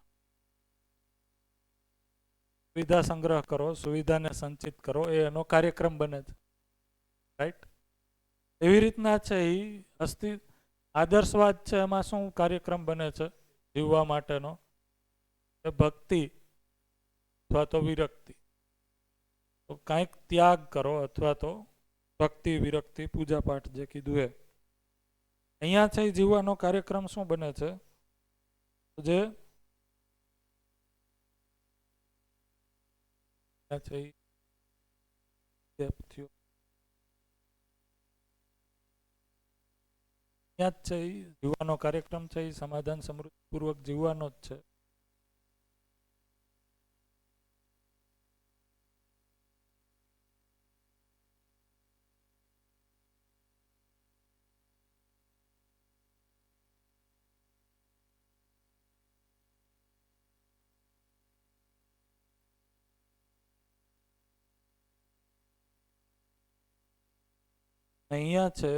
સુવિધા સંગ્રહ કરો, સુવિધાને સંચિત કરો, એ એનો કાર્યક્રમ બને છે. રાઈટ? એવી રીતના છે એ આદર્શવાદ છે, એમાં શું કાર્યક્રમ બને છે જીવવા માટેનો? એ ભક્તિ અથવા તો વિરક્તિ. તો કાંઈક ત્યાગ કરો અથવા તો ભક્તિ, વિરક્તિ, પૂજાપાઠ જે કીધું એ. અહીંયા છે જીવવાનો કાર્યક્રમ શું બને છે? જે છે ત્યાં જ છે જીવવાનો કાર્યક્રમ છે એ સમાધાન સમૃદ્ધિપૂર્વક જીવવાનો જ છે. અહીંયા છે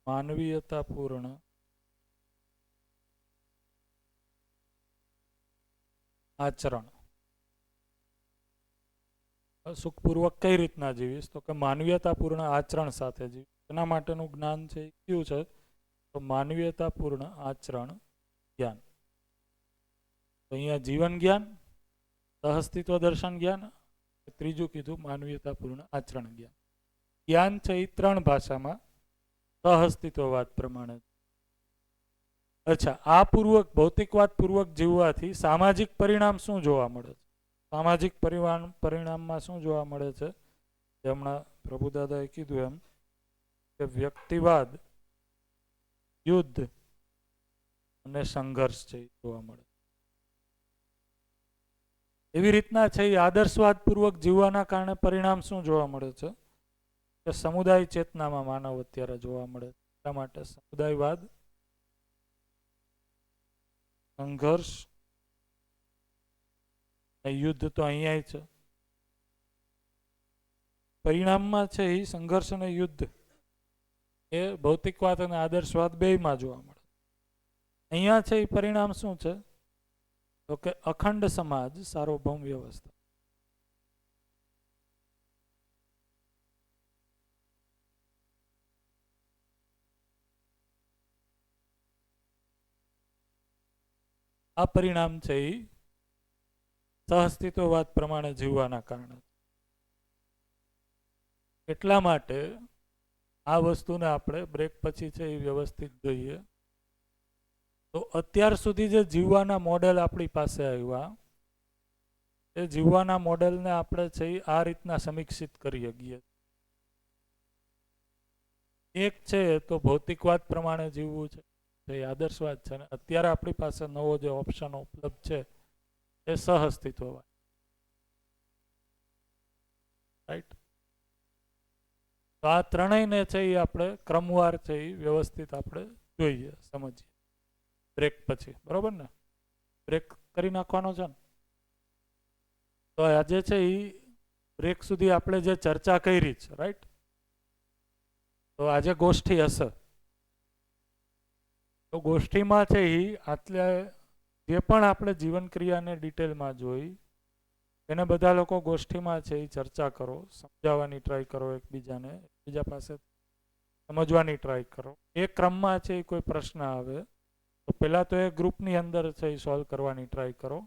માનવીયતાપૂર્ણ આચરણ. સુખપૂર્વક કઈ રીતના જીવીશ? તો કે માનવીયતાપૂર્ણ આચરણ સાથે જીવીશ. એના માટેનું જ્ઞાન છે એ કયું છે? તો માનવીયતાપૂર્ણ આચરણ જ્ઞાન. તો અહીંયા જીવન જ્ઞાન, સહઅસ્તિત્વ દર્શન જ્ઞાન, ત્રીજું કીધું માનવીયતાપૂર્ણ આચરણ જ્ઞાન. જ્ઞાન છે એ 3 ભાષામાં સહઅસ્તિત્વવાદ પ્રમાણે. અચ્છા, આ ભૌતિકવાદ પૂર્વક જીવવાથી સામાજિક પરિણામ શું જોવા મળે છે? સામાજિક પરિણામમાં શું જોવા મળે છે? જે હમણાં પ્રભુદાદાએ કીધું એમ કે વ્યક્તિવાદ, યુદ્ધ અને સંઘર્ષ છે એ જોવા મળે. એવી રીતના છે એ આદર્શવાદ પૂર્વક જીવવાના કારણે પરિણામ શું જોવા મળે છે? કે સમુદાય ચેતનામાં માનવ અત્યારે જોવા મળે. એટલા માટે સમુદાયવાદ, સંઘર્ષ અને યુદ્ધ તો અહીંયા છે. પરિણામમાં છે એ સંઘર્ષ અને યુદ્ધ એ ભૌતિકવાદ અને આદર્શવાદ બેયમાં જોવા મળે. અહીંયા છે એ પરિણામ શું છે? તો કે અખંડ સમાજ, સાર્વભૌમ વ્યવસ્થા. આ પરિણામ છે એ સહઅસ્તિત્વવાદ પ્રમાણે જીવવાના કારણે. એટલા માટે આ વસ્તુને આપણે બ્રેક પછી છે એ વ્યવસ્થિત જોઈએ. તો અત્યાર સુધી જે જીવવાના મોડેલ આપણી પાસે આવ્યા, એ જીવવાના મોડેલને આપણે છે આ રીતના સમીક્ષિત કરી શકીએ. એક છે તો ભૌતિકવાદ પ્રમાણે જીવવું છે, એ આદર્શવાદ છે. અને અત્યારે આપણી પાસે નવો જે ઓપ્શન ઉપલબ્ધ છે એ સહઅસ્તિત્વવાદ. રાઈટ? તો આ ત્રણેયને છે એ આપણે ક્રમવાર છે એ વ્યવસ્થિત આપણે જોઈએ, સમજીએ બ્રેક પછી. બરોબર ને? બ્રેક કરી નાખવાનો છે ને? તો આજે છે એ બ્રેક સુધી આપણે જે ચર્ચા કરી છે, રાઈટ? તો આજે ગોષ્ઠી હશે. તો ગોષ્ઠીમાં છે એ આટલે જે પણ આપણે જીવન ક્રિયાને ડિટેલમાં જોઈ, એને બધા લોકો ગોષ્ઠીમાં છે એ ચર્ચા કરો, સમજાવવાની ટ્રાય કરો એકબીજાને, એકબીજા પાસે સમજવાની ટ્રાય કરો. એ ક્રમમાં છે એ કોઈ પ્રશ્ન આવે તો પહેલાં તો એ ગ્રુપની અંદર છે એ સોલ્વ કરવાની ટ્રાય કરો.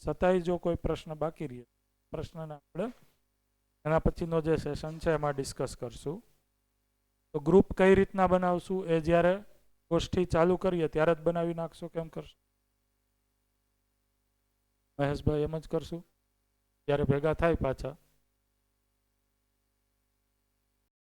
છતાંય જો કોઈ પ્રશ્ન બાકી રહે, પ્રશ્નને આપણે એના પછીનો જે સેશન છે એમાં ડિસ્કસ કરશું. તો ગ્રુપ કઈ રીતના બનાવશું એ જ્યારે ગોષ્ઠી ચાલુ કરીએ ત્યારે જ બનાવી નાખશો? કેમ કરશો મહેશભાઈ? એમ જ કરશું જ્યારે ભેગા થાય પાછા